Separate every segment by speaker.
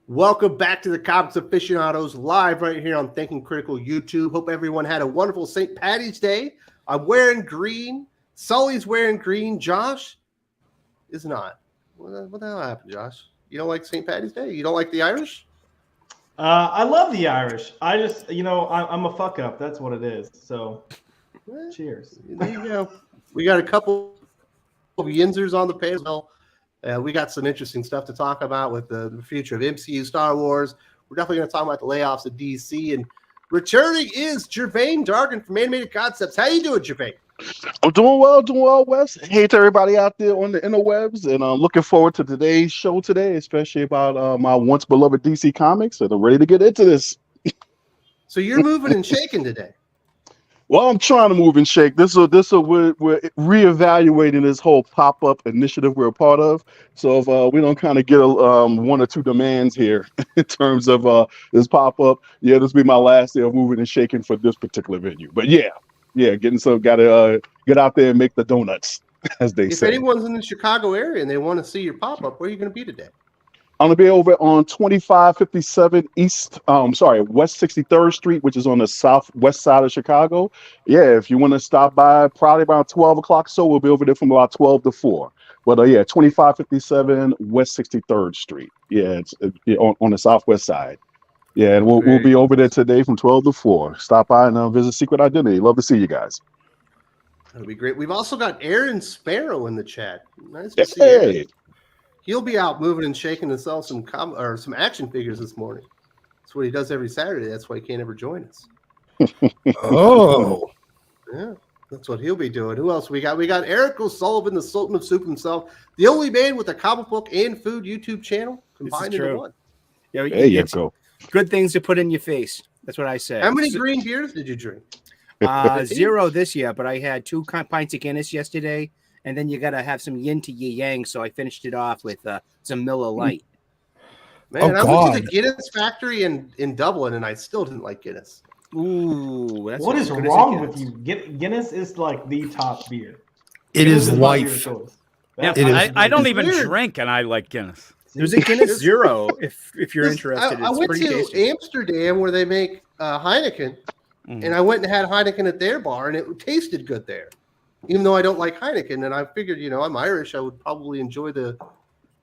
Speaker 1: Welcome back to the Comics Aficionados live right here on Thinking Critical YouTube. Hope everyone had a wonderful St. Patty's Day. I'm wearing green. Sully's wearing green. Josh is not. What the hell happened, Josh? You don't like St. Patty's Day? You don't like the Irish?
Speaker 2: I love the Irish. I just, I'm a fuck up. That's what it is. So, cheers.
Speaker 1: There you go. We got a couple of Yinzers on the panel. We got some interesting stuff to talk about with the future of MCU Star Wars. We're definitely going to talk about the layoffs at DC. And returning is Jervain Dargan from Animated Concepts. How you doing, Jervain?
Speaker 3: I'm doing well, Wes. Hey to everybody out there on the interwebs, and I'm looking forward to today's show today, especially about my once beloved DC Comics, and I'm ready to get into this.
Speaker 1: So you're moving and shaking today.
Speaker 3: Well, I'm trying to move and shake. We're reevaluating this whole pop-up initiative we're a part of. So if we don't kind of get one or two demands here in terms of this pop-up, this will be my last day of moving and shaking for this particular venue. But gotta get out there and make the donuts, as they say.
Speaker 1: If anyone's in the Chicago area and they want to see your pop-up, where are you going to be today?
Speaker 3: I'm gonna be over on 2557 West 63rd Street, which is on the southwest side of Chicago. Yeah, if you want to stop by, probably around 12 o'clock. So we'll be over there from about 12 to 4. But 2557 West 63rd Street. Yeah, it's on the southwest side. Yeah, and we'll be over there today from 12 to 4. Stop by and visit Secret Identity. Love to see you guys.
Speaker 1: That'll be great. We've also got Aaron Sparrow in the chat. Nice to see you. He'll be out moving and shaking to sell some action figures this morning. That's what he does every Saturday. That's why he can't ever join us.
Speaker 4: Oh.
Speaker 1: Yeah, that's what he'll be doing. Who else we got? We got Eric O'Sullivan, the Sultan of Soup himself, the only man with a comic book and food YouTube channel combined into one.
Speaker 4: Yeah,
Speaker 3: there you go.
Speaker 4: Good things to put in your face. That's what I say.
Speaker 1: How many green beers did you drink?
Speaker 4: 0 this year, but I had 2 pints of Guinness yesterday. And then you got to have some yin to yang, so I finished it off with some Miller Lite.
Speaker 1: Man, I went to the Guinness factory in Dublin, and I still didn't like Guinness.
Speaker 4: Ooh, that's
Speaker 2: what is wrong with you? Guinness is like the top beer.
Speaker 5: It is life.
Speaker 6: Yeah, I don't even drink, and I like Guinness.
Speaker 4: There's a Guinness Zero if you're interested.
Speaker 1: I went to
Speaker 4: tasty.
Speaker 1: Amsterdam where they make Heineken, and I went and had Heineken at their bar, and it tasted good there. Even though I don't like Heineken, and I figured, I'm Irish, I would probably enjoy the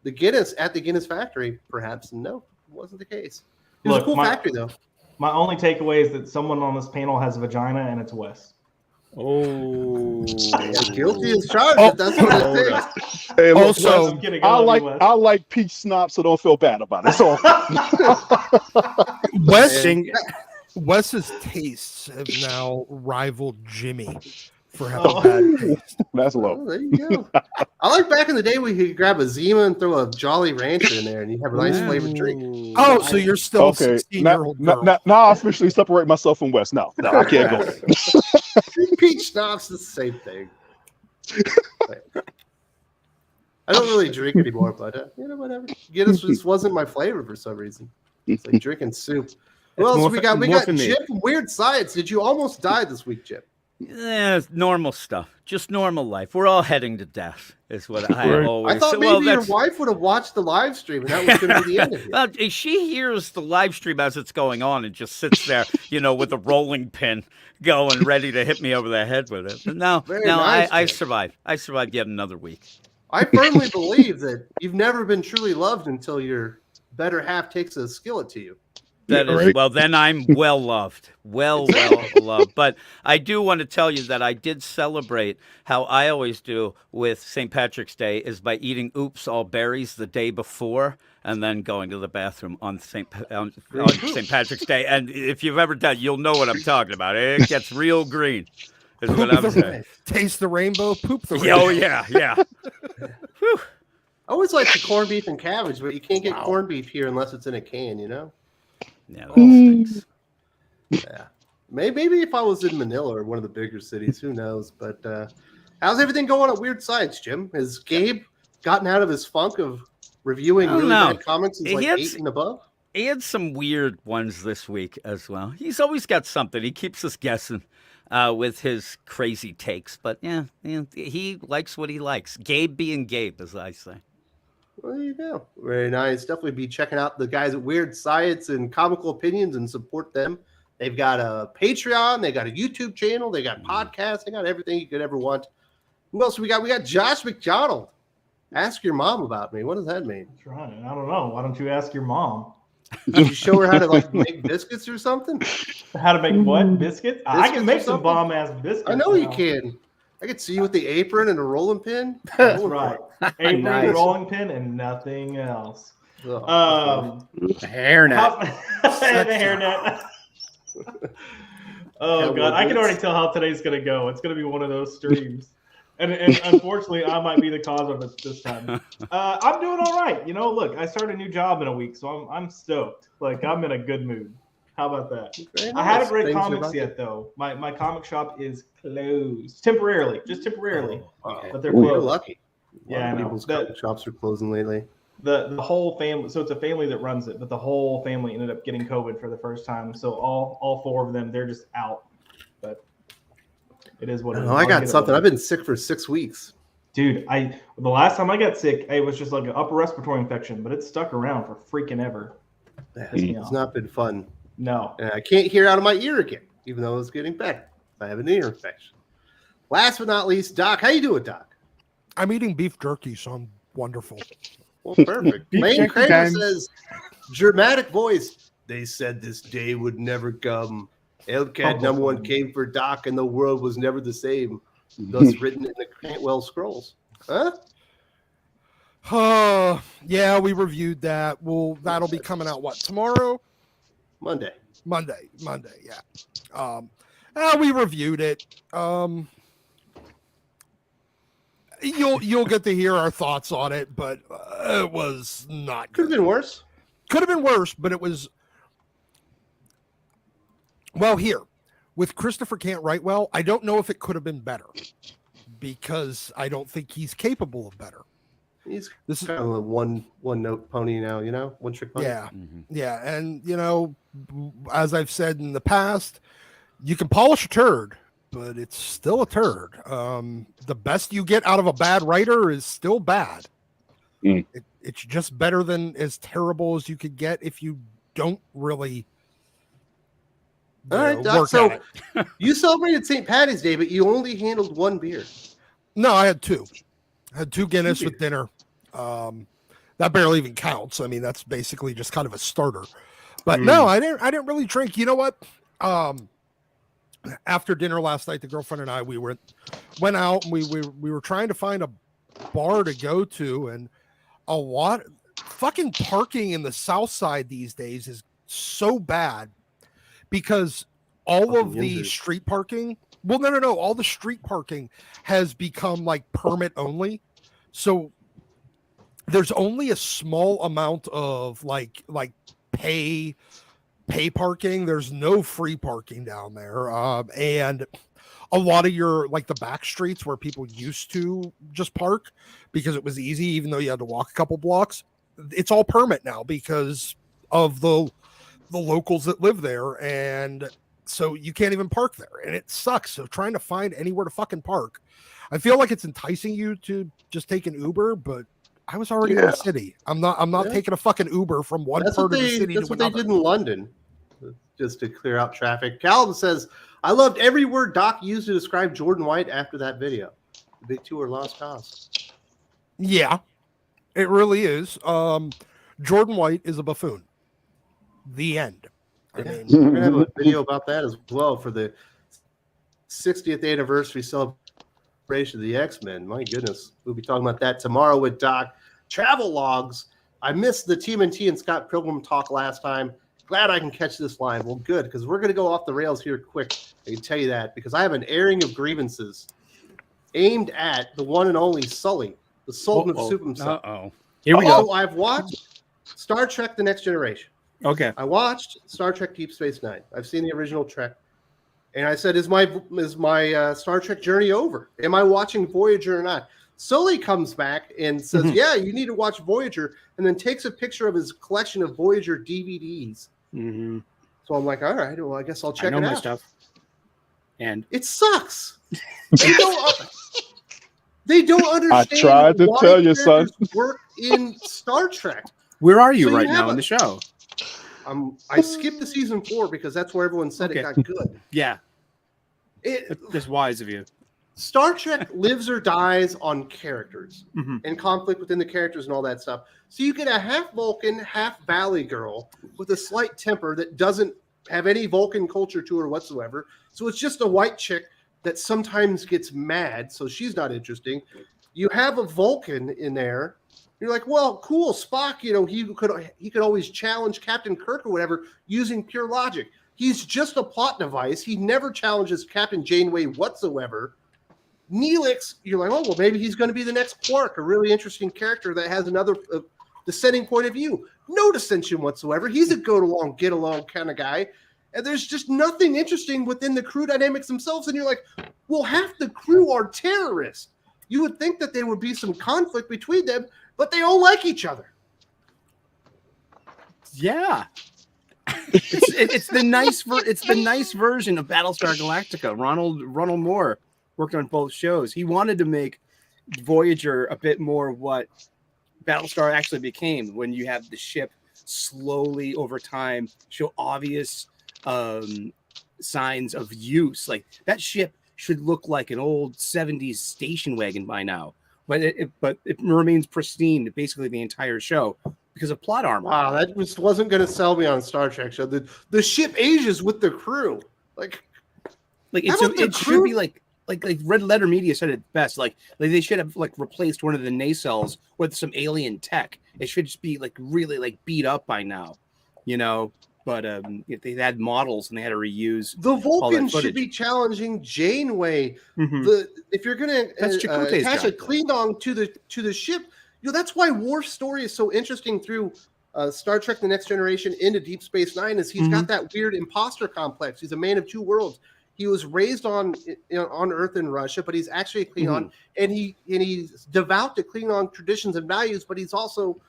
Speaker 1: Guinness at the Guinness factory, perhaps. And no, it wasn't the case. It was a cool factory, though.
Speaker 2: My only takeaway is that someone on this panel has a vagina, and it's Wes.
Speaker 4: Oh,
Speaker 1: guilty as charged. That's what it takes.
Speaker 3: Hey, look,
Speaker 5: also,
Speaker 3: I like peach schnapps, so don't feel bad about it. So,
Speaker 5: Wes's tastes have now rivaled Jimmy for having bad taste.
Speaker 3: That's low.
Speaker 1: Oh, there you go. I like back in the day we could grab a Zima and throw a Jolly Rancher in there, and you have a nice flavored drink.
Speaker 5: Oh, so you're still a 16-year-old girl.
Speaker 3: Now I officially separate myself from Wes. No, I can't go there.
Speaker 1: Peach schnapps is the same thing. I don't really drink anymore, but whatever. Guinness just wasn't my flavor for some reason. It's like drinking soup. Who else we got? We got Jim from Weird Science. Did you almost die this week, Jim?
Speaker 6: Yeah, normal stuff. Just normal life. We're all heading to death, is what I always say.
Speaker 1: I thought maybe your wife would have watched the live stream, and that was going to be the end of it.
Speaker 6: She hears the live stream as it's going on and just sits there, with a rolling pin going, ready to hit me over the head with it. But I survived. I survived yet another week.
Speaker 1: I firmly believe that you've never been truly loved until your better half takes a skillet to you.
Speaker 6: That is right. Well, then I'm well loved, well loved. But I do want to tell you that I did celebrate how I always do with St. Patrick's Day is by eating all berries the day before and then going to the bathroom on St. Patrick's Day. And if you've ever done, you'll know what I'm talking about. It gets real green. Is what I'm saying.
Speaker 5: Taste the rainbow, poop the rainbow.
Speaker 6: Oh yeah.
Speaker 1: I always like the corned beef and cabbage, but you can't get corned beef here unless it's in a can.
Speaker 6: Yeah, that stinks.
Speaker 1: Yeah, maybe if I was in Manila or one of the bigger cities, who knows? But how's everything going at Weird Science, Jim? Has Gabe gotten out of his funk of reviewing really bad comics as like 8 and above?
Speaker 6: He had some weird ones this week as well. He's always got something. He keeps us guessing with his crazy takes. But yeah, he likes what he likes. Gabe being Gabe, as I say.
Speaker 1: Well, there you go. Very nice. Definitely be checking out the guys at Weird Science and Comical Opinions and support them. They've got a Patreon. They got a YouTube channel. They got podcasts. They got everything you could ever want. Who else we got? We got Josh McDonald. Ask your mom about me. What does that mean?
Speaker 2: That's right. I don't know. Why don't you ask your mom?
Speaker 1: Did you show her how to like make biscuits or something?
Speaker 2: How to make what? Biscuits? I can make some
Speaker 1: something?
Speaker 2: bomb-ass biscuits.
Speaker 1: I know you
Speaker 2: now.
Speaker 1: can. I could see you with the apron and a rolling pin.
Speaker 2: That's right. Apron,
Speaker 4: Nice.
Speaker 2: rolling pin, and nothing else.
Speaker 1: Oh,
Speaker 4: Hairnet.
Speaker 2: And a hairnet. Oh god, I can already tell how today's gonna go. It's gonna be one of those streams, and unfortunately, I might be the cause of it this time. I'm doing all right. You know, look, I started a new job in a week, so I'm stoked. Like I'm in a good mood. How about that?
Speaker 1: very
Speaker 2: I had a
Speaker 1: nice.
Speaker 2: great
Speaker 1: Things are
Speaker 2: comics
Speaker 1: about
Speaker 2: yet though. My comic shop is closed temporarily, just temporarily,
Speaker 1: Wow.
Speaker 2: but they're
Speaker 3: Ooh,
Speaker 1: You're
Speaker 2: closed.
Speaker 1: lucky.
Speaker 2: Yeah,
Speaker 1: A lot
Speaker 2: I
Speaker 1: of
Speaker 2: know.
Speaker 1: people's
Speaker 2: That-
Speaker 1: comic shops are closing lately.
Speaker 2: The whole family, so it's a family that runs it, but the whole family ended up getting COVID for the first time. So all four of them, they're just out. But it is what it is.
Speaker 1: I
Speaker 2: I'll
Speaker 1: got
Speaker 2: get it
Speaker 1: something.
Speaker 2: later.
Speaker 1: I've been sick for 6 weeks.
Speaker 2: Dude, the last time I got sick, it was just like an upper respiratory infection, but it stuck around for freaking ever.
Speaker 1: Yeah,
Speaker 2: Pissed me
Speaker 1: it's
Speaker 2: off.
Speaker 1: not been fun.
Speaker 2: No.
Speaker 1: And I can't hear out of my ear again, even though it's getting better. I have an ear infection. Last but not least, Doc. How you doing, Doc?
Speaker 5: I'm eating beef jerky, so I'm wonderful.
Speaker 1: Well, perfect. Lane
Speaker 4: jerky
Speaker 1: Kramer
Speaker 4: time.
Speaker 1: says, dramatic voice. They said this day would never come. Elcad #1 came for Doc, and the world was never the same. Thus written in the Cantwell Scrolls. Huh?
Speaker 5: Yeah, we reviewed that. That'll be coming out tomorrow?
Speaker 1: Monday.
Speaker 5: Monday, yeah. We reviewed it. You'll get to hear our thoughts on it, but it was not
Speaker 1: Could have
Speaker 5: good.
Speaker 1: been worse.
Speaker 5: Could have been worse, but it was. Well, here with Christopher Can't Write Well, I don't know if it could have been better because I don't think he's capable of better.
Speaker 1: He's
Speaker 5: This is
Speaker 1: kind of a one note pony now, one trick pony.
Speaker 5: yeah, yeah, and as I've said in the past, you can polish a turd, but it's still a turd. The best you get out of a bad writer is still bad. It's just better than as terrible as you could get if you don't really
Speaker 1: All right, Doc,
Speaker 5: work
Speaker 1: so
Speaker 5: at it.
Speaker 1: you celebrated St. Patty's Day, but you only handled one beer.
Speaker 5: No, I had two. I had two Guinness with dinner. That barely even counts. I mean, that's basically just kind of a starter. But no, I didn't really drink. You know what? After dinner last night, the girlfriend and I we went out and we were trying to find a bar to go to, and fucking parking in the South Side these days is so bad because all of the street parking. Well, no. All the street parking has become like permit only. So there's only a small amount of like pay parking. There's no free parking down there. And a lot of your like the back streets where people used to just park because it was easy, even though you had to walk a couple blocks, it's all permit now because of the locals that live there. And so you can't even park there, and it sucks. So trying to find anywhere to fucking park, I feel like it's enticing you to just take an Uber, but I was already in the city. I'm not taking a fucking Uber from one part of the city
Speaker 1: That's
Speaker 5: to
Speaker 1: what they
Speaker 5: another.
Speaker 1: did in London, just to clear out traffic. Calvin says, I loved every word Doc used to describe Jordan White after that video. The big two are lost cause.
Speaker 5: Yeah, it really is. Jordan White is a buffoon. The end. I mean,
Speaker 1: We're going to have a video about that as well for the 60th anniversary celebration of the X-Men. My goodness. We'll be talking about that tomorrow with Doc. Travel logs. I missed the TMNT and Scott Pilgrim talk last time. Glad I can catch this live. Well, good, because we're going to go off the rails here quick. I can tell you that, because I have an airing of grievances aimed at the one and only Sully, the Sultan of Soup himself.
Speaker 4: Here we go.
Speaker 1: I've watched Star Trek The Next Generation.
Speaker 4: Okay.
Speaker 1: I watched Star Trek Deep Space Nine. I've seen the original Trek. And I said, is my Star Trek journey over? Am I watching Voyager or not? Sully comes back and says, yeah, you need to watch Voyager, and then takes a picture of his collection of Voyager DVDs.
Speaker 4: Mm-hmm.
Speaker 1: So I'm like, all right, well, I guess I'll check
Speaker 4: I know
Speaker 1: it
Speaker 4: my
Speaker 1: out.
Speaker 4: stuff. And
Speaker 1: It sucks. They don't understand.
Speaker 3: I tried to
Speaker 1: why
Speaker 3: tell you, son.
Speaker 1: characters work in Star Trek.
Speaker 4: Where are you
Speaker 1: So you
Speaker 4: right
Speaker 1: have
Speaker 4: now in the show?
Speaker 1: I skipped to season 4 because that's where everyone said it got good.
Speaker 4: Yeah,
Speaker 1: It,
Speaker 4: that's wise of you.
Speaker 1: Star Trek lives or dies on characters
Speaker 4: Mhm.
Speaker 1: and conflict within the characters and all that stuff. So you get a half Vulcan, half Valley girl with a slight temper that doesn't have any Vulcan culture to her whatsoever. So it's just a white chick that sometimes gets mad, so she's not interesting. You have a Vulcan in there. You're like, well, cool, Spock. He could always challenge Captain Kirk or whatever using pure logic. He's just a plot device. He never challenges Captain Janeway whatsoever. Neelix, you're like, oh, well, maybe he's going to be the next Quark, a really interesting character that has another dissenting point of view. No dissension whatsoever. He's a go-along, get-along kind of guy. And there's just nothing interesting within the crew dynamics themselves. And you're like, well, half the crew are terrorists. You would think that there would be some conflict between them, but they all like each other.
Speaker 4: Yeah. It's the nice version of Battlestar Galactica. Ronald Moore worked on both shows. He wanted to make Voyager a bit more what Battlestar actually became, when you have the ship slowly over time show obvious signs of use. Like that ship should look like an old 70s station wagon by now, but it remains pristine basically the entire show because of plot armor.
Speaker 1: Wow, that wasn't going to sell me on a Star Trek show. The ship ages with the crew. It should be like Red Letter Media said it best. Like they should have replaced one of the nacelles with some alien tech. It should just be really beat up by now, But if they had models and they had to reuse the Vulcans should be challenging Janeway.
Speaker 4: Mm-hmm.
Speaker 1: If you're going to attach a Klingon to the ship, that's why Worf's story is so interesting through Star Trek: The Next Generation into Deep Space Nine. Is he's got that weird imposter complex. He's a man of two worlds. He was raised on Earth in Russia, but he's actually a Klingon, and he's devout to Klingon traditions and values. But he's also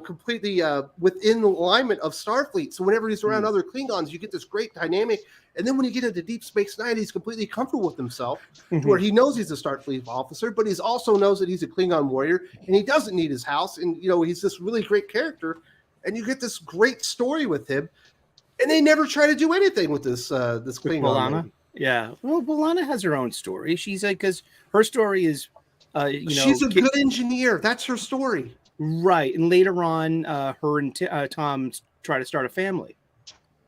Speaker 1: completely within the alignment of Starfleet. So whenever he's around other Klingons, you get this great dynamic. And then when you get into Deep Space Nine, he's completely comfortable with himself, where he knows he's a Starfleet officer, but he also knows that he's a Klingon warrior, and he doesn't need his house. And he's this really great character, and you get this great story with him. And they never try to do anything with this Klingon.
Speaker 4: B'Elanna? Yeah. Well, B'Elanna has her own story. She's because her story is,
Speaker 1: she's a good engineer. That's her story.
Speaker 4: Right. And later on, her and Tom try to start a family.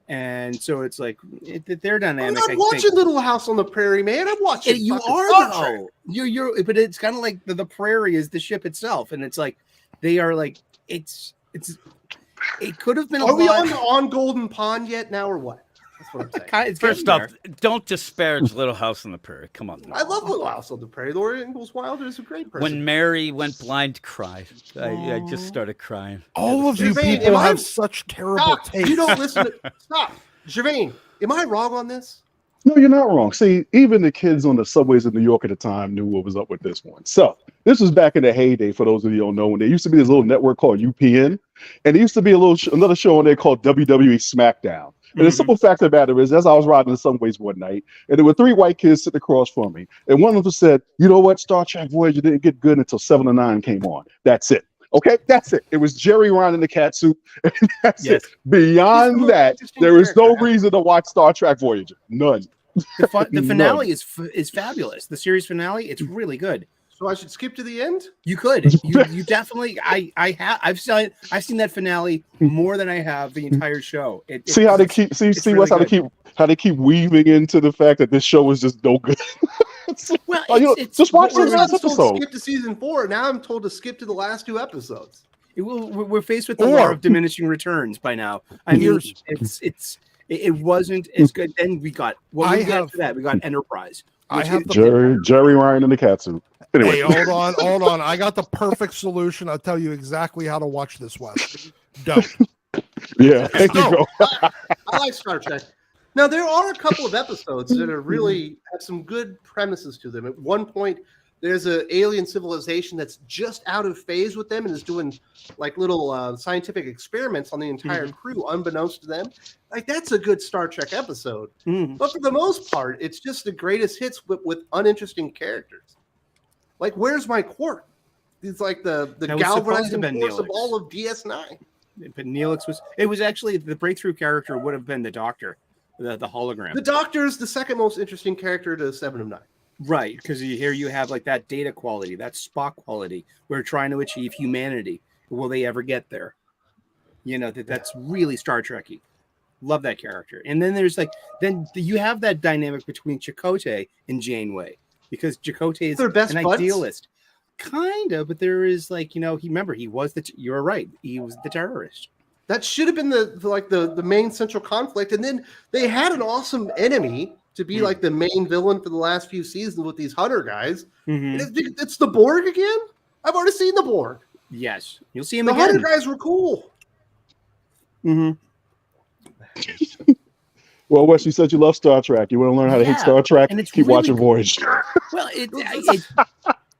Speaker 4: And so it's their dynamic.
Speaker 1: I'm not watching Little House on the Prairie, man. I'm watching.
Speaker 4: You are though. You're, but it's kind of like the prairie is the ship itself, and it's they are it's. It could have been.
Speaker 1: Are we on Golden Pond yet now, or what? That's what I'm saying.
Speaker 6: First off, don't disparage Little House on the Prairie. Come on.
Speaker 1: I love Little House on the Prairie. Laura Ingalls Wilder is a great person.
Speaker 6: When Mary went blind, cried. I just started crying.
Speaker 5: All of you people have such terrible taste.
Speaker 1: You don't listen to... Stop. Jermaine, am I wrong on this?
Speaker 3: No, you're not wrong. See, even the kids on the subways in New York at the time knew what was up with this one. So this was back in the heyday, for those of you who don't know, when there used to be this little network called UPN, and there used to be another show on there called WWE SmackDown. And the simple fact of the matter is, as I was riding the subways one night, and there were 3 white kids sitting across from me, and one of them said, you know what, Star Trek Voyager didn't get good until 7 or 9 came on. That's it. Okay, that's it. It was Jerry Ryan in the cat suit. And that's it. Beyond that, there is no reason to watch Star Trek Voyager. None.
Speaker 4: The finale is fabulous. The series finale, it's really good.
Speaker 1: So I should skip to the end?
Speaker 4: You could. You definitely. I've seen that finale more than I have the entire show.
Speaker 3: How they keep weaving into the fact that this show is just no good.
Speaker 4: Well,
Speaker 3: just watch the last episode.
Speaker 1: Skip to season 4. Now I'm told to skip to the last 2 episodes.
Speaker 4: We're faced with the law of diminishing returns by now. I mean, it wasn't as good. Then we got after that. We got Enterprise.
Speaker 5: I have
Speaker 3: Jerry Ryan in the cat suit. Anyway.
Speaker 5: Hey, hold on. I got the perfect solution. I'll tell you exactly how to watch this, Wes. Don't.
Speaker 3: Yeah, thank you.
Speaker 1: I like Star Trek. Now, there are a couple of episodes that are really have some good premises to them. At one point, there's an alien civilization that's just out of phase with them and is doing little scientific experiments on the entire crew, unbeknownst to them. That's a good Star Trek episode. But for the most part, it's just the greatest hits with uninteresting characters. Like, where's my Quark? He's like the
Speaker 4: That was supposed to
Speaker 1: galvanizing
Speaker 4: have been
Speaker 1: force of
Speaker 4: Neelix.
Speaker 1: all of DS9.
Speaker 4: But Neelix was actually the breakthrough character would have been the Doctor, the hologram.
Speaker 1: The Doctor is the second most interesting character to 7 of 9.
Speaker 4: Right, because here you have like that Data quality, that Spock quality. We're trying to achieve humanity. Will they ever get there? You know, that's really Star Trek-y. Love that character. And then there's then you have that dynamic between Chakotay and Janeway, because Chakotay is
Speaker 1: They're best
Speaker 4: an
Speaker 1: buds?
Speaker 4: idealist. Kind of, but there is he was you're right. He was the terrorist.
Speaker 1: That should have been the main central conflict. And then they had an awesome enemy to be like the main villain for the last few seasons with these Hunter guys.
Speaker 4: Mm-hmm.
Speaker 1: It's the Borg again? I've already seen the Borg.
Speaker 4: Yes, you'll see him
Speaker 1: The
Speaker 4: again.
Speaker 1: Hunter guys were cool.
Speaker 4: Mm-hmm.
Speaker 3: Well, Wes, you said you love Star Trek. You want to learn how to hate Star Trek?
Speaker 4: and it's
Speaker 3: Keep
Speaker 4: really
Speaker 3: watching
Speaker 4: good.
Speaker 3: Voyager.
Speaker 4: Well,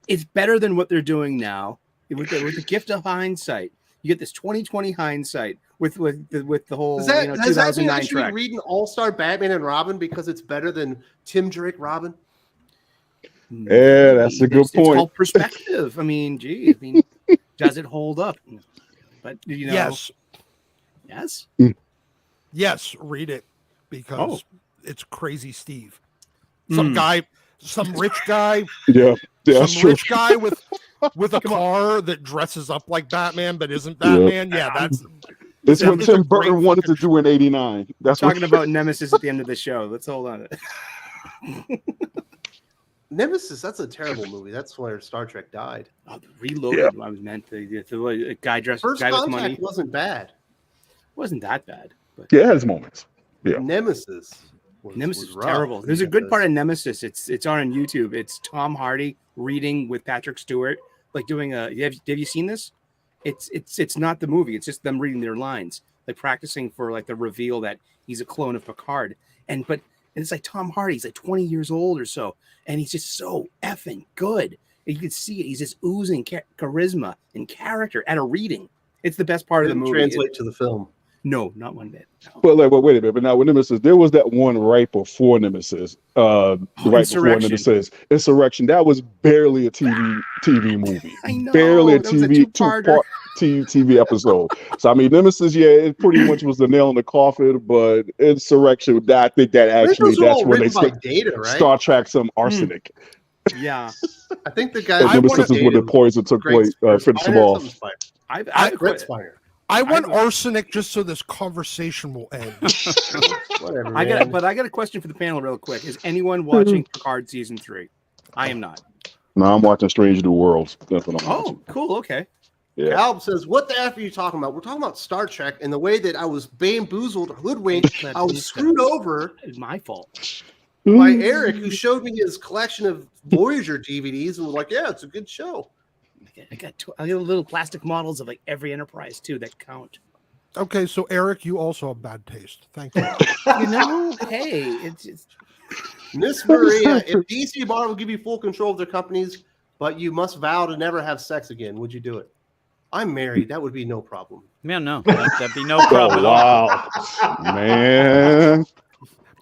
Speaker 4: it's better than what they're doing now with the gift of hindsight. You get this 2020 hindsight with the whole
Speaker 1: Does that mean I
Speaker 4: 2009
Speaker 1: should
Speaker 4: track.
Speaker 1: be reading All-Star Batman and Robin because it's better than Tim Drake Robin?
Speaker 3: Yeah, that's a good
Speaker 4: It's
Speaker 3: point.
Speaker 4: called perspective. I mean, does it hold up? But
Speaker 5: Yes.
Speaker 4: yes.
Speaker 5: Yes, read it because
Speaker 4: Oh.
Speaker 5: it's crazy Steve. Some rich guy,
Speaker 3: Yeah, that's
Speaker 5: some
Speaker 3: true.
Speaker 5: rich guy with a car that dresses up like Batman but isn't Batman. Yeah, that's
Speaker 3: It's what
Speaker 5: it's
Speaker 3: Tim
Speaker 5: a great
Speaker 3: Burton wanted to
Speaker 5: fucking-
Speaker 3: do in '89. That's
Speaker 4: Talking
Speaker 3: what.
Speaker 4: about Nemesis at the end of the show. Let's hold on.
Speaker 1: Nemesis, that's a terrible movie. That's where Star Trek died.
Speaker 4: Oh, Reloaded. I was meant the guy dressed
Speaker 1: First
Speaker 4: guy with
Speaker 1: Contact
Speaker 4: money.
Speaker 1: wasn't bad.
Speaker 4: Wasn't that bad? But
Speaker 3: Yeah, it has moments. Yeah.
Speaker 1: Nemesis
Speaker 4: Nemesis was
Speaker 1: rough.
Speaker 4: terrible. There's a good part of Nemesis. It's on YouTube. It's Tom Hardy reading with Patrick Stewart, like doing a. Have you seen this? It's not the movie. It's just them reading their lines, like practicing for like the reveal that he's a clone of Picard. And it's like Tom Hardy. He's like 20 years old or so, and he's just so effing good. And you can see it. He's just oozing charisma and character at a reading. It's the best part of the
Speaker 1: Didn't
Speaker 4: movie.
Speaker 1: translate to the film.
Speaker 4: No, not one bit. No.
Speaker 3: Well, wait a minute. But now with Nemesis, there was that one right before Nemesis. Right before
Speaker 4: Insurrection.
Speaker 3: Nemesis, Insurrection. That was barely a TV movie.
Speaker 4: I know,
Speaker 3: Barely a
Speaker 4: that was a
Speaker 3: TV
Speaker 4: two-parter.
Speaker 3: two-part TV episode. So I mean, Nemesis, yeah, it pretty much was the nail in the coffin. But Insurrection, I think that actually
Speaker 1: Those were
Speaker 3: that's
Speaker 1: all
Speaker 3: when they
Speaker 1: written by Data, right?
Speaker 3: Star Trek some arsenic.
Speaker 4: Yeah,
Speaker 1: I think the guy.
Speaker 3: And Nemesis is when the poison took place, finished them off.
Speaker 1: Brett Spiner.
Speaker 5: I want arsenic just so this conversation will end.
Speaker 1: Whatever.
Speaker 4: I
Speaker 1: man.
Speaker 4: got a question for the panel real quick. Is anyone watching Picard season 3? I am not.
Speaker 3: No, I'm watching Strange New Worlds. That's what I'm watching.
Speaker 4: Oh, cool. Okay.
Speaker 3: Yeah.
Speaker 1: Alb says, "What the F are you talking about? We're talking about Star Trek and the way that I was bamboozled, hoodwinked, I was screwed over
Speaker 4: It's my fault.
Speaker 1: by Eric, who showed me his collection of Voyager DVDs and was like, yeah, it's a good show.
Speaker 4: I got little plastic models of like every Enterprise too that count.
Speaker 5: Okay, so Eric, you also have bad taste. Thank you.
Speaker 4: Hey, it's
Speaker 1: Miss Maria, if DC and Marvel give you full control of their companies, but you must vow to never have sex again, would you do it? I'm married. That would be no problem.
Speaker 6: Yeah, no, that'd be no problem
Speaker 3: Oh,
Speaker 6: at all.
Speaker 3: wow. Man.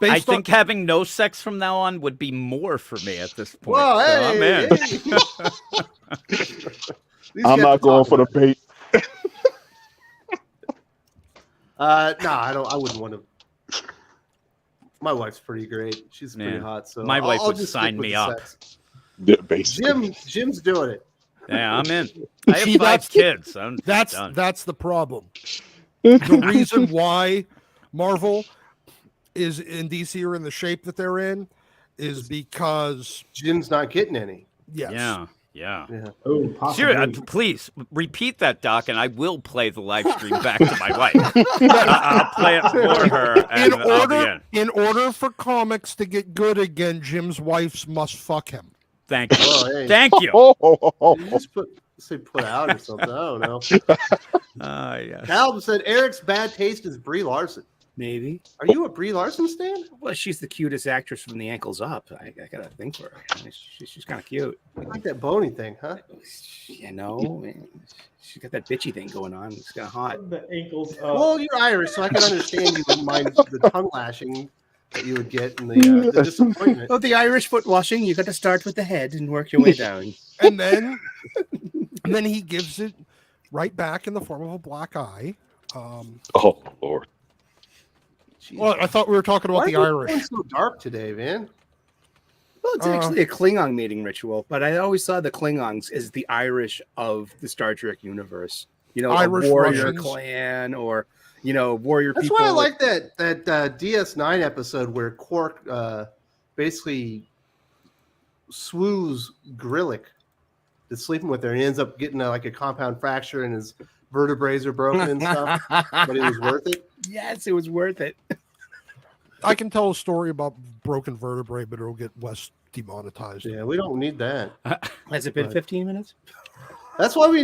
Speaker 5: Based
Speaker 6: I
Speaker 5: on-
Speaker 6: think having no sex from now on would be more for me at this point.
Speaker 1: Well,
Speaker 6: so
Speaker 1: hey,
Speaker 6: I'm in.
Speaker 3: I'm not going for the bait.
Speaker 1: No, I wouldn't want to. My wife's pretty great. She's pretty
Speaker 6: Yeah.
Speaker 1: hot. So
Speaker 6: My wife
Speaker 1: I'll
Speaker 6: would
Speaker 1: just
Speaker 6: sign
Speaker 1: stick with
Speaker 6: me
Speaker 1: the
Speaker 6: up.
Speaker 1: sex.
Speaker 3: Yeah, basically.
Speaker 1: Jim's doing it.
Speaker 6: Yeah, I'm in. I have
Speaker 5: See,
Speaker 6: 5 kids. I'm
Speaker 5: That's
Speaker 6: done.
Speaker 5: the problem. The reason why Marvel is in DC or in the shape that they're in is because
Speaker 1: Jim's not getting any.
Speaker 5: yes.
Speaker 6: Yeah.
Speaker 1: Yeah.
Speaker 2: Oh,
Speaker 6: Seriously,
Speaker 2: possibly.
Speaker 6: please repeat that, Doc, and I will play the live stream back to my wife. I'll play it for her, and I'll be in.
Speaker 5: In order for comics to get good again, Jim's wives must fuck him.
Speaker 6: Thank you.
Speaker 1: Oh, hey.
Speaker 6: Thank you.
Speaker 1: You just put out or something. I don't know.
Speaker 6: Yes.
Speaker 1: Calvin said Eric's bad taste is Brie Larson.
Speaker 4: maybe.
Speaker 1: Are you a Brie Larson stan?
Speaker 4: Well, she's the cutest actress from the ankles up. I gotta think for her. She's kind of cute.
Speaker 1: I like that bony thing, huh?
Speaker 4: You know, she's got that bitchy thing going on. It's kind of hot.
Speaker 2: The ankles up.
Speaker 1: Well, you're Irish, so I can understand you wouldn't mind the tongue lashing that you would get and the disappointment.
Speaker 4: Oh, the Irish foot washing. You got to start with the head and work your way down.
Speaker 5: and then he gives it right back in the form of a black eye.
Speaker 3: Oh Lord.
Speaker 5: Well, I thought we were talking about
Speaker 1: Why
Speaker 5: the
Speaker 1: are you
Speaker 5: Irish.
Speaker 1: going so dark today, man?
Speaker 4: Well, it's actually a Klingon mating ritual, but I always saw the Klingons as the Irish of the Star Trek universe. You know,
Speaker 5: Irish,
Speaker 4: a warrior
Speaker 5: Russians.
Speaker 4: clan, or warrior
Speaker 1: That's
Speaker 4: people.
Speaker 1: why I like that DS9 episode where Quark basically swoos Grillick that's sleeping with her, and he ends up getting like a compound fracture and his vertebrae are broken and stuff. But it was worth it.
Speaker 4: Yes, it was worth it.
Speaker 5: I can tell a story about broken vertebrae, but it'll get Wes demonetized.
Speaker 1: Yeah, we don't need that.
Speaker 4: Has it been 15 minutes?
Speaker 1: That's why you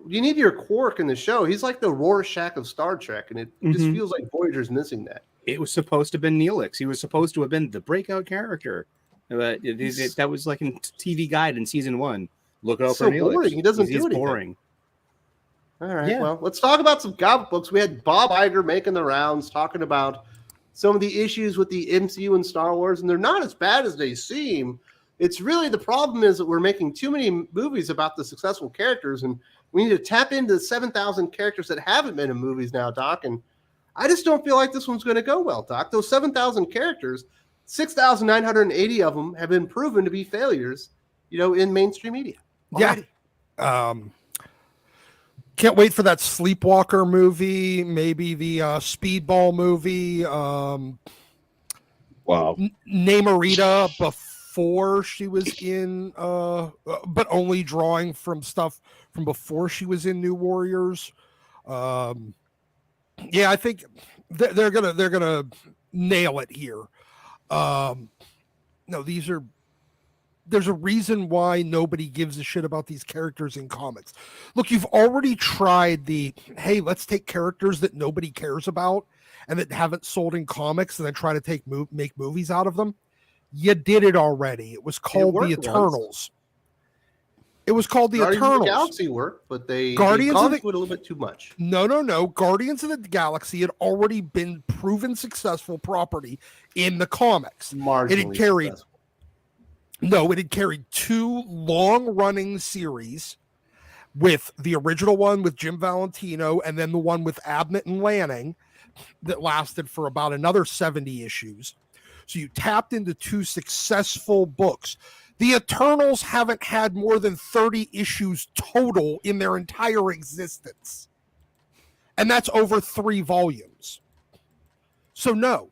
Speaker 1: need your Quark in the show. He's like the Rorschach of Star Trek, and it just feels like Voyager's missing that.
Speaker 4: It was supposed to have been Neelix. He was supposed to have been the breakout character. But that was like in TV Guide in season 1. Look out for Neelix.
Speaker 1: Boring. He doesn't do anything.
Speaker 4: Boring.
Speaker 1: All right.
Speaker 4: Yeah.
Speaker 1: Well, let's talk about some comic books. We had Bob Iger making the rounds, talking about some of the issues with the MCU and Star Wars, and they're not as bad as they seem. It's really the problem is that we're making too many movies about the successful characters, and we need to tap into the 7,000 characters that haven't been in movies now, Doc. And I just don't feel like this one's going to go well, Doc. Those 7,000 characters, 6,980 of them have been proven to be failures, in mainstream media.
Speaker 5: Yeah. Can't wait for that Sleepwalker movie, maybe the Speedball movie.
Speaker 3: Wow.
Speaker 5: Namorita before she was in, but only drawing from stuff from before she was in New Warriors. Yeah, I think they're gonna nail it here. No, there's a reason why nobody gives a shit about these characters in comics. Look, you've already tried hey, let's take characters that nobody cares about and that haven't sold in comics and then try to make movies out of them. You did it already. It was called The Eternals. It was called The
Speaker 1: Guardians
Speaker 5: Eternals.
Speaker 1: of the Galaxy worked, but they
Speaker 5: Guardians
Speaker 1: gone
Speaker 5: of the-
Speaker 1: to it a little bit too much.
Speaker 5: No. Guardians of the Galaxy had already been proven successful property in the comics.
Speaker 1: Marginally successful.
Speaker 5: No, it had carried 2 long-running series with the original one with Jim Valentino and then the one with Abnett and Lanning that lasted for about another 70 issues. So you tapped into 2 successful books. The Eternals haven't had more than 30 issues total in their entire existence. And that's over 3 volumes. So no.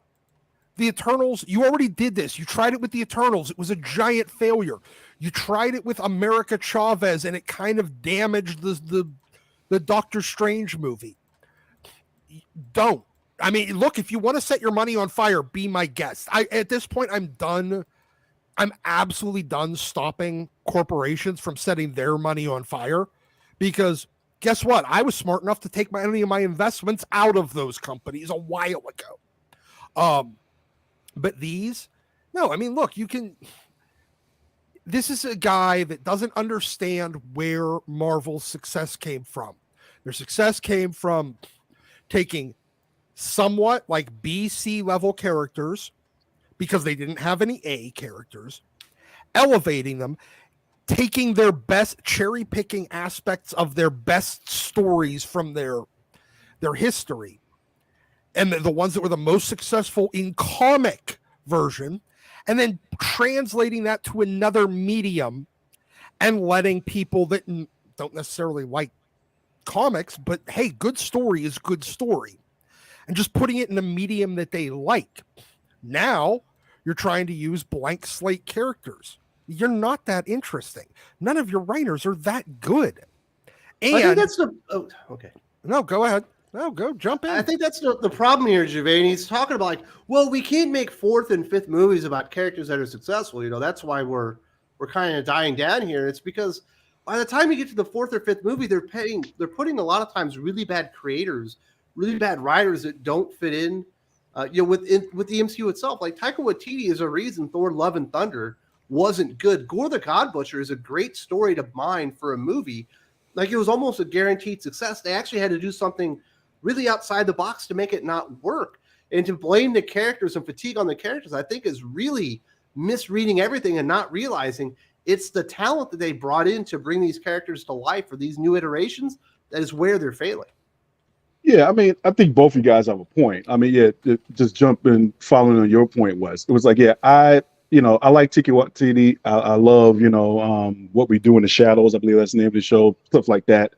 Speaker 5: The Eternals, you already did this. You tried it with the Eternals. It was a giant failure. You tried it with America Chavez, and it kind of damaged the Doctor Strange movie. Don't. I mean, look, if you want to set your money on fire, be my guest. At this point, I'm done. I'm absolutely done stopping corporations from setting their money on fire because guess what? I was smart enough to take any of my investments out of those companies a while ago. But these, no, I mean, look, this is a guy that doesn't understand where Marvel's success came from. Their success came from taking somewhat like B, C level characters because they didn't have any A characters, elevating them, taking their best, cherry picking aspects of their best stories from their history. And the ones that were the most successful in comic version, and then translating that to another medium and letting people that don't necessarily like comics, but hey, good story is good story. And just putting it in a medium that they like. Now, you're trying to use blank slate characters. You're not that interesting. None of your writers are that good. And
Speaker 1: I think that's okay.
Speaker 5: No, go ahead. No, go jump in.
Speaker 1: I think that's the problem here, Gervais. He's talking about we can't make 4th and 5th movies about characters that are successful. That's why we're kind of dying down here. It's because by the time you get to the 4th or 5th movie, they're putting a lot of times really bad creators, really bad writers that don't fit in. With the MCU itself, like Taika Waititi is a reason Thor: Love and Thunder wasn't good. Gore the God Butcher is a great story to mine for a movie. Like it was almost a guaranteed success. They actually had to do something really outside the box to make it not work. And to blame the characters and fatigue on the characters, I think is really misreading everything and not realizing It's the talent that they brought in to bring these characters to life for these new iterations that is where they're failing.
Speaker 3: Yeah, I mean, I think both of you guys have a point. I mean, just jumping, following on your point it was like, yeah, I like Tiki Watiti. I love, What We Do in the Shadows. I believe that's the name of the show, stuff like that.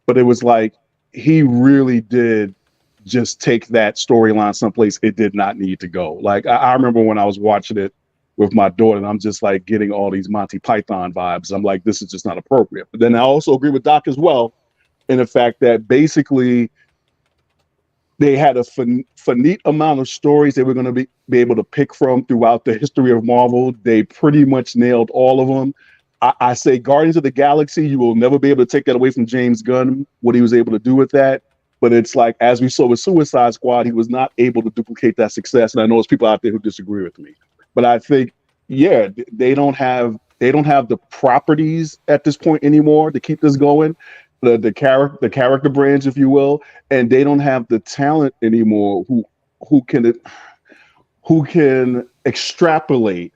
Speaker 3: But it was like, he really did just take that storyline someplace it did not need to go. Like, I remember when I was watching it with my daughter, and I'm just like getting all these Monty Python vibes. I'm like, this is just not appropriate. But then I also agree with Doc as well in the fact that basically they had a finite amount of stories they were going to be able to pick from throughout the history of Marvel. They pretty much nailed all of them. I say Guardians of the Galaxy, you will never be able to take that away from James Gunn, what he was able to do with that. But it's like, as we saw with Suicide Squad, he was not able to duplicate that success. And I know there's people out there who disagree with me. But I think, yeah, they don't have the properties at this point anymore to keep this going. The character brands, if you will, and they don't have the talent anymore who can extrapolate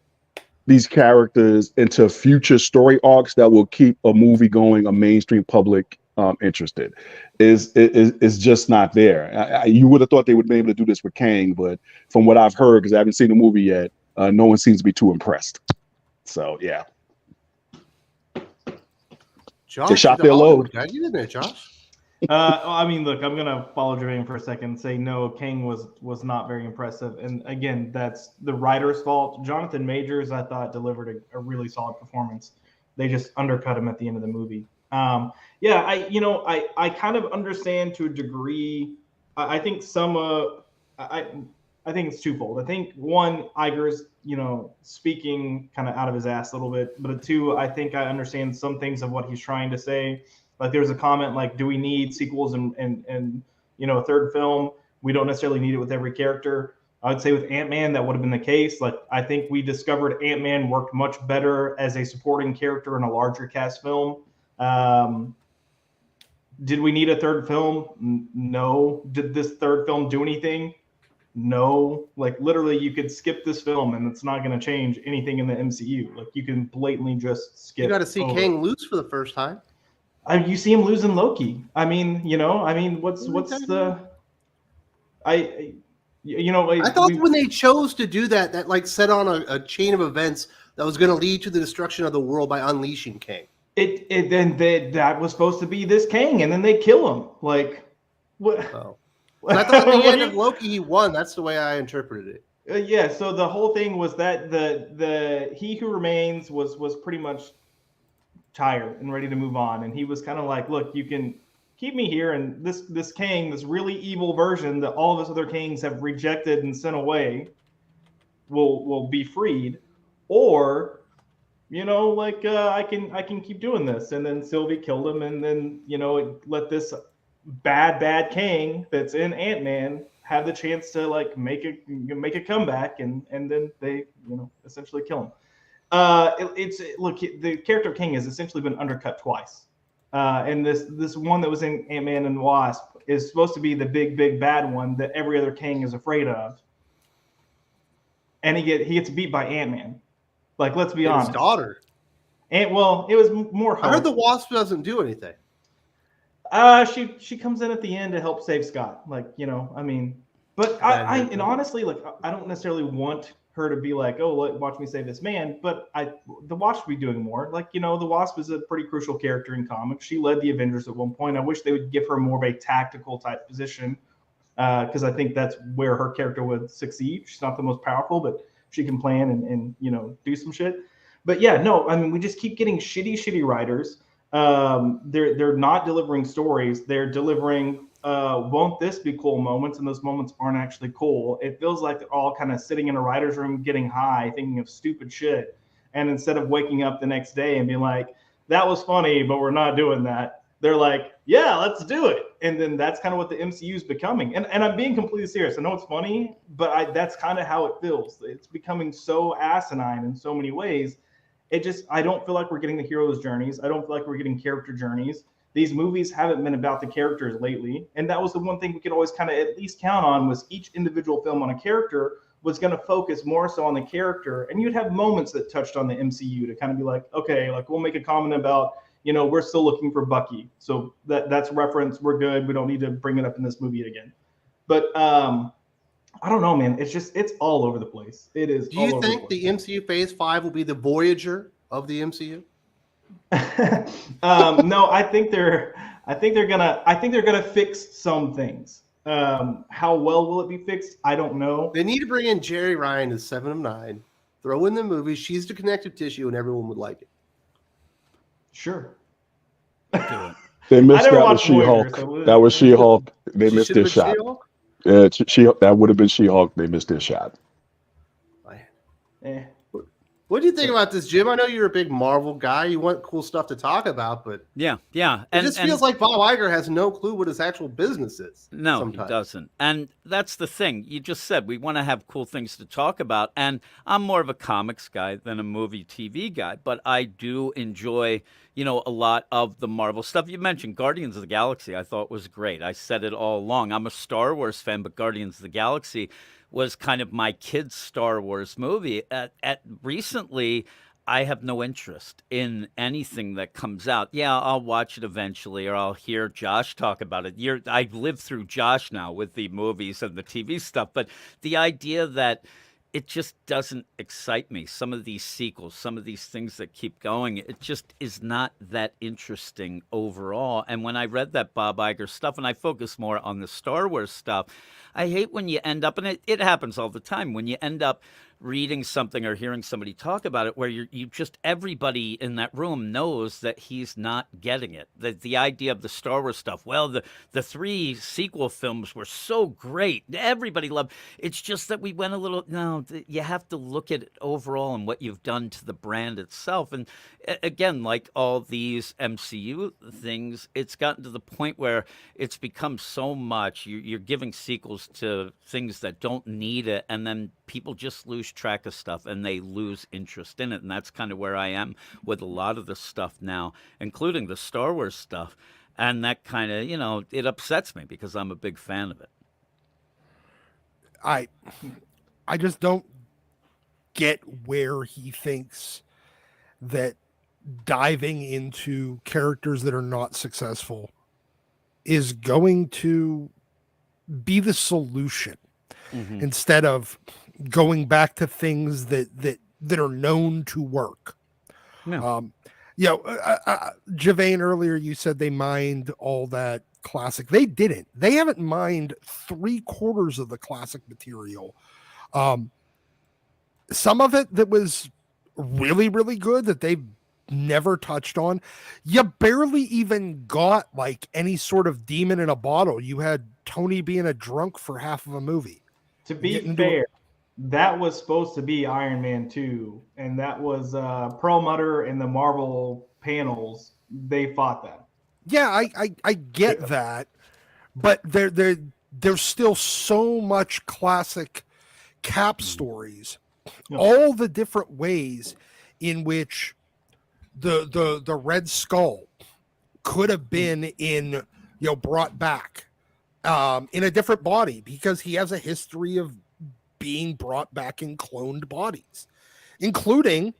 Speaker 3: these characters into future story arcs that will keep a movie going, a mainstream public interested. Is just not there. You would have thought they would be able to do this with Kang, but from what I've heard, because I haven't seen the movie yet, no one seems to be too impressed. So yeah.
Speaker 1: Josh,
Speaker 3: They shot their load.
Speaker 1: Get in there, Josh.
Speaker 2: I mean, look, I'm gonna follow Jermaine for a second and say no, Kang was not very impressive. And again, that's the writer's fault. Jonathan Majors, I thought, delivered a really solid performance. They just undercut him at the end of the movie. I kind of understand to a degree. I think I think it's twofold. I think one, Iger's, speaking kind of out of his ass a little bit, but two, I think I understand some things of what he's trying to say. Like there was a comment like, do we need sequels and a third film? We don't necessarily need it with every character. I would say with Ant-Man, that would have been the case. Like, I think we discovered Ant-Man worked much better as a supporting character in a larger cast film. Did we need a third film? No. Did this third film do anything? No. Like, literally, you could skip this film and it's not going to change anything in the MCU. Like, you can blatantly just skip.
Speaker 1: You got to see Kang lose for the first time.
Speaker 2: You see him losing Loki. I mean, what's the? I
Speaker 1: thought when they chose to do that like set on a chain of events that was going to lead to the destruction of the world by unleashing Kang.
Speaker 2: That was supposed to be this Kang, and then they kill him. Like, what?
Speaker 1: Oh. I thought at the end of Loki he won. That's the way I interpreted it.
Speaker 2: Yeah. So the whole thing was that the He Who Remains was pretty much tired and ready to move on, and he was kind of like, look, you can keep me here, and this Kang, this really evil version that all of us other Kangs have rejected and sent away, will be freed, or I can keep doing this. And then Sylvie killed him, and then let this bad Kang that's in Ant-Man have the chance to like make a comeback, and then they essentially kill him. The character of Kang has essentially been undercut twice. And this one that was in Ant-Man and the Wasp is supposed to be the big bad one that every other Kang is afraid of. And he gets beat by Ant-Man. Like, let's be honest.
Speaker 1: His daughter.
Speaker 2: And well, it was more Hope.
Speaker 1: I heard the Wasp doesn't do anything.
Speaker 2: She comes in at the end to help save Scott. Like, but and honestly, like, I don't necessarily want her to be like, oh, watch me save this man, but the Wasp would be doing more. Like, the Wasp is a pretty crucial character in comics. She led the Avengers at one point. I wish they would give her more of a tactical type position, because I think that's where her character would succeed. She's not the most powerful, but she can plan and do some shit. But yeah, no, I mean, we just keep getting shitty writers. They're not delivering stories. They're delivering won't this be cool moments, and those moments aren't actually cool. It feels like they're all kind of sitting in a writer's room getting high, thinking of stupid shit. And instead of waking up the next day and being like, that was funny, but we're not doing that, they're like, yeah, let's do it. And then that's kind of what the MCU is becoming. And I'm being completely serious. I know it's funny, but that's kind of how it feels. It's becoming so asinine in so many ways. I don't feel like we're getting the hero's journeys. I don't feel like we're getting character journeys. These movies haven't been about the characters lately. And that was the one thing we could always kind of at least count on, was each individual film on a character was going to focus more so on the character, and you'd have moments that touched on the MCU to kind of be like, okay, like we'll make a comment about, you know, we're still looking for Bucky, so that's reference. We're good. We don't need to bring it up in this movie again. But I don't know, man. It's all over the place. It is.
Speaker 1: Do you think the MCU Phase 5 will be the Voyager of the MCU?
Speaker 2: No, I think they're gonna fix some things. How well will it be fixed? I don't know.
Speaker 1: They need to bring in Jerry Ryan as 7 of 9, throw in the movie. She's the connective tissue, and everyone would like it.
Speaker 2: Sure.
Speaker 3: They missed that with She-Hulk. That was She-Hulk. They missed their shot. Yeah, that would have been She-Hulk. They missed their shot.
Speaker 1: What do you think about this, Jim? I know you're a big Marvel guy. You want cool stuff to talk about, but
Speaker 6: yeah.
Speaker 1: It just feels like Bob Iger has no clue what his actual business is.
Speaker 6: No,
Speaker 1: sometimes.
Speaker 6: He doesn't. And that's the thing. You just said we want to have cool things to talk about. And I'm more of a comics guy than a movie TV guy, but I do enjoy, you know, a lot of the Marvel stuff. You mentioned Guardians of the Galaxy. I thought was great. I said it all along. I'm a Star Wars fan, but Guardians of the Galaxy was kind of my kid's Star Wars movie. Recently, I have no interest in anything that comes out. Yeah, I'll watch it eventually, or I'll hear Josh talk about it. I've lived through Josh now with the movies and the TV stuff, but the idea that it just doesn't excite me. Some of these sequels, some of these things that keep going, it just is not that interesting overall. And when I read that Bob Iger stuff, and I focus more on the Star Wars stuff, I hate when you end up, and it happens all the time, when you end up reading something or hearing somebody talk about it where you just everybody in that room knows that he's not getting it. The idea of the Star Wars stuff, well, the 3 sequel films were so great. Everybody loved. It's just that we went a little, no, you have to look at it overall and what you've done to the brand itself. And again, like all these MCU things, it's gotten to the point where it's become so much. You're giving sequels to things that don't need it, and then people just lose track of stuff and they lose interest in it. And that's kind of where I am with a lot of the stuff now, including the Star Wars stuff. And that kind of, you know, it upsets me because I'm a big fan of it.
Speaker 5: I just don't get where he thinks that diving into characters that are not successful is going to be the solution, instead of going back to things that are known to work.
Speaker 6: No.
Speaker 5: Javane, earlier you said they mined all that classic. They didn't. They haven't mined 3/4 of the classic material. Some of it that was really, really good that they've never touched on. You barely even got like any sort of demon in a bottle. You had Tony being a drunk for half of a movie.
Speaker 2: To be fair, that was supposed to be Iron Man 2, and that was Perlmutter and the Marvel panels. They fought that.
Speaker 5: Yeah, I get that, but there's still so much classic Cap stories, all the different ways in which the Red Skull could have been brought back in a different body, because he has a history of being brought back in cloned bodies, including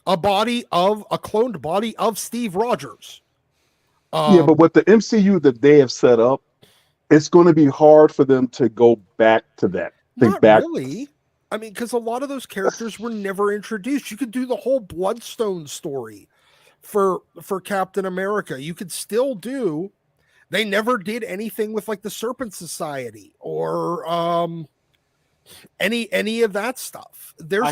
Speaker 5: a cloned body of Steve Rogers.
Speaker 3: But with the MCU that they have set up, it's going to be hard for them to go back to that.
Speaker 5: Really. I mean, because a lot of those characters were never introduced. You could do the whole Bloodstone story for Captain America. You could still do. They never did anything with like the Serpent Society or any of that stuff. There's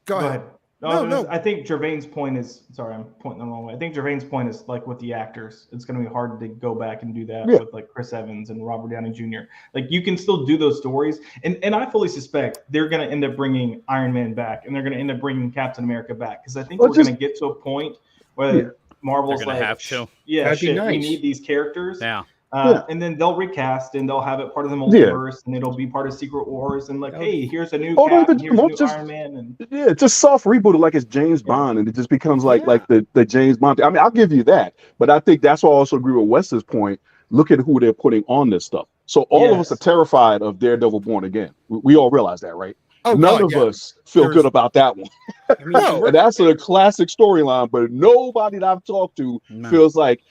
Speaker 5: Go ahead. No.
Speaker 2: I think Gervain's point is, sorry, I'm pointing the wrong way. I think Gervain's point is like with the actors, it's going to be hard to go back and do that with like Chris Evans and Robert Downey Jr. Like you can still do those stories. And I fully suspect they're going to end up bringing Iron Man back, and they're going to end up bringing Captain America back. Because I think we're going to get to a point where Marvel's like,
Speaker 6: have to.
Speaker 2: We need these characters.
Speaker 6: Yeah.
Speaker 2: And then they'll recast and they'll have it part of the multiverse, and it'll be part of Secret Wars, and like, hey, here's a new Cap, and here's a new Iron Man, and
Speaker 3: just soft reboot it like it's James Bond, and it just becomes like the James Bond. I mean, I'll give you that, but I think that's why I also agree with Wes's point. Look at who they're putting on this stuff. So all of us are
Speaker 2: Yes.
Speaker 3: terrified of Daredevil Born Again. We all realize that, right?
Speaker 5: Oh,
Speaker 3: None
Speaker 5: God,
Speaker 3: of
Speaker 5: yeah.
Speaker 3: us feel
Speaker 5: There's-
Speaker 3: good about that one.
Speaker 4: I mean,
Speaker 5: No.
Speaker 3: And that's a classic storyline, but nobody that I've talked to
Speaker 6: No.
Speaker 3: feels like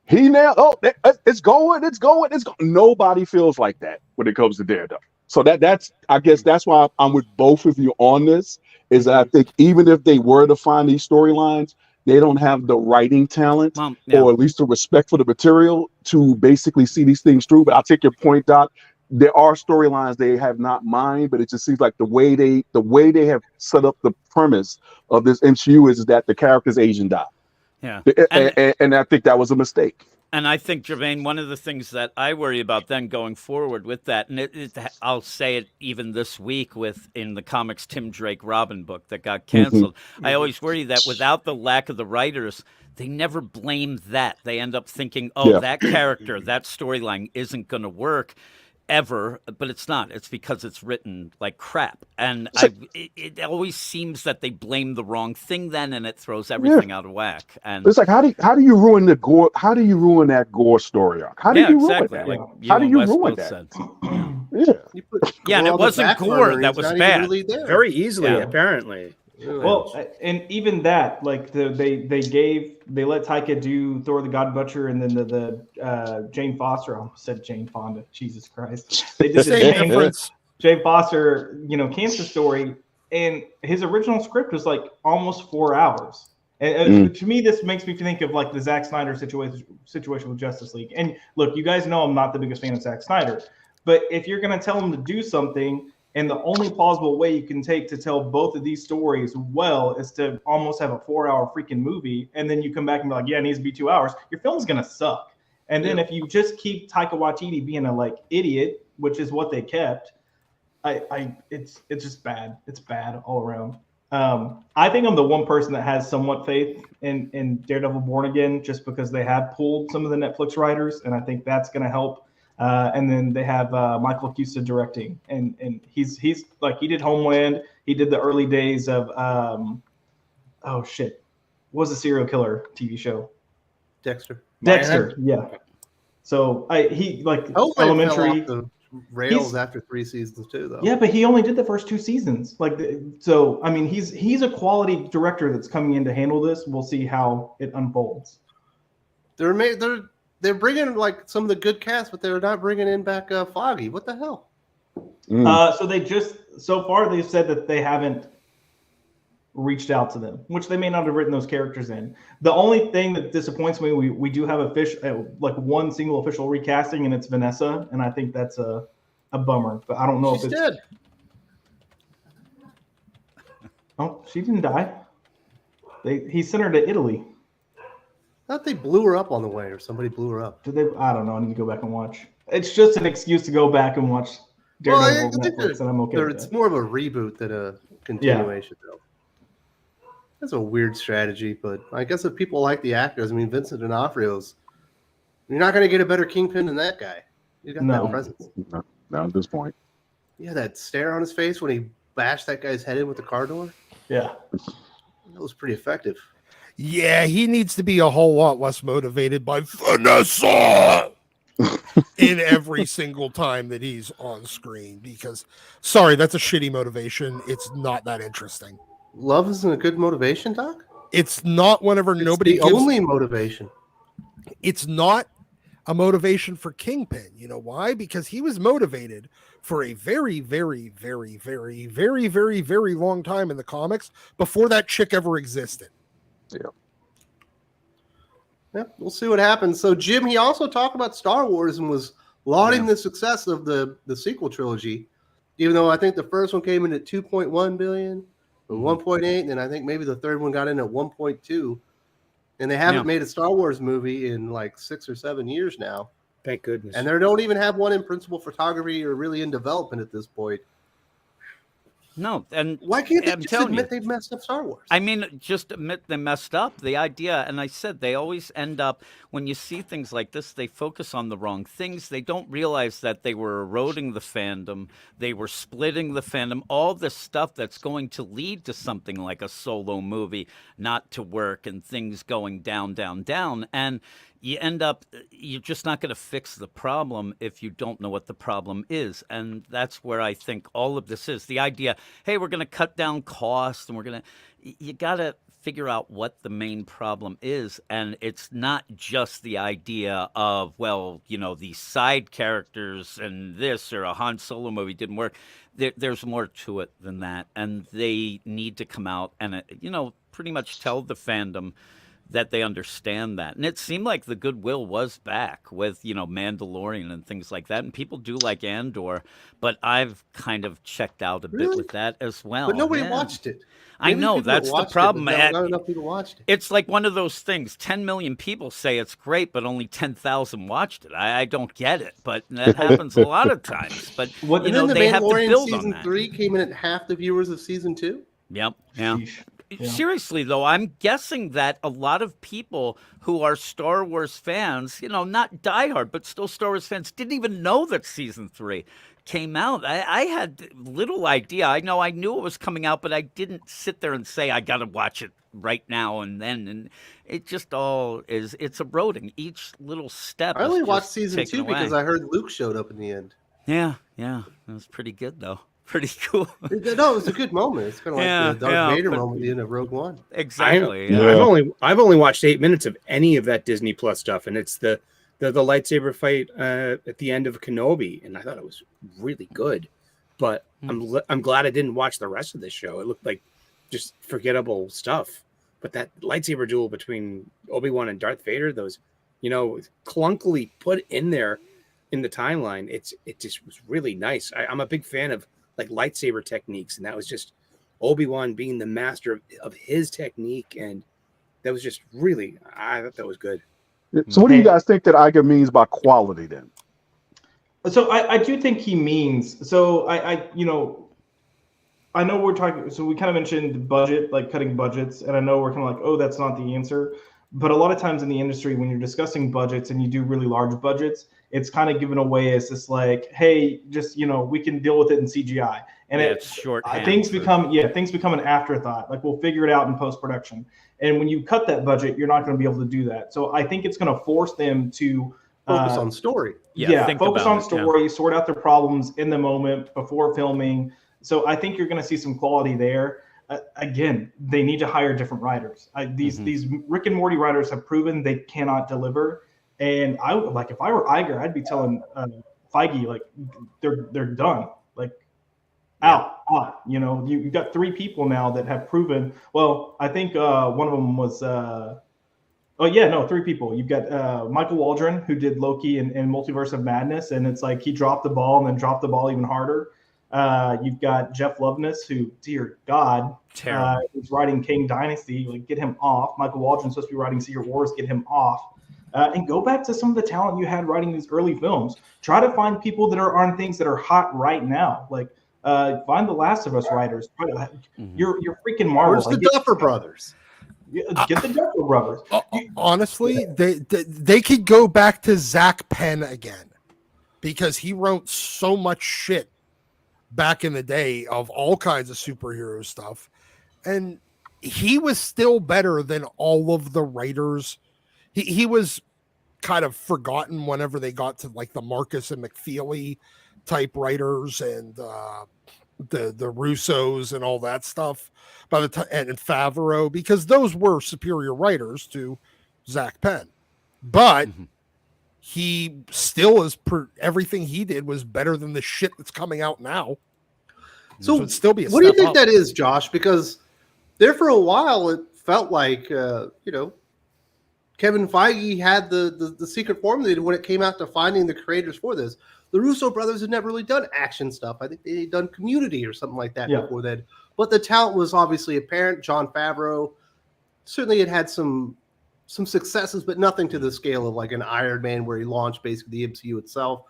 Speaker 3: he now, it's going. Nobody feels like that when it comes to Daredevil. So I guess that's why I'm with both of you on this, is that I think even if they were to find these storylines, they don't have the writing talent
Speaker 6: Well, yeah.
Speaker 3: or at least the respect for the material to basically see these things through. But I'll take your point, Doc. There are storylines they have not mined, but it just seems like the way they have set up the premise of this MCU is that the character's age and die.
Speaker 6: Yeah.
Speaker 3: And I think that was a mistake.
Speaker 6: And I think, Jermaine, one of the things that I worry about then going forward with that, and I'll say it even this week in the comics Tim Drake Robin book that got canceled, I always worry that without the lack of the writers, they never blame that. They end up thinking, that character, that storyline isn't going to work ever, but it's not. It's because it's written like crap. And it always seems that they blame the wrong thing then, and it throws everything out of whack. And
Speaker 3: it's like, how do you ruin the gore? How do you ruin that gore story arc? How do you ruin that?
Speaker 6: Like
Speaker 3: how do you
Speaker 6: Wes
Speaker 3: ruin
Speaker 6: both
Speaker 3: that?
Speaker 6: said.
Speaker 3: Yeah.
Speaker 6: And it wasn't gore that was bad.
Speaker 4: very easily,
Speaker 6: Yeah.
Speaker 4: apparently.
Speaker 2: Well, and even that, like they let Taika do Thor the God Butcher, and then the Jane Foster. I almost said Jane Fonda. Jesus Christ! They did the
Speaker 5: Same difference.
Speaker 2: Jane Foster, cancer story, and his original script was like almost 4 hours. And to me, this makes me think of like the Zack Snyder situation with Justice League. And look, you guys know I'm not the biggest fan of Zack Snyder, but if you're going to tell him to do something, and the only plausible way you can take to tell both of these stories well is to almost have a 4-hour freaking movie, and then you come back and be like, yeah, it needs to be 2 hours, your film's going to suck. And then if you just keep Taika Waititi being a idiot, which is what they kept, it's just bad. It's bad all around. I think I'm the one person that has somewhat faith in Daredevil Born Again, just because they have pulled some of the Netflix writers, and I think that's going to help. And then they have Michael Cusa directing, and he's like, he did Homeland, he did the early days of what was the serial killer TV show?
Speaker 1: Dexter.
Speaker 2: Yeah. So he Elementary.
Speaker 1: Fell off the rails after 3 seasons too, though.
Speaker 2: Yeah, but he only did the first 2 seasons. So I mean, he's a quality director that's coming in to handle this. We'll see how it unfolds.
Speaker 1: They're bringing like some of the good cast, but they're not bringing in back Foggy. What the hell?
Speaker 2: So far they've said that they haven't reached out to them, which they may not have written those characters in. The only thing that disappoints me, we do have one single official recasting, and it's Vanessa, and I think that's a bummer. But I don't know if it's
Speaker 1: dead.
Speaker 2: Oh, she didn't die. He sent her to Italy.
Speaker 1: I thought they blew her up on the way, or somebody blew her up.
Speaker 2: Did they? I don't know. I need to go back and watch. It's just an excuse to go back and watch Daredevil on Netflix, and I'm okay with
Speaker 1: it's
Speaker 2: that.
Speaker 1: more of a reboot than a continuation, though. That's a weird strategy, but I guess if people like the actors, I mean, Vincent D'Onofrio's, you're not going to get a better Kingpin than that guy. He's got that presence.
Speaker 3: No, at this point.
Speaker 1: Yeah, that stare on his face when he bashed that guy's head in with the car door.
Speaker 2: Yeah.
Speaker 1: That was pretty effective.
Speaker 5: Yeah, he needs to be a whole lot less motivated by Vanessa in every single time that he's on screen, because, sorry, that's a shitty motivation. It's not that interesting.
Speaker 1: Love isn't a good motivation, Doc?
Speaker 5: It's not whenever nobody
Speaker 1: gives... only motivation.
Speaker 5: It's not a motivation for Kingpin. You know why? Because he was motivated for a very, very, very, very, very, very, very long time in the comics before that chick ever existed.
Speaker 1: Yeah, we'll see what happens. So, Jim, he also talked about Star Wars and was lauding the success of the sequel trilogy, even though I think the first one came in at 2.1 billion, or 1.8, and then I think maybe the third one got in at 1.2. And they haven't made a Star Wars movie in like 6 or 7 years now.
Speaker 4: Thank goodness.
Speaker 1: And they don't even have one in principal photography or really in development at this point.
Speaker 6: No, and
Speaker 1: why can't they just admit they've messed up Star Wars?
Speaker 6: I mean, just admit they messed up. The idea, and I said, they always end up, when you see things like this, they focus on the wrong things. They don't realize that they were eroding the fandom. They were splitting the fandom. All this stuff that's going to lead to something like a Solo movie not to work and things going down, down, down. And you end up, you're just not going to fix the problem if you don't know what the problem is. And that's where I think all of this is. The idea, hey, we're going to cut down costs and you got to figure out what the main problem is. And it's not just the idea of, well, these side characters and this, or a Han Solo movie didn't work. There's more to it than that. And they need to come out and, pretty much tell the fandom that they understand that. And it seemed like the goodwill was back with, Mandalorian and things like that. And people do like Andor, but I've kind of checked out a bit with that as well.
Speaker 1: But nobody watched it.
Speaker 6: I know, that's the problem.
Speaker 1: Not enough people watched it.
Speaker 6: It's like one of those things. 10 million people say it's great, but only 10,000 watched it. I don't get it, but that happens a lot of times. But, they have to build on that.
Speaker 1: Season 3 came in at half the viewers of season 2.
Speaker 6: Yep, yeah.
Speaker 2: Yeah.
Speaker 6: Seriously, though, I'm guessing that a lot of people who are Star Wars fans, not diehard, but still Star Wars fans, didn't even know that season 3 came out. I had little idea. I knew it was coming out, but I didn't sit there and say, I got to watch it right now and then. And it just it's eroding. Each little step.
Speaker 1: I only watched season 2 because I heard Luke showed up in the end.
Speaker 6: Yeah. It was pretty good, though. Pretty cool.
Speaker 1: No, it was a good moment. It's kind of like the Darth Vader moment at the end of Rogue One.
Speaker 6: Exactly.
Speaker 4: I've only watched 8 minutes of any of that Disney Plus stuff, and it's the lightsaber fight at the end of Kenobi, and I thought it was really good. But I'm glad I didn't watch the rest of this show. It looked like just forgettable stuff. But that lightsaber duel between Obi-Wan and Darth Vader, those clunkily put in there in the timeline, it just was really nice. I'm a big fan of like lightsaber techniques, and that was just Obi-Wan being the master of his technique, and that was just really, I thought that was good.
Speaker 3: So what do you guys think that Iger means by quality then?
Speaker 2: So I do think he means, so I know we're talking, so we kind of mentioned budget, like cutting budgets, and I know we're kind of like, oh, that's not the answer. But a lot of times in the industry, when you're discussing budgets and you do really large budgets, it's kind of given away as this like, hey, just, we can deal with it in CGI. And
Speaker 6: it's shorthand.
Speaker 2: Things become an afterthought. Like, we'll figure it out in post-production. And when you cut that budget, you're not going to be able to do that. So I think it's going to force them to
Speaker 1: focus on story.
Speaker 2: Focus on story, sort out their problems in the moment before filming. So I think you're going to see some quality there. Again, they need to hire different writers. These Rick and Morty writers have proven they cannot deliver. And I would, like, if I were Iger, I'd be telling Feige, like, they're done, like, out. You've got 3 people now that have proven. Well, I think one of them was 3 people. You've got Michael Waldron, who did Loki and Multiverse of Madness, and it's like he dropped the ball and then dropped the ball even harder. You've got Jeff Loveness, who, dear God, is writing King Dynasty. Like, get him off. Michael Waldron's supposed to be writing Secret Wars. Get him off. And go back to some of the talent you had writing these early films. Try to find people that are on things that are hot right now. Like, find the Last of Us writers. You're freaking Marvel.
Speaker 1: Where's the Duffer Brothers?
Speaker 2: Get the Duffer Brothers.
Speaker 5: Honestly, they could go back to Zach Penn again, because he wrote so much shit back in the day of all kinds of superhero stuff, and he was still better than all of the writers. He was kind of forgotten whenever they got to like the Marcus and McFeely type writers and the Russos and all that stuff by the time, and Favreau, because those were superior writers to Zach Penn. But he still is everything he did was better than the shit that's coming out now.
Speaker 1: So
Speaker 5: it'd still be a
Speaker 1: what do you think
Speaker 5: up.
Speaker 1: that is, Josh? Because there for a while it felt like Kevin Feige had the secret formula when it came out to finding the creators for this. The Russo brothers had never really done action stuff. I think they had done Community or something like that before then. But the talent was obviously apparent. Jon Favreau certainly had some successes, but nothing to the scale of like an Iron Man, where he launched basically the MCU itself.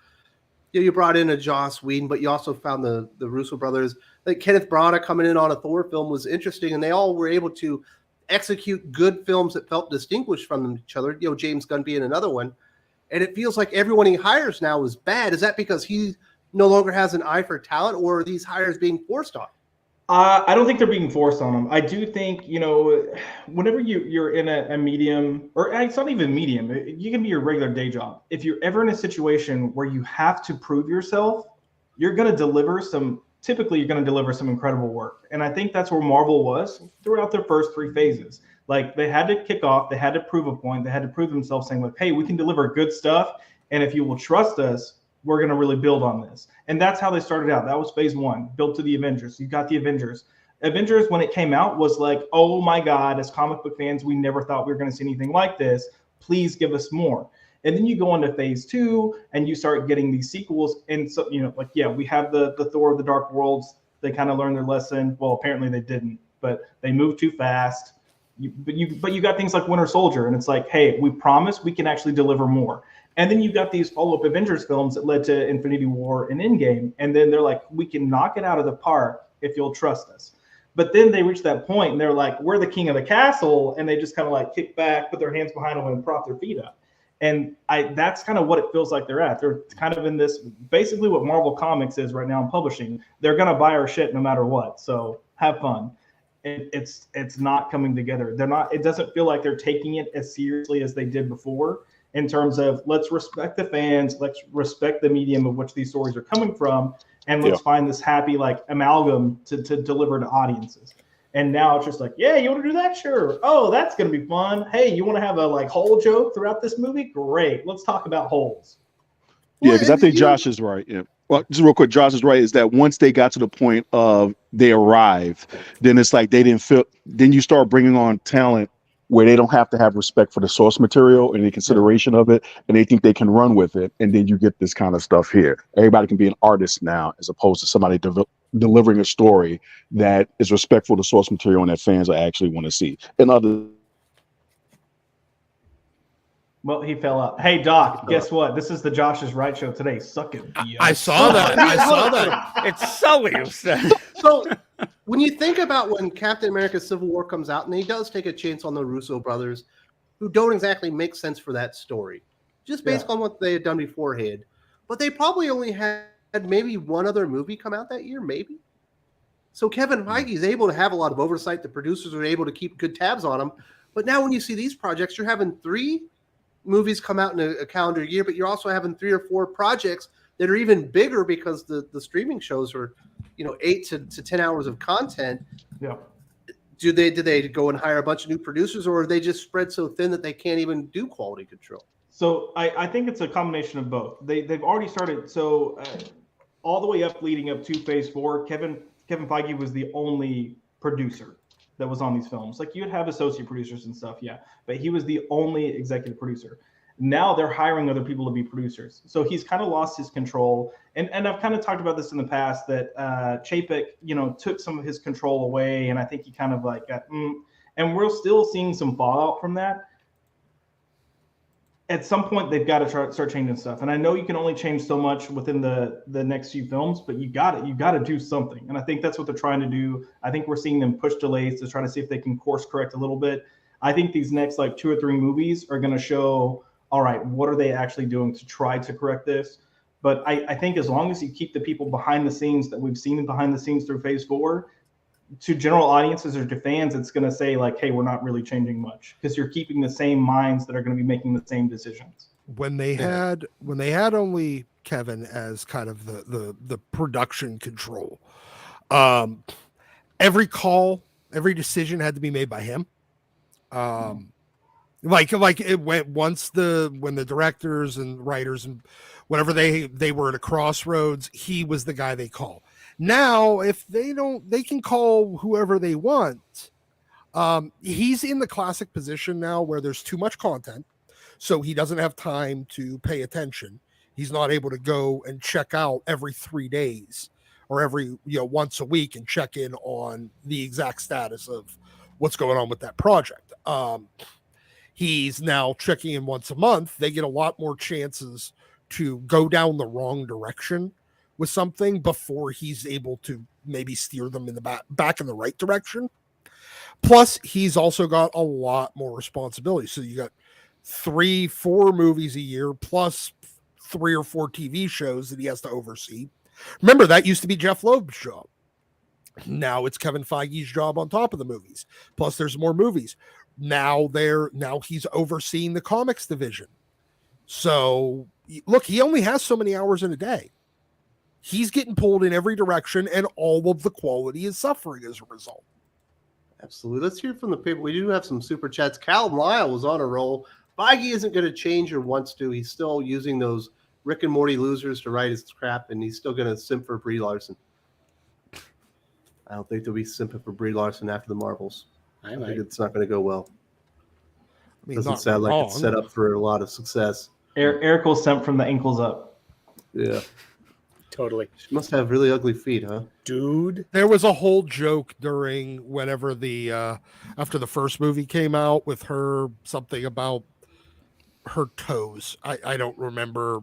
Speaker 1: You brought in a Joss Whedon, but you also found the Russo brothers. Like Kenneth Branagh coming in on a Thor film was interesting, and they all were able to execute good films that felt distinguished from each other. James Gunn being another one. And it feels like everyone he hires now is bad. Is that because he no longer has an eye for talent, or are these hires being forced on?
Speaker 2: I don't think they're being forced on them. I do think, whenever you're in a medium, or it's not even medium, you can be your regular day job. If you're ever in a situation where you have to prove yourself, typically you're going to deliver some incredible work. And I think that's where Marvel was throughout their first 3 phases. Like, they had to kick off, they had to prove a point, they had to prove themselves, saying like, hey, we can deliver good stuff. And if you will trust us, we're going to really build on this. And that's how they started out. That was phase 1, built to the Avengers. You got the Avengers. Avengers, when it came out, was like, oh my God, as comic book fans, we never thought we were going to see anything like this. Please give us more. And then you go into phase 2 and you start getting these sequels. And so, we have the Thor of the Dark Worlds. They kind of learned their lesson. Well, apparently they didn't, but they moved too fast. But you got things like Winter Soldier, and it's like, hey, we promise we can actually deliver more. And then you got these follow-up Avengers films that led to Infinity War and Endgame. And then they're like, we can knock it out of the park if you'll trust us. But then they reach that point and they're like, we're the king of the castle. And they just kind of like kick back, put their hands behind them and prop their feet up. And that's kind of what it feels like they're at. They're kind of in this, basically what Marvel Comics is right now in publishing. They're going to buy our shit no matter what. So have fun. It's not coming together. It doesn't feel like they're taking it as seriously as they did before, in terms of, let's respect the fans, let's respect the medium of which these stories are coming from, and let's find this happy like amalgam to deliver to audiences. And now it's just like, yeah, you want to do that? Sure. Oh, that's going to be fun. Hey, you want to have a like hole joke throughout this movie? Great. Let's talk about holes.
Speaker 3: Yeah, because I think Josh is right. Yeah. Well, just real quick, Josh is right. Is that once they got to the point of they arrived, then it's like they didn't feel. Then you start bringing on talent where they don't have to have respect for the source material and the consideration of it, and they think they can run with it, and then you get this kind of stuff here. Everybody can be an artist now, as opposed to somebody delivering a story that is respectful to source material and that fans actually want to see. And other.
Speaker 2: Well, he fell out. Hey, Doc, guess what? This is the Josh's Right Show today. Suck it.
Speaker 5: I saw that. I saw that.
Speaker 6: It's Sully.
Speaker 1: So when you think about when Captain America Civil War comes out, and he does take a chance on the Russo brothers, who don't exactly make sense for that story, just based on what they had done beforehand. But they probably only had maybe one other movie come out that year, maybe. So Kevin Feige is able to have a lot of oversight. The producers are able to keep good tabs on him. But now when you see these projects, you're having 3 movies come out in a calendar year, but you're also having 3 or 4 projects that are even bigger because the streaming shows are, 8 to 10 hours of content.
Speaker 2: Yeah.
Speaker 1: Do they go and hire a bunch of new producers, or are they just spread so thin that they can't even do quality control?
Speaker 2: So I think it's a combination of both. They've already started. So all the way up, leading up to phase 4, Kevin Feige was the only producer that was on these films. Like, you'd have associate producers and stuff, yeah, but he was the only executive producer. Now they're hiring other people to be producers. So he's kind of lost his control. And I've kind of talked about this in the past, that Chapek, took some of his control away. And I think he kind of like got, and we're still seeing some fallout from that. At some point, they've got to start changing stuff. And I know you can only change so much within the next few films, but you got to do something. And I think that's what they're trying to do. I think we're seeing them push delays to try to see if they can course correct a little bit. I think these next like 2 or 3 movies are going to show, all right, what are they actually doing to try to correct this? But I think as long as you keep the people behind the scenes that we've seen behind the scenes through phase 4, to general audiences or to fans, it's going to say like, hey, we're not really changing much, because you're keeping the same minds that are going to be making the same decisions.
Speaker 5: When they had only Kevin as kind of the production control, every call, every decision had to be made by him. Like it went when the directors and writers and whenever they were at a crossroads, he was the guy they call. Now, if they don't, they can call whoever they want. He's in the classic position now where there's too much content, so he doesn't have time to pay attention. He's not able to go and check out every 3 days or every once a week and check in on the exact status of what's going on with that project. He's now checking in once a month. They get a lot more chances to go down the wrong direction with something before he's able to maybe steer them in the back in the right direction. Plus, he's also got a lot more responsibility. So you got 3-4 movies a year, plus 3 or 4 TV shows that he has to oversee. Remember, that used to be Jeff Loeb's job. Now it's Kevin Feige's job on top of the movies. Plus, there's more movies. Now he's overseeing the comics division. So look, he only has so many hours in a day. He's getting pulled in every direction, and all of the quality is suffering as a result.
Speaker 1: Absolutely. Let's hear from the people. We do have some super chats. Cal Lyle was on a roll. Feige isn't going to change or wants to. He's still using those Rick and Morty losers to write his crap, and he's still going to simp for Brie Larson. I don't think they'll be simping for Brie Larson after the Marvels. I think it's not going to go well.
Speaker 5: I mean,
Speaker 1: doesn't sound like it's set up for a lot of success.
Speaker 2: Eric will simp from the ankles up.
Speaker 1: Yeah.
Speaker 4: Totally.
Speaker 1: She must have really ugly feet, huh?
Speaker 5: Dude. There was a whole joke during whenever after the first movie came out with her, something about her toes. I don't remember.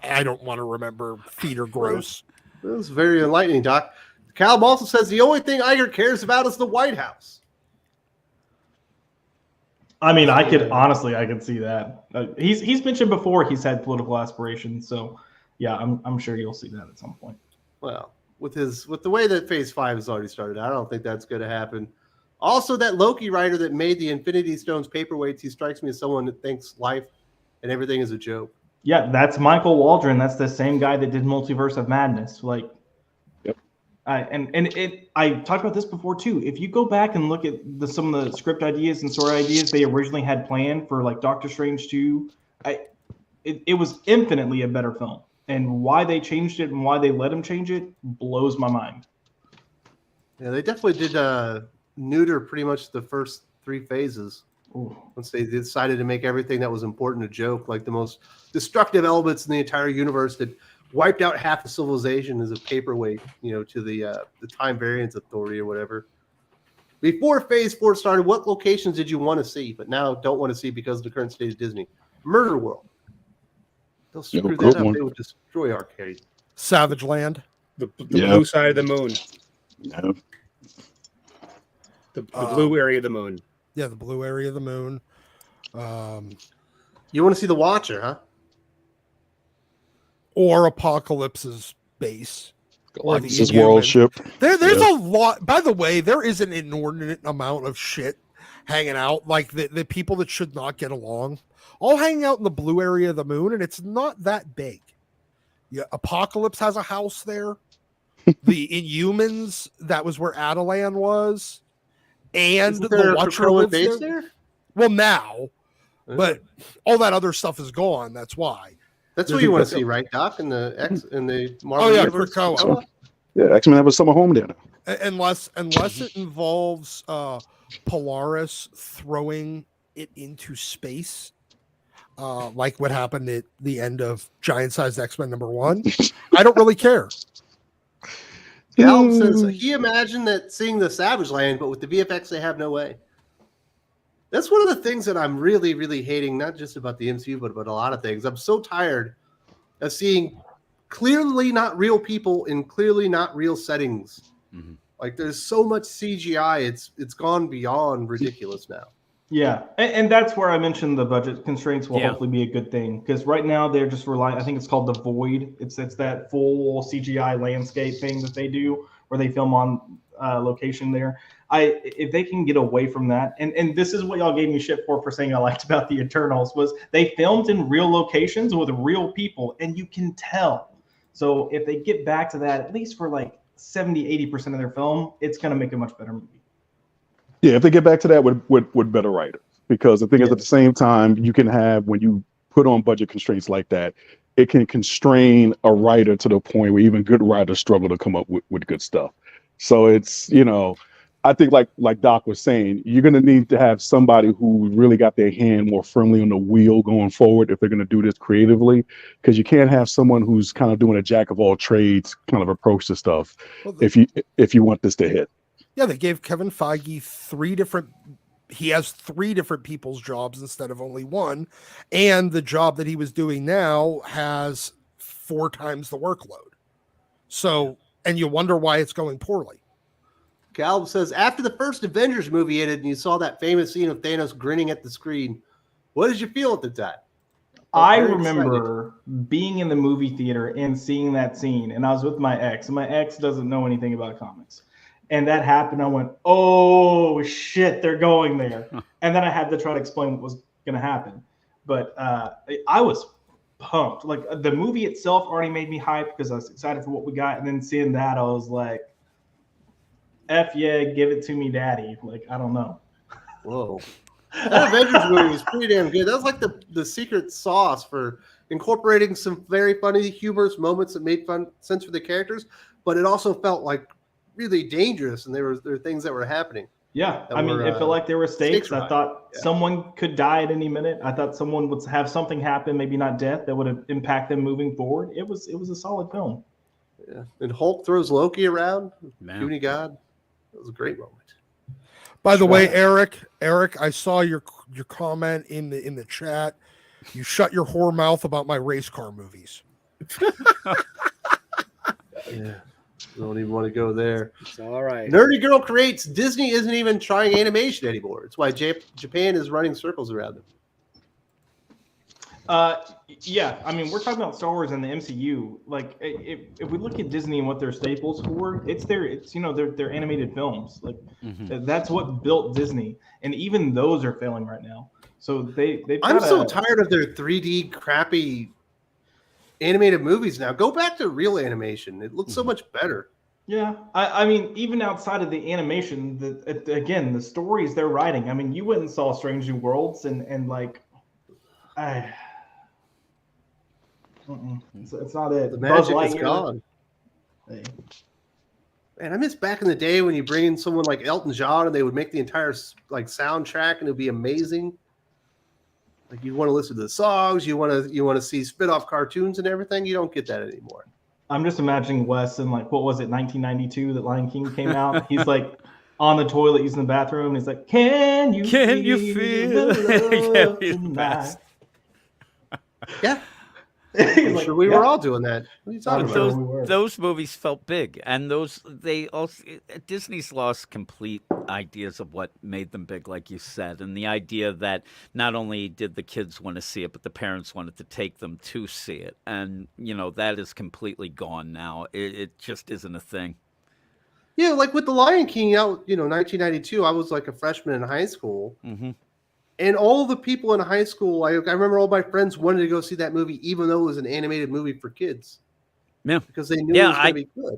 Speaker 5: I don't want to remember. Feet are gross.
Speaker 1: It was very enlightening, Doc. Cal also says the only thing Iger cares about is the White House.
Speaker 2: I mean, I could see that. He's mentioned before he's had political aspirations, so yeah, I'm sure you'll see that at some point.
Speaker 1: Well, with the way that Phase 5 has already started, I don't think that's going to happen. Also, that Loki writer that made the Infinity Stones paperweights, he strikes me as someone that thinks life and everything is a joke.
Speaker 2: Yeah, that's Michael Waldron. That's the same guy that did Multiverse of Madness. Like,
Speaker 3: yep.
Speaker 2: I talked about this before too. If you go back and look at some of the script ideas and story ideas they originally had planned for like Doctor Strange 2, it was infinitely a better film. And why they changed it and why they let him change it blows my mind.
Speaker 1: Yeah, they definitely did neuter pretty much the first 3 phases.
Speaker 2: Ooh.
Speaker 1: Once they decided to make everything that was important a joke, like the most destructive elements in the entire universe that wiped out half the civilization as a paperweight, to the Time Variance Authority or whatever. Before Phase 4 started, what locations did you want to see, but now don't want to see because of the current state of Disney? Murder World. They'll screw that up. They would destroy arcade.
Speaker 5: Savage Land.
Speaker 4: The blue side of the moon.
Speaker 3: Yeah.
Speaker 4: The blue area of the moon.
Speaker 5: Yeah, the blue area of the moon.
Speaker 1: You want to see the Watcher, huh?
Speaker 5: Or Apocalypse's base.
Speaker 3: Galactus' world ship.
Speaker 5: There's a lot. By the way, there is an inordinate amount of shit hanging out. Like the people that should not get along. All hanging out in the blue area of the moon, and it's not that big. Yeah, Apocalypse has a house there. The Inhumans, that was where Adelan was. And the Watcher lives there. Well, now. But all that other stuff is gone. That's why.
Speaker 1: That's what you want to see, right, Doc? In the Marvel Universe.
Speaker 5: Krakoa.
Speaker 3: Yeah, X-Men have a summer home there.
Speaker 5: Unless it involves Polaris throwing it into space. Like what happened at the end of Giant Sized X-Men #1. I don't really care.
Speaker 1: Gal says he imagined that seeing the Savage Land, but with the VFX they have no way. That's one of the things that I'm really, really hating, not just about the MCU, but about a lot of things. I'm so tired of seeing clearly not real people in clearly not real settings. Mm-hmm. Like there's so much CGI, it's gone beyond ridiculous now.
Speaker 2: Yeah, and that's where I mentioned the budget constraints will hopefully be a good thing, because right now they're just relying. I think it's called the Void. It's that full CGI landscape thing that they do, where they film on location there. If they can get away from that, and this is what y'all gave me shit for saying I liked about the Eternals, was they filmed in real locations with real people, and you can tell. So if they get back to that, at least for like 70-80% of their film, it's going to make a much better movie.
Speaker 3: Yeah, if they get back to that with better writers, because the thing is, at the same time, you can have, when you put on budget constraints like that, it can constrain a writer to the point where even good writers struggle to come up with good stuff. So it's, I think like Doc was saying, you're going to need to have somebody who really got their hand more firmly on the wheel going forward if they're going to do this creatively, because you can't have someone who's kind of doing a jack of all trades kind of approach to stuff if you want this to hit.
Speaker 5: Yeah, they gave Kevin Feige 3 different people's jobs instead of only one. And the job that he was doing now has 4 times the workload. So, and you wonder why it's going poorly.
Speaker 1: Cal says, after the first Avengers movie ended and you saw that famous scene of Thanos grinning at the screen, what did you feel at the time?
Speaker 2: I
Speaker 1: very
Speaker 2: remember being in the movie theater and seeing that scene, and I was with my ex, and my ex doesn't know anything about comics. And that happened. I went, oh, shit, they're going there. And then I had to try to explain what was going to happen. But I was pumped. Like, the movie itself already made me hyped because I was excited for what we got. And then seeing that, I was like, F yeah, give it to me, daddy. Like, I don't know.
Speaker 1: Whoa. That Avengers movie was pretty damn good. That was like the secret sauce for incorporating some very funny, humorous moments that made sense for the characters, but it also felt like really dangerous, and there were things that were happening.
Speaker 2: Yeah, I mean, it felt like there were stakes. I thought
Speaker 1: Yeah.
Speaker 2: someone could die at any minute. I thought someone would have something happen, maybe not death, that would impact them moving forward. It was a solid film.
Speaker 1: Yeah. And Hulk throws Loki around,
Speaker 6: Man.
Speaker 1: puny god. It was a great moment.
Speaker 5: By the way, Eric, I saw your comment in the chat. You shut your whore mouth about my race car movies.
Speaker 1: Yeah. Don't even want to go there.
Speaker 4: It's all right.
Speaker 1: Nerdy Girl creates Disney isn't even trying animation anymore. It's why Japan is running circles around them.
Speaker 2: Yeah, I mean, we're talking about Star Wars and the MCU. Like, if we look at Disney and what their staples for, it's their animated films. Like, that's what built Disney, and even those are failing right now. So
Speaker 1: I'm so tired of their 3D crappy animated movies now. Go back to real animation. It looks so much better.
Speaker 2: Yeah, I mean, even outside of the animation, the stories they're writing. I mean, you went and saw Strange New Worlds, and like, it's not it.
Speaker 1: The
Speaker 2: Buzz
Speaker 1: magic is
Speaker 2: Lightyear.
Speaker 1: gone.
Speaker 2: Hey.
Speaker 1: Man, I miss back in the day when you bring in someone like Elton John and they would make the entire like soundtrack and it would be amazing. Like you want to listen to the songs, you want to see spin-off cartoons and everything. You don't get that anymore.
Speaker 2: I'm just imagining Wes in like, what was it, 1992 that Lion King came out? He's like on the toilet using the bathroom. And he's like, Can you feel the love tonight?
Speaker 1: Yeah.
Speaker 2: He's like,
Speaker 1: Sure, we
Speaker 2: yeah.
Speaker 1: were all doing that. What are you talking
Speaker 2: Sure
Speaker 1: about?
Speaker 2: we were.
Speaker 6: Those movies felt big, and Disney's lost complete ideas of what made them big, like you said, and the idea that not only did the kids want to see it, but the parents wanted to take them to see it, and that is completely gone now. It just isn't a thing.
Speaker 1: Yeah, like with the Lion King out, 1992. I was like a freshman in high school.
Speaker 6: Mm-hmm.
Speaker 1: And all the people in high school, I remember all my friends wanted to go see that movie, even though it was an animated movie for kids.
Speaker 6: Yeah.
Speaker 1: Because they knew it was going to be good.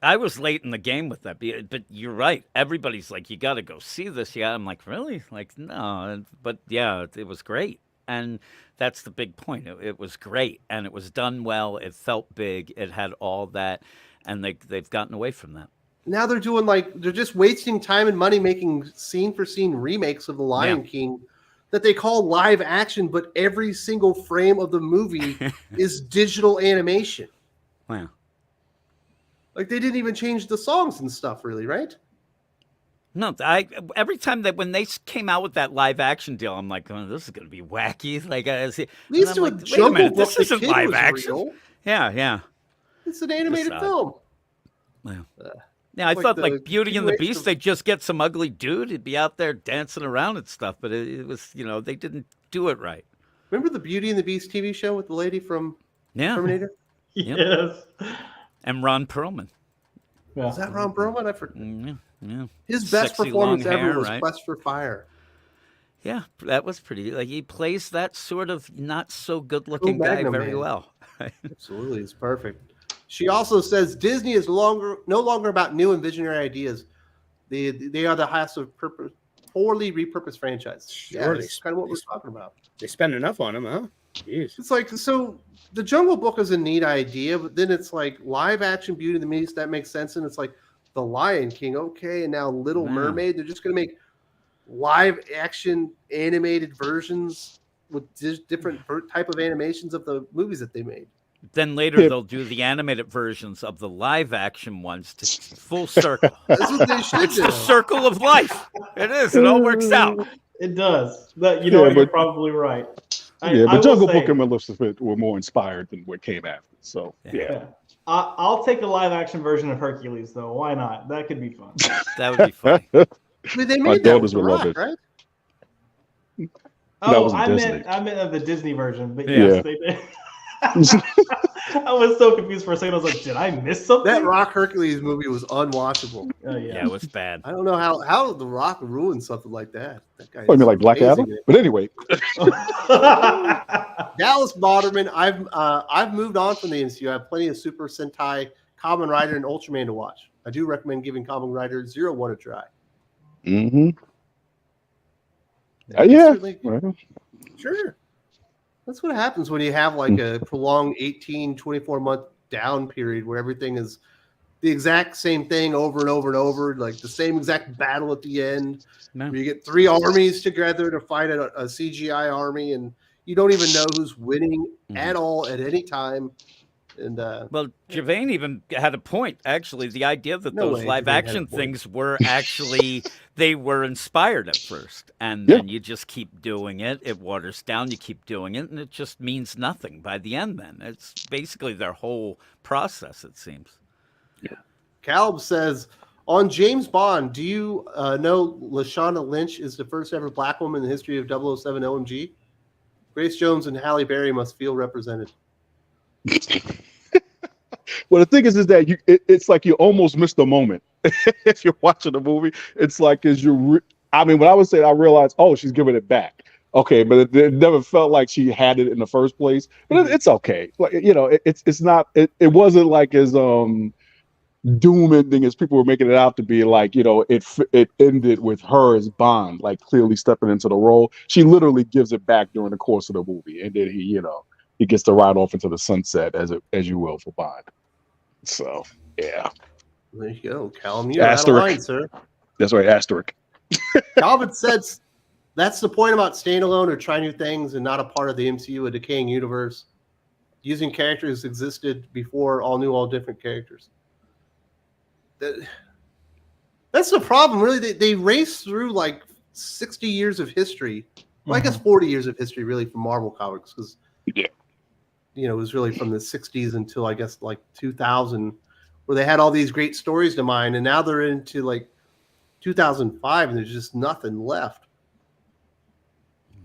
Speaker 6: I was late in the game with that, but you're right. Everybody's like, you got to go see this. Yeah, I'm like, really? Like, no. But yeah, it was great. And that's the big point. It was great, and it was done well. It felt big. It had all that, and they've gotten away from that.
Speaker 1: Now they're doing they're just wasting time and money making scene for scene remakes of The Lion King that they call live action, but every single frame of the movie is digital animation.
Speaker 6: Wow.
Speaker 1: Like they didn't even change the songs and stuff, really, right?
Speaker 6: No, every time when they came out with that live action deal, I'm like, oh, this is going to be wacky. Like,
Speaker 1: at least
Speaker 6: I'm
Speaker 1: with
Speaker 6: like,
Speaker 1: Jungle
Speaker 6: wait a minute,
Speaker 1: Book,
Speaker 6: this
Speaker 1: the
Speaker 6: isn't
Speaker 1: kid
Speaker 6: live
Speaker 1: was
Speaker 6: action.
Speaker 1: real.
Speaker 6: Yeah.
Speaker 1: It's an animated film.
Speaker 6: Wow. Yeah, I thought like Beauty and the Beast, they'd just get some ugly dude. He'd be out there dancing around and stuff, but it was, they didn't do it right.
Speaker 1: Remember the Beauty and the Beast TV show with the lady from Terminator?
Speaker 2: Yes.
Speaker 6: And Ron Perlman.
Speaker 1: Yeah. Is that Ron Perlman? I forgot.
Speaker 6: Yeah.
Speaker 1: His best
Speaker 6: Sexy
Speaker 1: performance
Speaker 6: long
Speaker 1: ever
Speaker 6: hair,
Speaker 1: was
Speaker 6: right?
Speaker 1: Quest for Fire.
Speaker 6: Yeah, that was pretty. Like he plays that sort of not so good-looking guy very well.
Speaker 1: Absolutely, it's perfect. She also says Disney is no longer about new and visionary ideas. They are the house of poorly repurposed franchise.
Speaker 4: Sure,
Speaker 1: Yeah, that's kind of what we're talking about.
Speaker 4: They spend enough on them, huh? Jeez.
Speaker 1: It's like, so the Jungle Book is a neat idea, but then it's like live action Beauty and the Beast, that makes sense. And it's like the Lion King, okay, and now Little Mermaid. They're just going to make live action animated versions with different type of animations of the movies that they made.
Speaker 6: Then later they'll do the animated versions of the live action ones to full circle.
Speaker 1: That's what they should
Speaker 6: It's
Speaker 1: do.
Speaker 6: the circle of life. It is. It all works out.
Speaker 2: It does. You're probably right.
Speaker 3: But Jungle Book and Maleficent were more inspired than what came after. So yeah.
Speaker 2: I'll take a live action version of Hercules though. Why not? That could be fun.
Speaker 6: That would be fun.
Speaker 1: I mean, they made that with The Rock, right?
Speaker 2: Oh,
Speaker 3: wasn't Disney.
Speaker 2: I meant of the Disney version, but
Speaker 3: Yeah.
Speaker 2: yes, they did. I was so confused for a second. I was like, did I miss something?
Speaker 1: That Rock Hercules movie was unwatchable.
Speaker 2: Oh,
Speaker 6: Yeah, it was bad.
Speaker 1: I don't know how The Rock ruined something like that. That guy.
Speaker 3: I mean, like Black Adam. But anyway,
Speaker 1: Dallas Moderman. I've moved on from the MCU. I have plenty of Super Sentai, Kamen Rider, and Ultraman to watch. I do recommend giving Kamen Rider 01 a try.
Speaker 3: yeah. Well,
Speaker 1: Sure. That's what happens when you have like a prolonged 18, 24-month down period where everything is the exact same thing over and over and over, like the same exact battle at the end.
Speaker 6: No.
Speaker 1: Where you get three armies together to fight a CGI army, and you don't even know who's winning at all at any time. And
Speaker 6: Well, Javane even had a point. Actually, the idea that
Speaker 1: No
Speaker 6: those
Speaker 1: way
Speaker 6: live
Speaker 1: Javane had a
Speaker 6: action
Speaker 1: point.
Speaker 6: things were actually they were inspired at first, and then you just keep doing it. It waters down. You keep doing it, and it just means nothing by the end. Then it's basically their whole process. It seems.
Speaker 1: Caleb says, on James Bond, do you know Lashana Lynch is the first ever black woman in the history of 007 OMG? Grace Jones and Halle Berry must feel represented.
Speaker 3: Well, the thing is that it's like you almost missed a moment if you're watching the movie. It's like when I was saying, I realized, oh, she's giving it back. Okay, but it never felt like she had it in the first place. But it's okay. Like it's not. It wasn't like as doom ending as people were making it out to be. Like it ended with her as Bond, like clearly stepping into the role. She literally gives it back during the course of the movie, and then he gets to ride off into the sunset as you will for Bond. So yeah,
Speaker 1: there you go, Callum. You're out of line, sir.
Speaker 3: That's right, asterisk.
Speaker 1: Calvin says that's the point about staying alone or trying new things and not a part of the MCU, a decaying universe. Using characters existed before, all new, all different characters. That's the problem, really. They race through like 60 years of history. Well, I guess 40 years of history, really, for Marvel Comics, because it was really from the 60s until I guess like 2000, where they had all these great stories to mine, and now they're into like 2005, and there's just nothing left.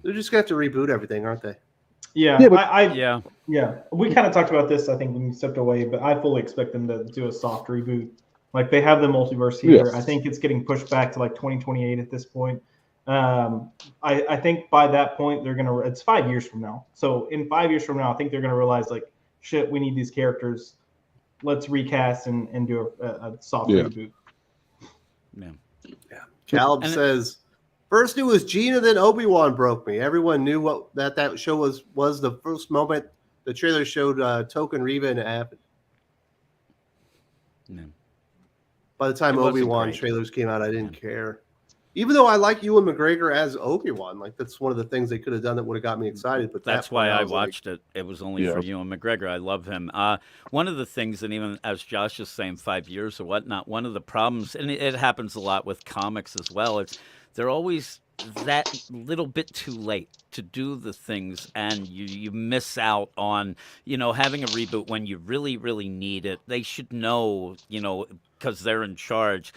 Speaker 1: They're just gonna have to reboot everything, aren't they?
Speaker 2: Yeah,
Speaker 6: Yeah.
Speaker 2: Yeah. We kind of talked about this, I think, when you stepped away, but I fully expect them to do a soft reboot. Like they have the multiverse here.
Speaker 3: Yes.
Speaker 2: I think it's getting pushed back to like 2028 at this point. I think by that point it's 5 years from now. So in 5 years from now, I think they're gonna realize like, shit, we need these characters. Let's recast and do a soft reboot.
Speaker 6: Yeah.
Speaker 1: Caleb says, first it was Gina, then Obi-Wan broke me. Everyone knew what that show was the first moment the trailer showed Token Reva and it happened.
Speaker 6: Yeah.
Speaker 1: By the time
Speaker 6: It wasn't
Speaker 1: Obi-Wan
Speaker 6: great.
Speaker 1: trailers came out, I didn't care. Even though I like Ewan McGregor as Obi-Wan, like that's one of the things they could have done that would have got me excited. But
Speaker 6: That's why I
Speaker 1: was like,
Speaker 6: watched it. It was only for Ewan McGregor. I love him. One of the things, and even as Josh is saying, 5 years or whatnot, one of the problems, and it happens a lot with comics as well, it's they're always that little bit too late to do the things, and you miss out on having a reboot when you really, really need it. They should know, because they're in charge,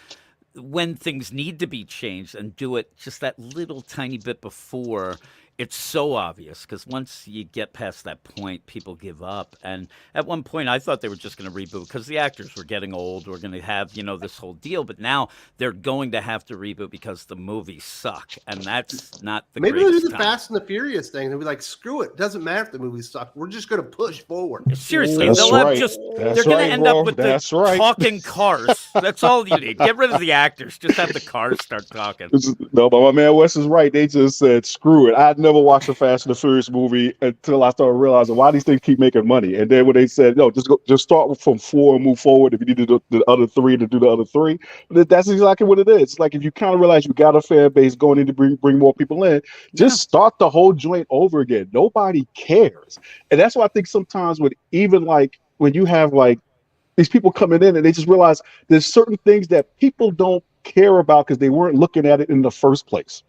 Speaker 6: when things need to be changed, and do it just that little tiny bit before it's so obvious, because once you get past that point, people give up. And at one point, I thought they were just going to reboot because the actors were getting old. We're going to have, this whole deal. But now they're going to have to reboot because the movies suck. And that's not the
Speaker 1: maybe they'll do
Speaker 6: greatest
Speaker 1: the
Speaker 6: time.
Speaker 1: Fast and the Furious thing. They'll be like, screw it. Doesn't matter if the movies suck. We're just going to push forward.
Speaker 6: Seriously,
Speaker 3: That's
Speaker 6: they'll have
Speaker 3: right.
Speaker 6: just,
Speaker 3: That's
Speaker 6: they're going
Speaker 3: right,
Speaker 6: to end
Speaker 3: bro.
Speaker 6: up with
Speaker 3: That's
Speaker 6: the
Speaker 3: right.
Speaker 6: talking cars. That's all you need. Get rid of the actors. Just have the cars start talking.
Speaker 3: No, but my man Wes is right. They just said, screw it. I'd never watched a Fast and the Furious movie until I started realizing why these things keep making money. And then when they said, no, just start from 4 and move forward. If you need to do the other 3, to do the other 3. But that's exactly what it is. It's like if you kind of realize you got a fan base going in to bring more people in, just start the whole joint over again. Nobody cares. And that's why I think sometimes when you have like these people coming in and they just realize there's certain things that people don't care about because they weren't looking at it in the first place.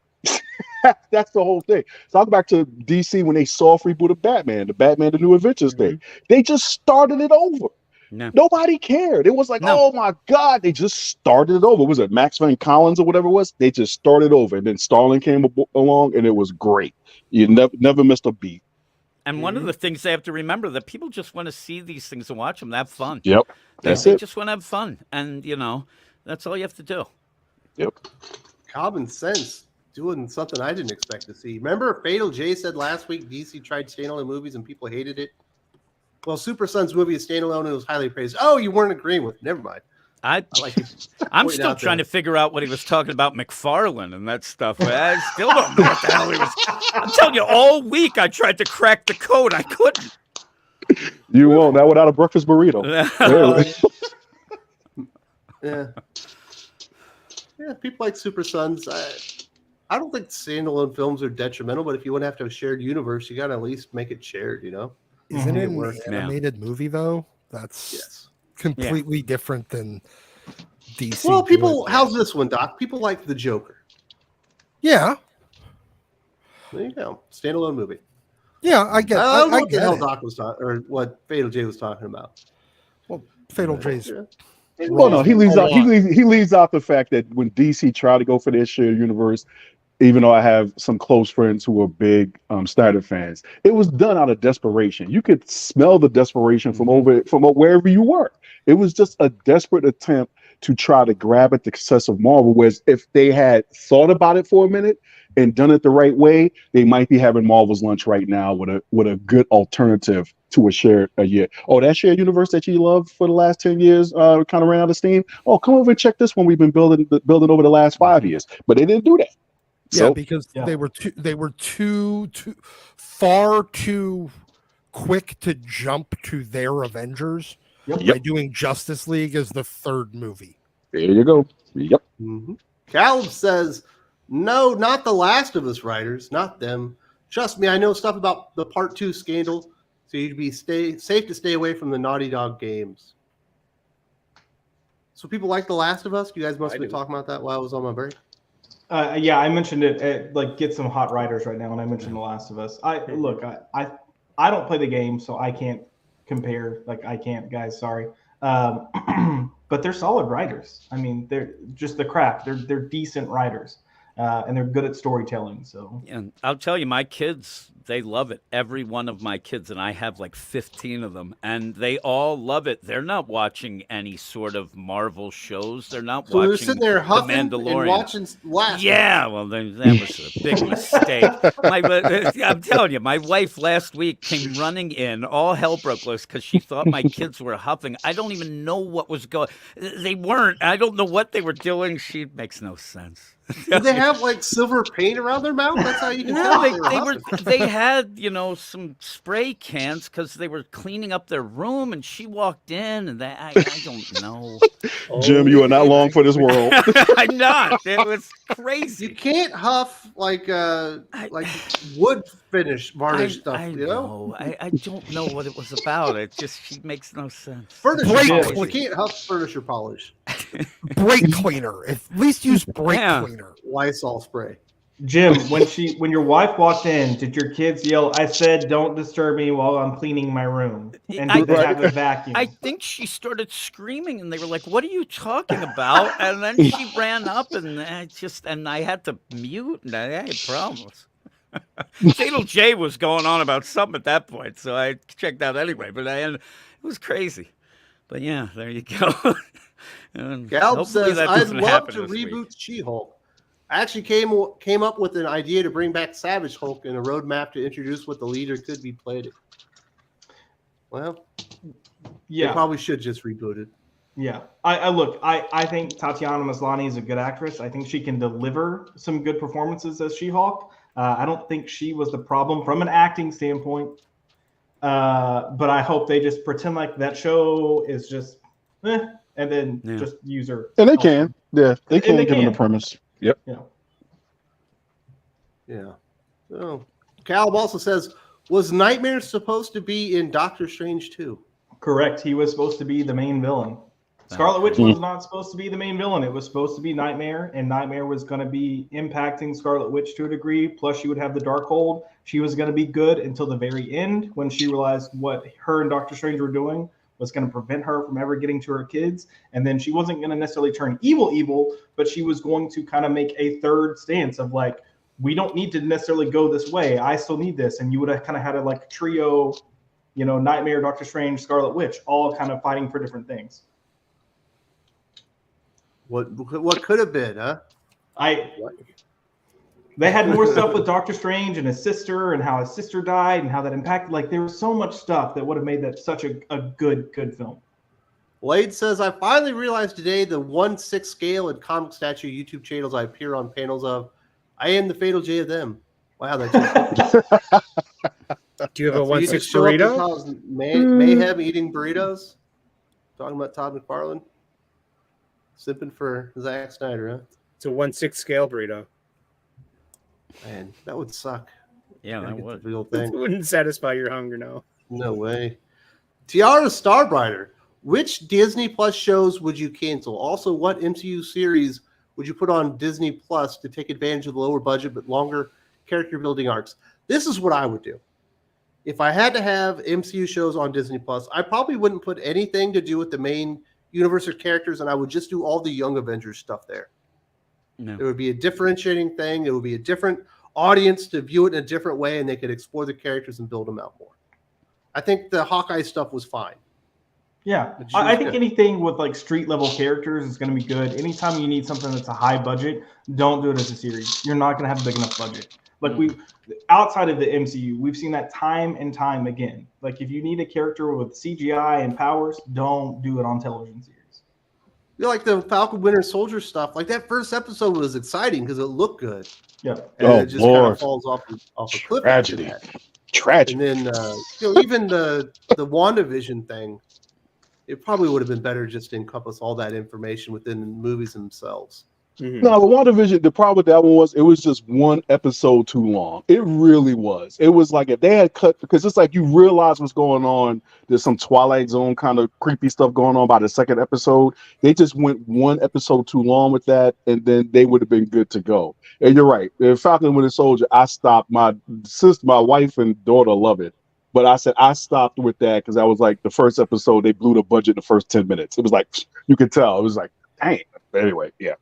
Speaker 3: That's the whole thing. So I'll go back to DC when they soft rebooted Batman, the New Adventures thing. They just started it over.
Speaker 6: No.
Speaker 3: Nobody cared. It was like,
Speaker 6: No.
Speaker 3: oh my God, they just started it over. Was it Max Van Collins or whatever it was? They just started over. And then Starlin came along and it was great. You never missed a beat.
Speaker 6: And one of the things they have to remember that people just want to see these things and watch them, have fun.
Speaker 3: Yep.
Speaker 6: They
Speaker 3: That's it.
Speaker 6: just want to have fun. And, that's all you have to do.
Speaker 3: Yep.
Speaker 1: Common sense. Doing something I didn't expect to see. Remember Fatal J said last week DC tried standalone movies and people hated it? Well, Super Son's movie is standalone and it was highly praised. Oh, you weren't agreeing with it. Never mind.
Speaker 6: I'm
Speaker 1: Point
Speaker 6: still
Speaker 1: out
Speaker 6: trying
Speaker 1: there.
Speaker 6: to figure out what he was talking about McFarlane and that stuff. I still don't know what the hell he was. I'm telling you, all week I tried to crack the code. I couldn't.
Speaker 3: You won't. That without a breakfast burrito.
Speaker 1: Yeah. Yeah, people like Super Sons. I don't think standalone films are detrimental, but if you want to have a shared universe, you got to at least make it shared,
Speaker 5: Isn't it an
Speaker 1: work.
Speaker 5: animated movie though? That's
Speaker 1: Yes.
Speaker 5: completely different than DC.
Speaker 1: Well, people,
Speaker 5: doing that.
Speaker 1: how's this one, Doc? People like The Joker.
Speaker 5: Yeah,
Speaker 1: There you go. Standalone movie.
Speaker 5: yeah, I get.
Speaker 1: I don't know
Speaker 5: I
Speaker 1: what the
Speaker 5: get
Speaker 1: hell
Speaker 5: it.
Speaker 1: Doc was talking, or what Fatal J was talking about.
Speaker 5: Well, Fatal J's.
Speaker 1: Yeah.
Speaker 3: Well, no, he leaves out the fact that when DC tried to go for their shared universe, even though I have some close friends who are big Snyder fans, it was done out of desperation. You could smell the desperation from wherever you were. It was just a desperate attempt to try to grab at the success of Marvel. Whereas if they had thought about it for a minute and done it the right way, they might be having Marvel's lunch right now with a good alternative to a shared year. Oh, that shared universe that you loved for the last 10 years kind of ran out of steam. Oh, come over and check this one we've been building over the last 5 years. But they didn't do that.
Speaker 5: Yeah,
Speaker 3: So,
Speaker 5: because they were too far too quick to jump to their Avengers by doing Justice League as the third movie.
Speaker 3: there you go. Yep.
Speaker 1: Mm-hmm. Caleb says, no, not the Last of Us writers, not them. Trust me, I know stuff about the Part 2 scandal, so you'd be safe to stay away from the Naughty Dog games. So people like The Last of Us? You guys must have been talking about that while I was on my break.
Speaker 2: Yeah, I mentioned it. Get some hot writers right now, and I mentioned The Last of Us. I don't play the game, so I can't compare. I can't, guys. Sorry, but they're solid writers. I mean, they're just the craft. They're decent writers, and they're good at storytelling. So,
Speaker 6: And I'll tell you, my kids, they love it. Every one of my kids, and I have like 15 of them, and they all love it. They're not watching any sort of Marvel shows. They're not
Speaker 1: So
Speaker 6: watching
Speaker 1: they're sitting there
Speaker 6: The
Speaker 1: huffing and
Speaker 6: Mandalorian.
Speaker 1: watching Last.
Speaker 6: Yeah, well, that was a big mistake. I'm telling you, my wife last week came running in, all hell broke loose because she thought my kids were huffing. I don't even know what was going. They weren't. I don't know what they were doing. She makes no sense.
Speaker 1: Did they have like silver paint around their mouth? That's how you can
Speaker 6: No,
Speaker 1: tell
Speaker 6: they had some spray cans because they were cleaning up their room, and she walked in, and I don't know.
Speaker 3: Jim, you are not long for this world.
Speaker 6: I'm not. It was crazy.
Speaker 1: You can't huff like wood varnish stuff.
Speaker 6: I
Speaker 1: You know,
Speaker 6: I don't know what it was about. It just she makes no sense.
Speaker 1: furniture
Speaker 5: Brake
Speaker 1: polish.
Speaker 5: clean.
Speaker 1: You can't huff furniture polish.
Speaker 5: Brake cleaner. At least use brake
Speaker 6: Yeah.
Speaker 5: cleaner.
Speaker 1: Lysol spray.
Speaker 2: Jim, when your wife walked in, did your kids yell, "I said don't disturb me while I'm cleaning my room"? And did they have a vacuum?
Speaker 6: I think she started screaming, and they were like, "What are you talking about?" And then she ran up, and I had to mute, and I had problems. Fatal J was going on about something at that point, so I checked out anyway. But it was crazy. But yeah, there you go. And
Speaker 1: Galb
Speaker 6: hopefully
Speaker 1: says,
Speaker 6: that
Speaker 1: "I'd
Speaker 6: doesn't
Speaker 1: love
Speaker 6: happen
Speaker 1: to
Speaker 6: this week."
Speaker 1: reboot She-Hulk. I actually came up with an idea to bring back Savage Hulk and a roadmap to introduce what the leader could be played." Well, they probably should just reboot it.
Speaker 2: Yeah, I think Tatiana Maslany is a good actress. I think she can deliver some good performances as She-Hulk. I don't think she was the problem from an acting standpoint. But I hope they just pretend like that show is just, and then just use her.
Speaker 3: And they can. Yeah, they can
Speaker 2: they
Speaker 3: give them
Speaker 2: can.
Speaker 3: the premise. Yep.
Speaker 1: Yeah. So, Caleb also says, was Nightmare supposed to be in Doctor Strange 2?
Speaker 2: Correct. He was supposed to be the main villain. Scarlet Witch was not supposed to be the main villain. It was supposed to be Nightmare, and Nightmare was going to be impacting Scarlet Witch to a degree. Plus, she would have the Darkhold. She was going to be good until the very end when she realized what her and Doctor Strange were doing was going to prevent her from ever getting to her kids. And then she wasn't going to necessarily turn evil, but she was going to kind of make a third stance of like, we don't need to necessarily go this way. I still need this. And you would have kind of had a like trio, you know, Nightmare, Doctor Strange, Scarlet Witch, all kind of fighting for different things.
Speaker 1: What could have been, huh?
Speaker 2: They had more stuff with Doctor Strange and his sister and how his sister died and how that impacted. Like, there was so much stuff that would have made that such a good film.
Speaker 1: Wade says, I finally realized today the 1/6 scale and comic statue YouTube channels I appear on panels of. I am the fatal J of them. Wow, that's
Speaker 4: Do you have a
Speaker 1: so
Speaker 4: 1/6 burrito?
Speaker 1: Mayhem eating burritos? Talking about Todd McFarlane? Sipping for Zack Snyder, huh?
Speaker 4: It's a 1/6 scale burrito.
Speaker 1: Man, that would suck.
Speaker 6: Yeah, that would.
Speaker 1: Real
Speaker 4: It
Speaker 1: thing.
Speaker 4: wouldn't satisfy your hunger, no.
Speaker 1: No way. Tiara Starbrighter. Which Disney Plus shows would you cancel? Also, what MCU series would you put on Disney Plus to take advantage of the lower budget but longer character building arcs? This is what I would do. If I had to have MCU shows on Disney Plus, I probably wouldn't put anything to do with the main universe or characters, and I would just do all the Young Avengers stuff there.
Speaker 6: No.
Speaker 1: There would be a differentiating thing. It would be a different audience to view it in a different way, and they could explore the characters and build them out more. I think the Hawkeye stuff was fine.
Speaker 2: Yeah, I think anything with like street level characters is going to be good. Anytime you need something that's a high budget, don't do it as a series. You're not going to have a big enough budget. Like outside of the MCU, we've seen that time and time again. Like if you need a character with CGI and powers, don't do it on television series.
Speaker 1: You know, like the Falcon Winter Soldier stuff, like that first episode was exciting because it looked good.
Speaker 2: Yeah.
Speaker 1: And it just kind of falls off a cliff.
Speaker 3: Tragedy.
Speaker 1: And then you know, even the WandaVision thing, it probably would have been better just to encompass all that information within the movies themselves.
Speaker 4: Mm-hmm.
Speaker 3: No, the WandaVision, the problem with that one was it was just one episode too long. It really was. It was like if they had cut, because it's like you realize what's going on. There's some Twilight Zone kind of creepy stuff going on by the second episode. They just went one episode too long with that, and then they would have been good to go. And you're right. In Falcon and Winter Soldier, I stopped. My sister, my wife, and daughter love it. But I said I stopped with that because I was like the first episode, they blew the budget the first 10 minutes. It was like, you could tell. It was like, dang. But anyway, yeah.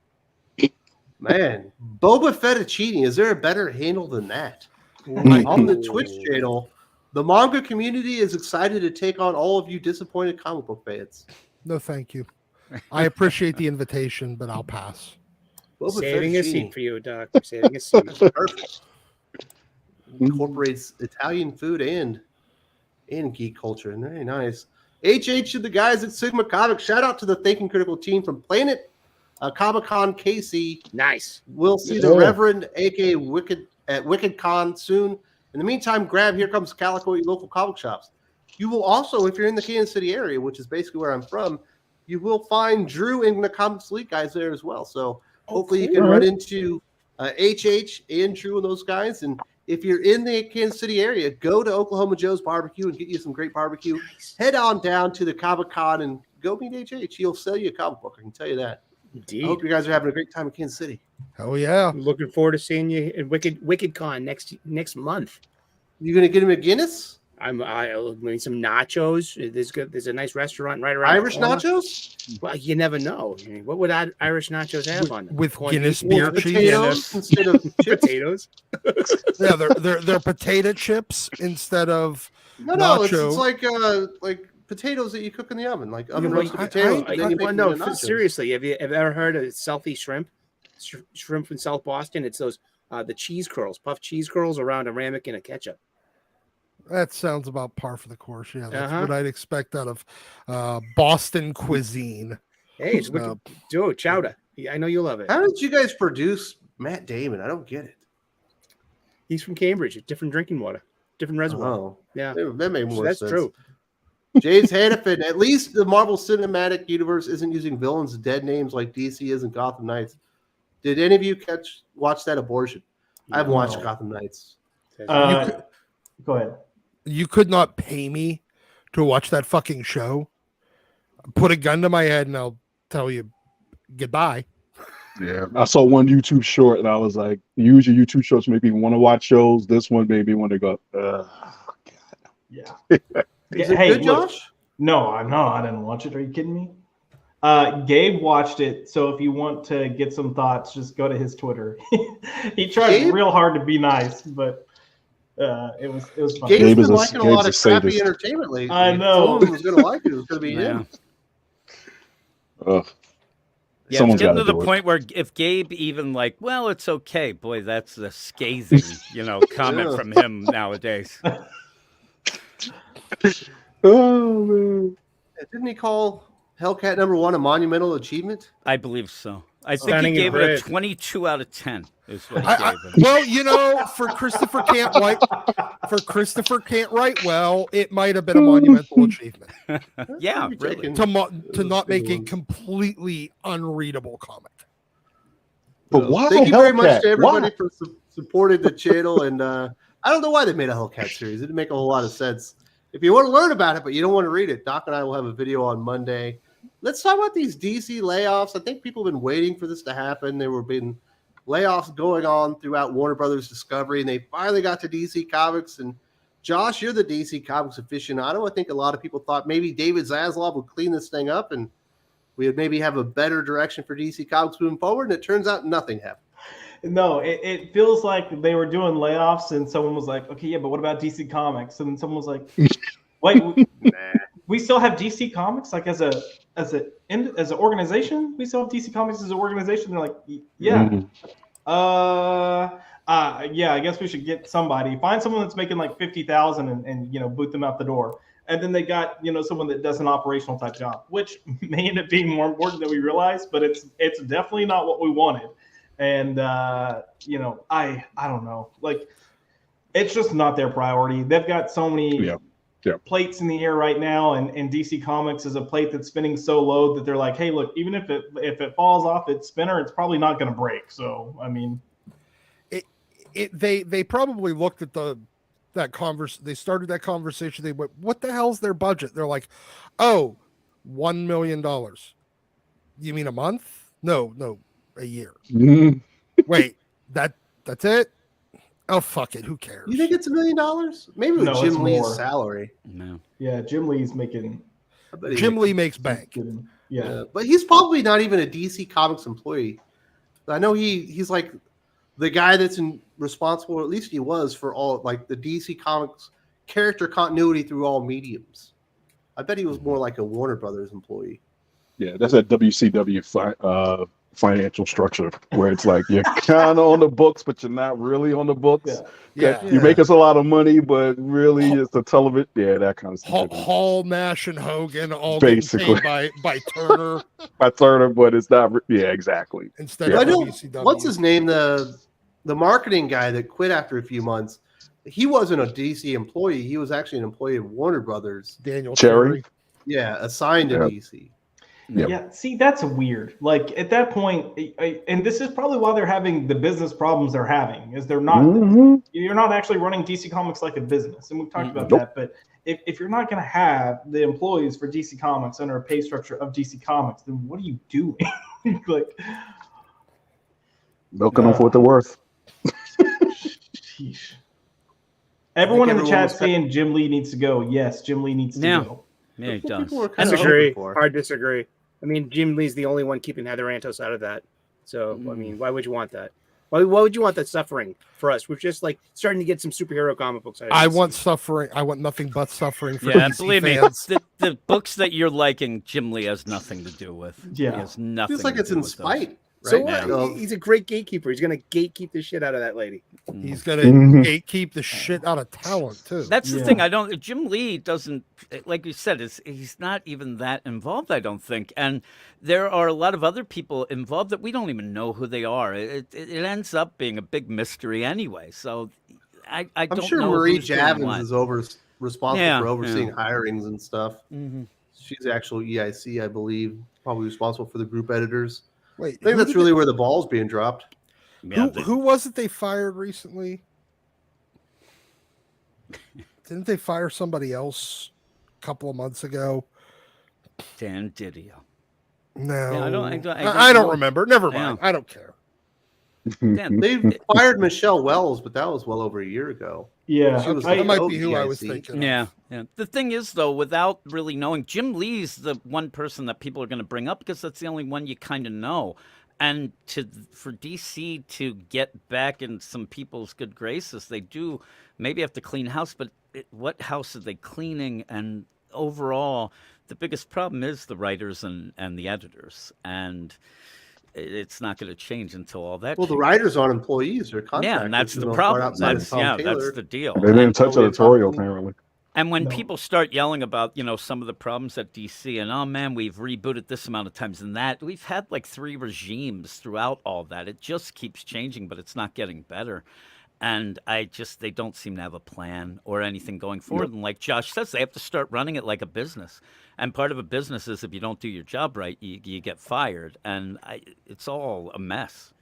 Speaker 1: Man, Boba Fettuccine, is there a better handle than that? On the Twitch channel, the manga community is excited to take on all of you disappointed comic book fans.
Speaker 5: No, thank you. I appreciate the invitation, but I'll pass.
Speaker 1: Boba
Speaker 4: Saving a
Speaker 1: Fettuccine.
Speaker 4: seat for you, Doc. Saving a seat.
Speaker 1: Perfect. Incorporates Italian food and geek culture. Very nice. HH and the guys at Sigma Comics. Shout out to the Thinking Critical team from Planet Comic-Con KC.
Speaker 4: Nice.
Speaker 1: We'll see the Reverend, aka Wicked, at WickedCon soon. In the meantime, grab Here Comes Calico at your local comic shops. You will also, if you're in the Kansas City area, which is basically where I'm from, you will find Drew and the Comics League guys there as well. So hopefully you can run into HH and Drew and those guys. And if you're in the Kansas City area, go to Oklahoma Joe's Barbecue and get you some great barbecue. Nice. Head on down to the Comic-Con and go meet HH. He'll sell you a comic book. I can tell you that.
Speaker 4: Indeed.
Speaker 1: I hope you guys are having a great time in Kansas City.
Speaker 5: Oh yeah.
Speaker 4: I'm looking forward to seeing you at WickedCon next month.
Speaker 1: You gonna get him a Guinness?
Speaker 4: I'll need some nachos. There's a nice restaurant right around
Speaker 1: Irish nachos?
Speaker 4: Well, you never know. What would Irish nachos have on them?
Speaker 5: With Guinness beer cheese?
Speaker 1: Potatoes instead of chips?
Speaker 4: Potatoes?
Speaker 5: Yeah, they're potato chips instead of nacho.
Speaker 1: It's like potatoes that you cook in the oven, like oven roasted potatoes.
Speaker 4: Seriously, have you ever heard of Southie shrimp? Shrimp from South Boston. It's those the cheese curls, puffed cheese curls around a ramekin and ketchup.
Speaker 5: That sounds about par for the course. Yeah, that's what I'd expect out of Boston cuisine.
Speaker 4: Hey, it's wicked. Chowder. I know you love it.
Speaker 1: How did you guys produce Matt Damon? I don't get it.
Speaker 4: He's from Cambridge. Different drinking water, different reservoir.
Speaker 1: Oh,
Speaker 4: yeah,
Speaker 1: that made more sense.
Speaker 4: That's true.
Speaker 1: James Hannafin, at least the Marvel Cinematic Universe isn't using villains' dead names like DC is in Gotham Knights. Did any of you watch that abortion? I haven't watched Gotham Knights.
Speaker 2: Go ahead.
Speaker 5: You could not pay me to watch that fucking show. Put a gun to my head and I'll tell you goodbye.
Speaker 3: Yeah, I saw one YouTube short and I was like, use your YouTube shorts to make me want to watch shows. This one made me want to go, God.
Speaker 2: Yeah.
Speaker 1: Is it good, Josh?
Speaker 2: No, I'm not. I didn't watch it. Are you kidding me? Gabe watched it, so if you want to get some thoughts, just go to his Twitter. He tried
Speaker 1: Gabe?
Speaker 2: real hard to be nice, but it was fun.
Speaker 1: Gabe's
Speaker 3: Gabe is
Speaker 1: been
Speaker 3: a-
Speaker 1: liking a
Speaker 3: Gabe's
Speaker 1: lot
Speaker 3: a
Speaker 1: of crappy
Speaker 3: sadist.
Speaker 1: entertainment lately.
Speaker 2: I know.
Speaker 1: Someone was going to like it. It was going to be
Speaker 6: Yeah.
Speaker 1: him.
Speaker 3: Ugh.
Speaker 6: Yeah,
Speaker 3: Someone's
Speaker 6: it's getting
Speaker 3: got
Speaker 6: to
Speaker 3: to
Speaker 6: the
Speaker 3: do it.
Speaker 6: point where if Gabe even like, well, it's okay. Boy, that's a scathing, comment
Speaker 1: Yeah.
Speaker 6: from him nowadays.
Speaker 3: Oh man.
Speaker 1: Didn't he call Hellcat #1 a monumental achievement?
Speaker 6: I believe so. I think
Speaker 4: Standing
Speaker 6: he
Speaker 4: in
Speaker 6: gave it a
Speaker 4: bread.
Speaker 6: 22 out of 10. Is what he
Speaker 5: I,
Speaker 6: gave it.
Speaker 5: well, for Christopher can't write well, it might have been a monumental achievement
Speaker 6: Yeah,
Speaker 1: Maybe
Speaker 6: really.
Speaker 1: taken-
Speaker 5: to not make a
Speaker 1: one.
Speaker 5: completely unreadable comic.
Speaker 3: But why
Speaker 1: Thank you very much
Speaker 3: Hellcat?
Speaker 1: to everybody
Speaker 3: Why?
Speaker 1: for supporting the channel. And I don't know why they made a Hellcat series. It didn't make a whole lot of sense. If you want to learn about it, but you don't want to read it, Doc and I will have a video on Monday. Let's talk about these DC layoffs. I think people have been waiting for this to happen. There were been layoffs going on throughout Warner Brothers Discovery, and they finally got to DC Comics. And Josh, you're the DC Comics aficionado. I think a lot of people thought maybe David Zaslav would clean this thing up and we would maybe have a better direction for DC Comics moving forward. And it turns out nothing happened.
Speaker 2: No, it feels like they were doing layoffs, and someone was like, "Okay, yeah, but what about DC Comics?" And then someone was like, "Wait, we still have DC Comics like as an organization? We still have DC Comics as an organization?" They're like, "Yeah,
Speaker 3: Mhm.
Speaker 2: yeah, I guess we should get somebody, find someone that's making like 50,000 and boot them out the door." And then they got someone that does an operational type job, which may end up being more important than we realize, but it's definitely not what we wanted. And I don't know, like it's just not their priority. They've got so many plates in the air right now, and DC Comics is a plate that's spinning so low that they're like, hey, look, even if it falls off its spinner, it's probably not going to break. So I mean,
Speaker 5: They probably looked at they started that conversation. They went, what the hell's their budget? They're like, oh, $1 million. You mean a month? No, a year.
Speaker 3: Mhm.
Speaker 5: Wait, that's it? Oh, fuck it. Who cares?
Speaker 1: You think it's $1 million? Maybe with
Speaker 2: No, it's
Speaker 1: Jim Lee's
Speaker 2: more.
Speaker 1: salary.
Speaker 6: No.
Speaker 2: yeah, Jim Lee's making
Speaker 1: I bet he
Speaker 5: Jim
Speaker 1: makes-
Speaker 5: Lee makes bank.
Speaker 2: yeah.
Speaker 1: But he's probably not even a DC Comics employee. I know he's like the guy that's responsible, or at least he was, for all like the DC Comics character continuity through all mediums. I bet he was more like a Warner Brothers employee.
Speaker 3: Yeah, that's a WCW financial structure where it's like you're kind of on the books, but you're not really on the books.
Speaker 5: Yeah.
Speaker 3: You make us a lot of money, but really it's a television. Yeah, that kind of stuff.
Speaker 5: Hall, Nash, and Hogan all
Speaker 3: Basically.
Speaker 5: getting paid by Turner
Speaker 3: By Turner, but it's not. Yeah, exactly.
Speaker 5: instead
Speaker 1: I
Speaker 5: of
Speaker 1: know
Speaker 5: WCW.
Speaker 1: what's his name, the marketing guy that quit after a few months. He wasn't a DC employee. He was actually an employee of Warner Brothers.
Speaker 5: Daniel
Speaker 3: Cherry?
Speaker 1: Yeah, assigned to
Speaker 3: Yeah.
Speaker 1: DC.
Speaker 3: Yep.
Speaker 2: Yeah, see, that's weird. Like at that point, and this is probably why they're having the business problems they're having, is they're not,
Speaker 3: Mhm.
Speaker 2: you're not actually running DC Comics like a business. And we've talked about
Speaker 3: Nope.
Speaker 2: that. But if you're not going to have the employees for DC Comics under a pay structure of DC Comics, then what are you doing? Like,
Speaker 3: Milking them for what they're worth.
Speaker 2: sheesh. Everyone in the
Speaker 1: everyone
Speaker 2: chat
Speaker 1: was-
Speaker 2: saying Jim Lee needs to go. Yes, Jim Lee needs to
Speaker 6: Yeah.
Speaker 2: go.
Speaker 6: Yeah, he
Speaker 1: That's what
Speaker 6: does.
Speaker 1: people were kinda
Speaker 4: Disagree.
Speaker 1: hoping for.
Speaker 4: Hard disagree. I mean, Jim Lee's the only one keeping Heather Antos out of that. So, I
Speaker 6: Mm.
Speaker 4: mean, why would you want that? Why would you want that suffering for us? We're just like starting to get some superhero comic books. out of
Speaker 5: I
Speaker 4: this.
Speaker 5: want suffering. I want nothing but suffering for
Speaker 6: Yeah,
Speaker 5: DC
Speaker 6: believe
Speaker 5: fans.
Speaker 6: me, the books that you're liking, Jim Lee has nothing to do with.
Speaker 2: Yeah.
Speaker 6: He has nothing.
Speaker 1: Feels like
Speaker 6: to
Speaker 1: it's
Speaker 6: do
Speaker 1: in
Speaker 6: with those.
Speaker 1: spite.
Speaker 4: So
Speaker 1: right?
Speaker 4: what? He's a great gatekeeper. He's going to gatekeep the shit out of that lady.
Speaker 5: He's gonna
Speaker 3: Mhm.
Speaker 5: gatekeep the shit out of talent too.
Speaker 6: That's the
Speaker 2: Yeah.
Speaker 6: thing. I don't. Jim Lee doesn't, like you said, he's not even that involved. I don't think. And there are a lot of other people involved that we don't even know who they are. It ends up being a big mystery anyway. So I
Speaker 1: I'm
Speaker 6: don't
Speaker 1: sure
Speaker 6: know
Speaker 1: Marie
Speaker 6: who's doing
Speaker 1: Javins
Speaker 6: what.
Speaker 1: is responsible
Speaker 6: Yeah,
Speaker 1: for overseeing
Speaker 6: yeah.
Speaker 1: hirings and stuff.
Speaker 6: Mhm.
Speaker 1: She's the actual EIC, I believe, probably responsible for the group editors.
Speaker 5: Wait,
Speaker 1: I think
Speaker 5: who
Speaker 1: that's
Speaker 5: did
Speaker 1: really where the ball's being dropped.
Speaker 6: Yeah,
Speaker 5: who was it they fired recently? Didn't they fire somebody else a couple of months ago?
Speaker 6: Dan Didio.
Speaker 5: No,
Speaker 6: Yeah, I don't
Speaker 5: I don't
Speaker 6: know.
Speaker 5: remember. Never
Speaker 6: Yeah.
Speaker 5: mind. I don't care.
Speaker 6: Dan,
Speaker 1: They fired Michelle Wells, but that was well over a year ago.
Speaker 2: Yeah,
Speaker 1: She was
Speaker 5: That might
Speaker 1: like,
Speaker 5: be who I
Speaker 1: "Oh,
Speaker 5: was
Speaker 1: PIC."
Speaker 5: thinking.
Speaker 6: Yeah, yeah. The thing is, though, without really knowing, Jim Lee's the one person that people are going to bring up because that's the only one you kind of know. And for DC to get back in some people's good graces, they do maybe have to clean house. But what house are they cleaning? And overall, the biggest problem is the writers and the editors. And it's not going to change until all that.
Speaker 1: Well, the
Speaker 6: changes.
Speaker 1: writers aren't employees; they're contractors.
Speaker 6: Yeah, and that's
Speaker 1: for
Speaker 6: the
Speaker 1: most part,
Speaker 6: problem.
Speaker 1: outside of
Speaker 6: That's
Speaker 1: Tom Taylor.
Speaker 6: that's the deal.
Speaker 3: They didn't
Speaker 6: And-
Speaker 3: touch
Speaker 1: we
Speaker 3: editorial,
Speaker 1: talked-
Speaker 3: apparently.
Speaker 6: And when
Speaker 2: No.
Speaker 6: people start yelling about, some of the problems at DC and, oh man, we've rebooted this amount of times and that, we've had like 3 regimes throughout all that. It just keeps changing, but it's not getting better. And they don't seem to have a plan or anything going forward. And like Josh says, they have to start running it like a business. And part of a business is if you don't do your job right, you get fired. And it's all a mess.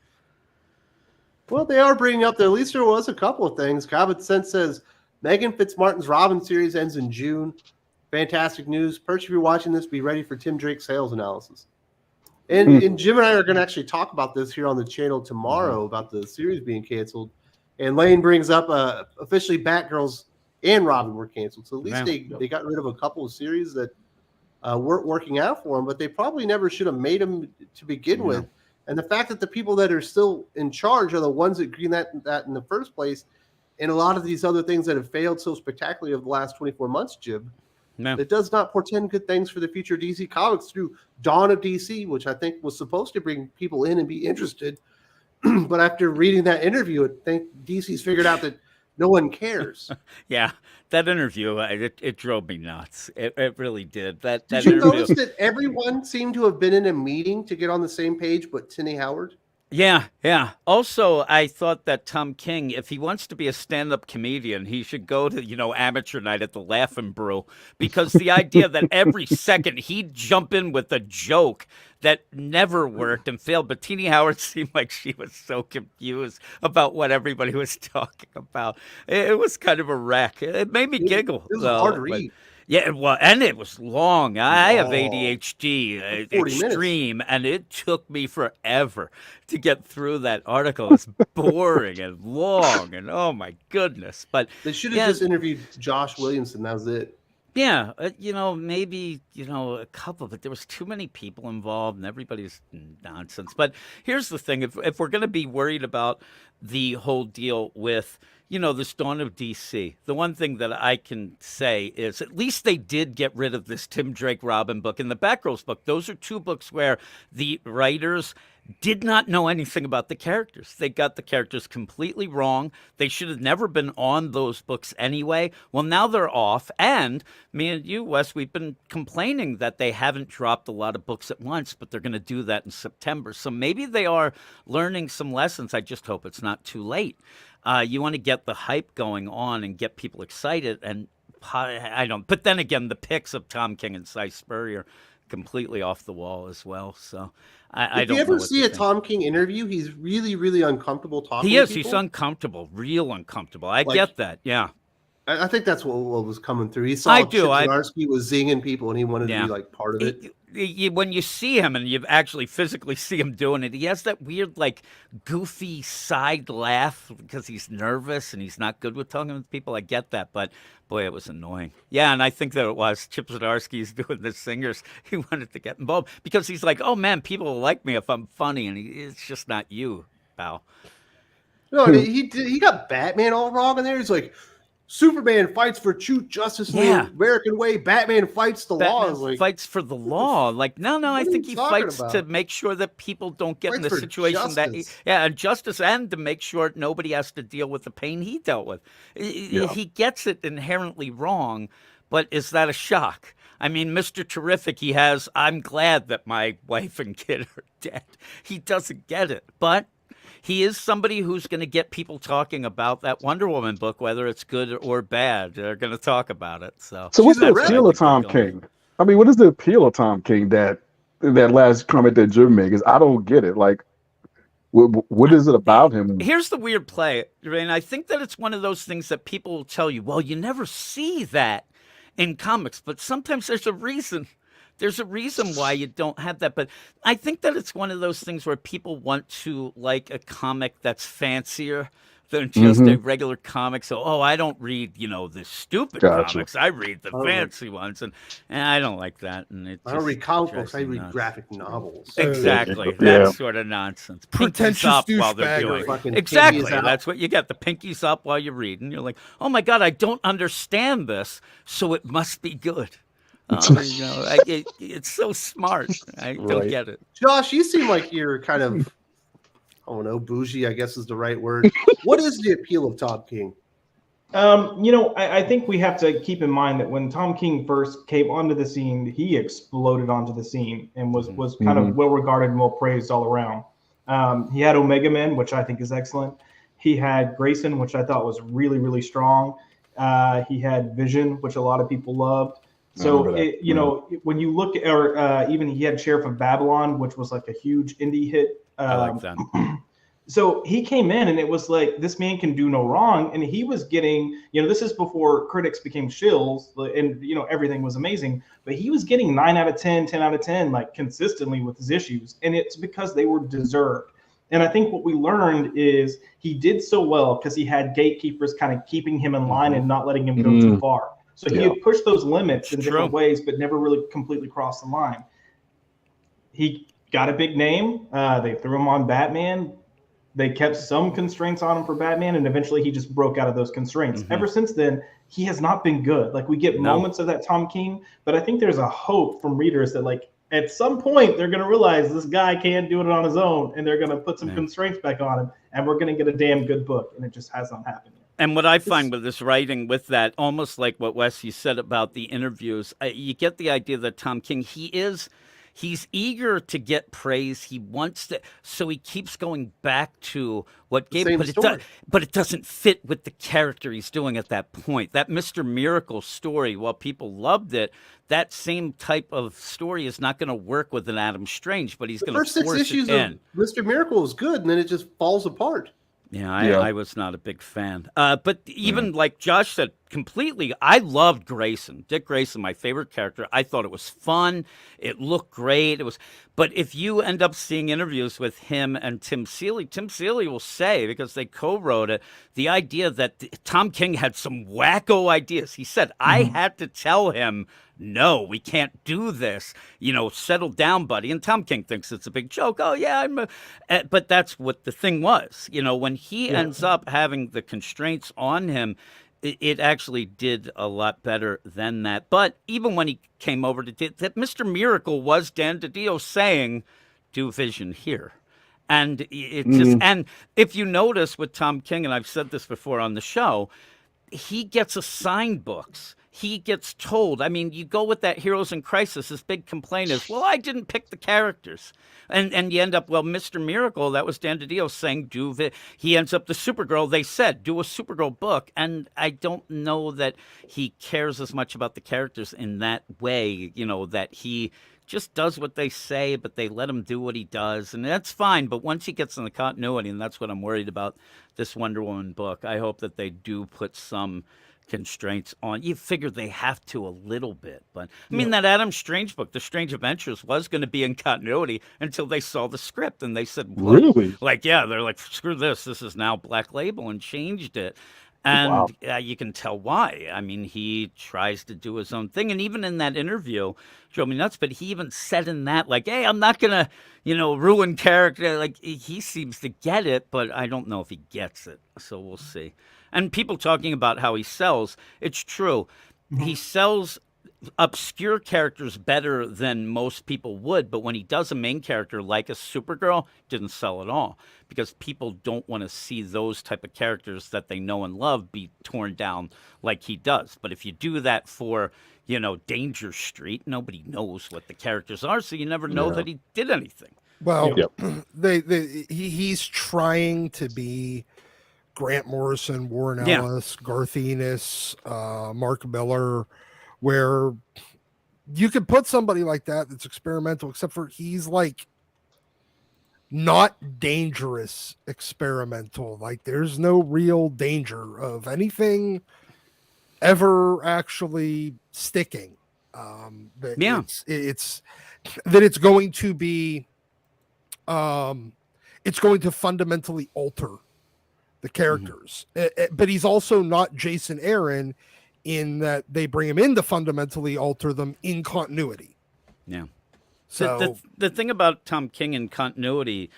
Speaker 1: Well, they are bringing up there. At least there was a couple of things. Common Sense says Megan Fitzmartin's Robin series ends in June. Fantastic news. Perch, if you're watching this, be ready for Tim Drake's sales analysis. And Jim and I are going to actually talk about this here on the channel tomorrow about the series being canceled. And Lane brings up officially Batgirls and Robin were canceled. So at least they got rid of a couple of series that weren't working out for them, but they probably never should have made them to begin with. And the fact that the people that are still in charge are the ones that green that in the first place, and a lot of these other things that have failed so spectacularly over the last 24 months, Jim, it does not portend good things for the future of DC Comics through Dawn of DC, which I think was supposed to bring people in and be interested. But after reading that interview, I think DC's figured out that no one cares.
Speaker 6: Yeah, that interview, it drove me nuts. It really did. That
Speaker 1: Did you
Speaker 6: interview.
Speaker 1: notice that everyone seemed to have been in a meeting to get on the same page but Tinny Howard?
Speaker 6: Yeah, yeah. Also, I thought that Tom King, if he wants to be a stand-up comedian, he should go to, amateur night at the Laugh-In Brew, because the idea that every second he'd jump in with a joke that never worked and failed, but Tinny Howard seemed like she was so confused about what everybody was talking about. It was kind of a wreck. It made me giggle.
Speaker 1: It was
Speaker 6: though,
Speaker 1: hard to
Speaker 6: but-
Speaker 1: read.
Speaker 6: Yeah, well, and it was long. I have ADHD,
Speaker 1: 40 minutes.
Speaker 6: extreme, and it took me forever to get through that article. It's boring and long, and oh my goodness! But
Speaker 1: They should have just interviewed Josh Williamson. That was it.
Speaker 6: yeah, maybe a couple, but there was too many people involved, and everybody's nonsense. But here's the thing: if we're going to be worried about the whole deal with this Dawn of DC, the one thing that I can say is at least they did get rid of this Tim Drake Robin book and the Batgirls book. Those are 2 books where the writers did not know anything about the characters. They got the characters completely wrong. They should have never been on those books anyway. Well, now they're off. And me and you, Wes, we've been complaining that they haven't dropped a lot of books at once, but they're going to do that in September. So maybe they are learning some lessons. I just hope it's not too late. You want to get the hype going on and get people excited. And I don't. But then again, the picks of Tom King and Cy Spurrier completely off the wall as well. So I don't know.
Speaker 1: If you ever
Speaker 6: what
Speaker 1: see
Speaker 6: to
Speaker 1: a
Speaker 6: think.
Speaker 1: Tom King interview, he's really, really uncomfortable talking.
Speaker 6: He is.
Speaker 1: to
Speaker 6: He's
Speaker 1: people.
Speaker 6: uncomfortable, real uncomfortable. I
Speaker 1: Like-
Speaker 6: get that. Yeah.
Speaker 1: I think that's what was coming through. He saw
Speaker 6: I do.
Speaker 1: Chip Zdarsky was zinging people, and he wanted
Speaker 6: Yeah.
Speaker 1: to be like part of it.
Speaker 6: When you see him and you actually physically see him doing it, he has that weird, like, goofy side laugh because he's nervous and he's not good with talking with people. I get that, but boy, it was annoying. Yeah, and I think that it was Chip Zdarsky's doing the singers. He wanted to get involved because he's like, oh man, people will like me if I'm funny, and it's just not you, pal.
Speaker 1: No, he got Batman all wrong in there. He's like, Superman fights for truth, justice, and
Speaker 6: Yeah.
Speaker 1: the American way. Batman fights the law.
Speaker 6: Batman
Speaker 1: Like,
Speaker 6: fights for the law. Like, no, I
Speaker 1: are
Speaker 6: think
Speaker 1: you
Speaker 6: he
Speaker 1: talking
Speaker 6: fights
Speaker 1: about?
Speaker 6: to make sure that people don't get in
Speaker 1: Fights
Speaker 6: the
Speaker 1: for
Speaker 6: situation
Speaker 1: justice.
Speaker 6: and justice, and to make sure nobody has to deal with the pain he dealt with. He gets it inherently wrong, but is that a shock? I mean, Mr. Terrific, he has, I'm glad that my wife and kid are dead. He doesn't get it, but he is somebody who's going to get people talking about that Wonder Woman book, whether it's good or bad. They're going to talk about it. So
Speaker 3: what's the
Speaker 6: that's what I
Speaker 3: appeal of
Speaker 6: think they're
Speaker 3: Tom
Speaker 6: going
Speaker 3: King? I mean, what is the appeal of Tom King that last comment that Jim made? Because I don't get it. Like, what is it about him?
Speaker 6: Here's the weird play, and I think that it's one of those things that people will tell you, well, you never see that in comics, but sometimes there's a reason. There's a reason why you don't have that. But I think that it's one of those things where people want to like a comic that's fancier than just a regular comic. So, I don't read, the stupid
Speaker 3: Gotcha.
Speaker 6: comics. I read the fancy ones, and I don't like that. And
Speaker 1: I don't read comic books. I read graphic novels.
Speaker 6: Exactly,
Speaker 3: Yeah.
Speaker 6: that sort of nonsense. Pinkies
Speaker 5: Pretentious
Speaker 6: up while they're
Speaker 5: douchebaggery.
Speaker 6: doing.
Speaker 1: Fucking
Speaker 6: Exactly,
Speaker 1: pinkies out.
Speaker 6: that's what you get. The pinkies up while you're reading. You're like, oh my god, I don't understand this, so it must be good. It's so smart. I don't
Speaker 3: Right.
Speaker 6: get it.
Speaker 1: Josh, you seem like you're kind of, I don't know, bougie, I guess is the right word. What is the appeal of Tom King?
Speaker 2: I think we have to keep in mind that when Tom King first came onto the scene, he exploded onto the scene and was kind of well regarded and well praised all around. He had Omega Men, which I think is excellent. He had Grayson, which I thought was really, really strong. He had Vision, which a lot of people loved. So, when you look at, or even he had Sheriff of Babylon, which was like a huge indie hit.
Speaker 6: I like that.
Speaker 2: So he came in and it was like, this man can do no wrong. And he was getting, this is before critics became shills and, everything was amazing. But he was getting 9 out of 10, 10 out of 10, like consistently with his issues. And it's because they were deserved. And I think what we learned is he did so well because he had gatekeepers kind of keeping him in line and not letting him go too far. So he had pushed those limits in different ways, but never really completely crossed the line. He got a big name. They threw him on Batman. They kept some constraints on him for Batman, and eventually he just broke out of those constraints. Ever since then, he has not been good. Like, we get moments of that Tom King, but I think there's a hope from readers that, like, at some point they're going to realize this guy can't do it on his own, and they're going to put some constraints back on him, and we're going to get a damn good book, and it just has not happened yet.
Speaker 6: And what I find with this writing, with that, almost like what Wes, you said about the interviews, you get the idea that Tom King, he's eager to get praise. He wants to, so he keeps going back to what gave him, but it doesn't fit with the character he's doing at that point. That Mr. Miracle story, while people loved it, that same type of story is not going to work with an Adam Strange, but he's going to force it in.
Speaker 1: First 6 issues of Mr. Miracle was good, and then it just falls apart.
Speaker 6: Yeah, I was not a big fan. But even like Josh said, completely, I loved Grayson. Dick Grayson, my favorite character. I thought it was fun. It looked great. But if you end up seeing interviews with him and Tim Seeley will say, because they co-wrote it, the idea that Tom King had some wacko ideas. He said, I had to tell him, no, we can't do this. Settle down, buddy. And Tom King thinks it's a big joke. Oh, yeah. But that's what the thing was. When he ends up having the constraints on him, it actually did a lot better than that. But even when he came over to that, Mr. Miracle was Dan DiDio saying, do Vision here. And it just, and if you notice with Tom King, and I've said this before on the show, he gets assigned books. He gets told, you go with that Heroes in Crisis, his big complaint is, well, I didn't pick the characters. And you end up, Mr. Miracle, that was Dan DiDio saying, he ends up the Supergirl, they said, do a Supergirl book. And I don't know that he cares as much about the characters in that way, that he just does what they say, but they let him do what he does. And that's fine. But once he gets in the continuity, and that's what I'm worried about this Wonder Woman book, I hope that they do put some constraints on. You figure they have to a little bit, but that Adam Strange book, The Strange Adventures, was going to be in continuity until they saw the script and they said, what?
Speaker 3: Really?
Speaker 6: They're like, screw this is now Black Label, and changed it. And you can tell why. He tries to do his own thing. And even in that interview, drove me nuts, but he even said in that, like, hey, I'm not going to, ruin character. Like, he seems to get it, but I don't know if he gets it. So we'll see. And people talking about how he sells, it's true. He sells obscure characters better than most people would, but when he does a main character like a Supergirl, didn't sell at all, because people don't want to see those type of characters that they know and love be torn down like he does. But if you do that for, Danger Street, nobody knows what the characters are, so you never know that he did anything.
Speaker 5: Well, he's trying to be Grant Morrison, Warren Ellis, Garth Ennis, Mark Miller, where you could put somebody like that's experimental, except for he's like not dangerous experimental. Like, there's no real danger of anything ever actually sticking. It's going to be it's going to fundamentally alter the characters. But he's also not Jason Aaron in that they bring him in to fundamentally alter them in continuity.
Speaker 6: Yeah.
Speaker 5: So
Speaker 6: The thing about Tom King and continuity,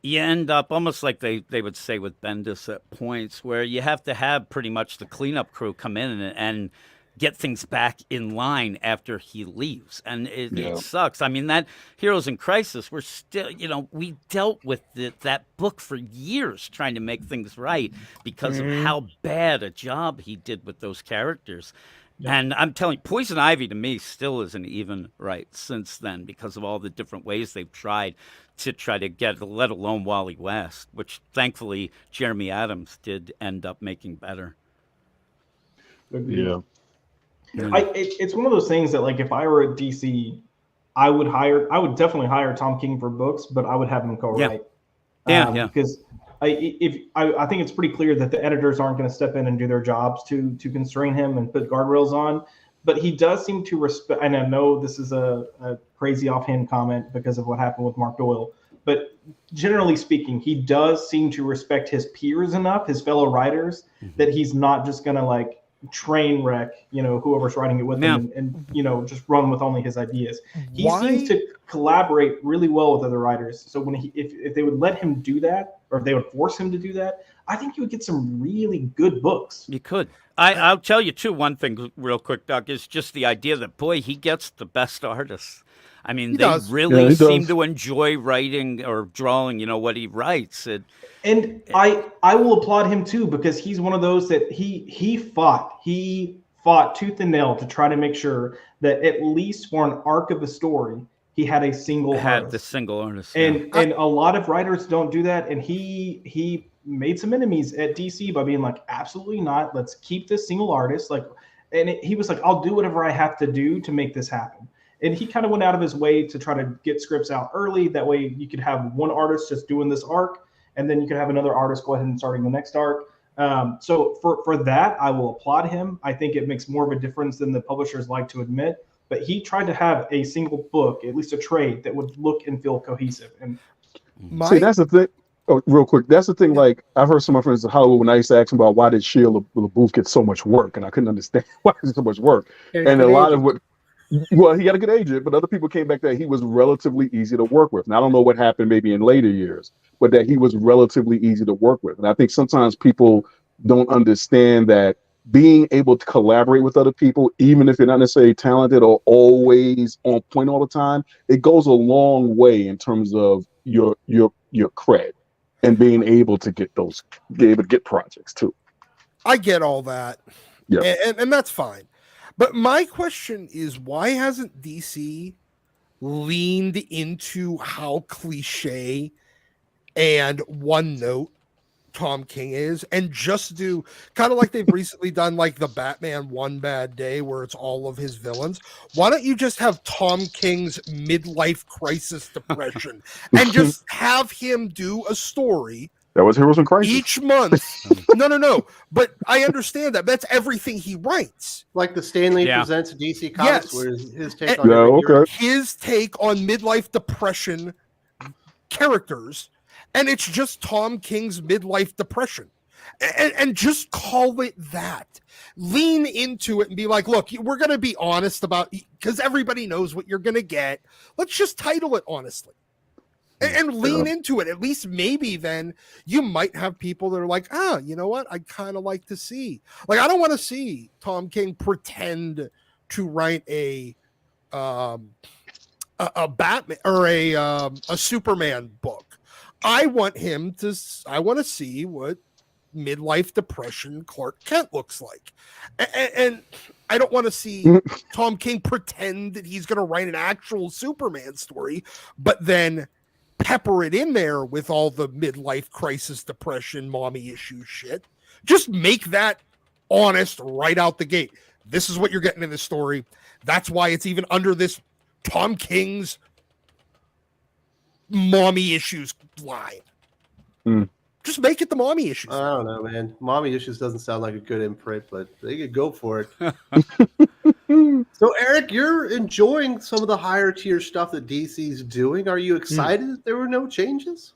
Speaker 6: you end up almost like they would say with Bendis at points where you have to have pretty much the cleanup crew come in and get things back in line after he leaves. And it sucks. I mean, that Heroes in Crisis, we're still, we dealt with that book for years trying to make things right because of how bad a job he did with those characters. Yeah. And I'm telling you, Poison Ivy to me still isn't even right since then because of all the different ways they've tried to get, let alone Wally West, which thankfully Jeremy Adams did end up making better.
Speaker 3: Yeah.
Speaker 2: It's one of those things that, like, if I were at DC, I would definitely hire Tom King for books, but I would have him co-write.
Speaker 6: Yeah.
Speaker 2: Because I think it's pretty clear that the editors aren't going to step in and do their jobs to constrain him and put guardrails on. But he does seem to respect, and I know this is a crazy offhand comment because of what happened with Mark Doyle, but generally speaking, he does seem to respect his peers enough, his fellow writers, that he's not just going to, like, train wreck, whoever's writing it with him and just run with only his ideas. He seems to collaborate really well with other writers. So when if they would let him do that, or if they would force him to do that, I think you would get some really good books.
Speaker 6: You could. I'll tell you too, one thing real quick, Doug, is just the idea that, boy, he gets the best artists. I mean, they really seem to enjoy writing or drawing, what he writes.
Speaker 2: And I will applaud him too, because he's one of those that he fought tooth and nail to try to make sure that at least for an arc of a story, he had a single artist.
Speaker 6: The single artist.
Speaker 2: And a lot of writers don't do that. And he made some enemies at DC by being like, absolutely not. Let's keep this single artist. He was like, I'll do whatever I have to do to make this happen. And he kind of went out of his way to try to get scripts out early. That way you could have one artist just doing this arc, and then you could have another artist go ahead and starting the next arc. So for that, I will applaud him. I think it makes more of a difference than the publishers like to admit. But he tried to have a single book, at least a trade, that would look and feel cohesive. And
Speaker 3: see, that's the thing. Oh, real quick, that's the thing. Like, I've heard some of my friends in Hollywood when I used to ask them about why did Shia LaBeouf get so much work, and I couldn't understand why it so much work. And a lot of what. Well, he got a good agent, but other people came back that he was relatively easy to work with. And I don't know what happened maybe in later years, but that he was relatively easy to work with. And I think sometimes people don't understand that being able to collaborate with other people, even if you're not necessarily talented or always on point all the time, it goes a long way in terms of your cred and being able to get projects too.
Speaker 5: I get all that. Yeah. And that's fine. But my question is, why hasn't DC leaned into how cliche and one note Tom King is, and just do kind of like they've recently done, like the Batman One Bad Day, where it's all of his villains? Why don't you just have Tom King's midlife crisis depression and just have him do a story?
Speaker 3: That was Heroes in Crisis.
Speaker 5: Each month. No. But I understand that. That's everything he writes.
Speaker 1: Like the Stanley Presents DC Comics, where his take on
Speaker 5: his take on midlife depression characters, and it's just Tom King's midlife depression. And just call it that. Lean into it and be like, look, we're going to be honest about, because everybody knows what you're going to get. Let's just title it honestly. And lean into it. At least maybe then you might have people that are like, you know what? I kind of like to see. Like, I don't want to see Tom King pretend to write a Batman or a Superman book. I want to see what midlife depression Clark Kent looks like. And I don't want to see Tom King pretend that he's going to write an actual Superman story, but then pepper it in there with all the midlife crisis, depression, mommy issue shit. Just make that honest right out the gate. This is what you're getting in this story. That's why it's even under this Tom King's mommy issues line. Just make it the mommy issues.
Speaker 1: I don't know, man. Mommy issues doesn't sound like a good imprint, but they could go for it. So, Eric, you're enjoying some of the higher tier stuff that DC's doing. Are you excited that there were no changes?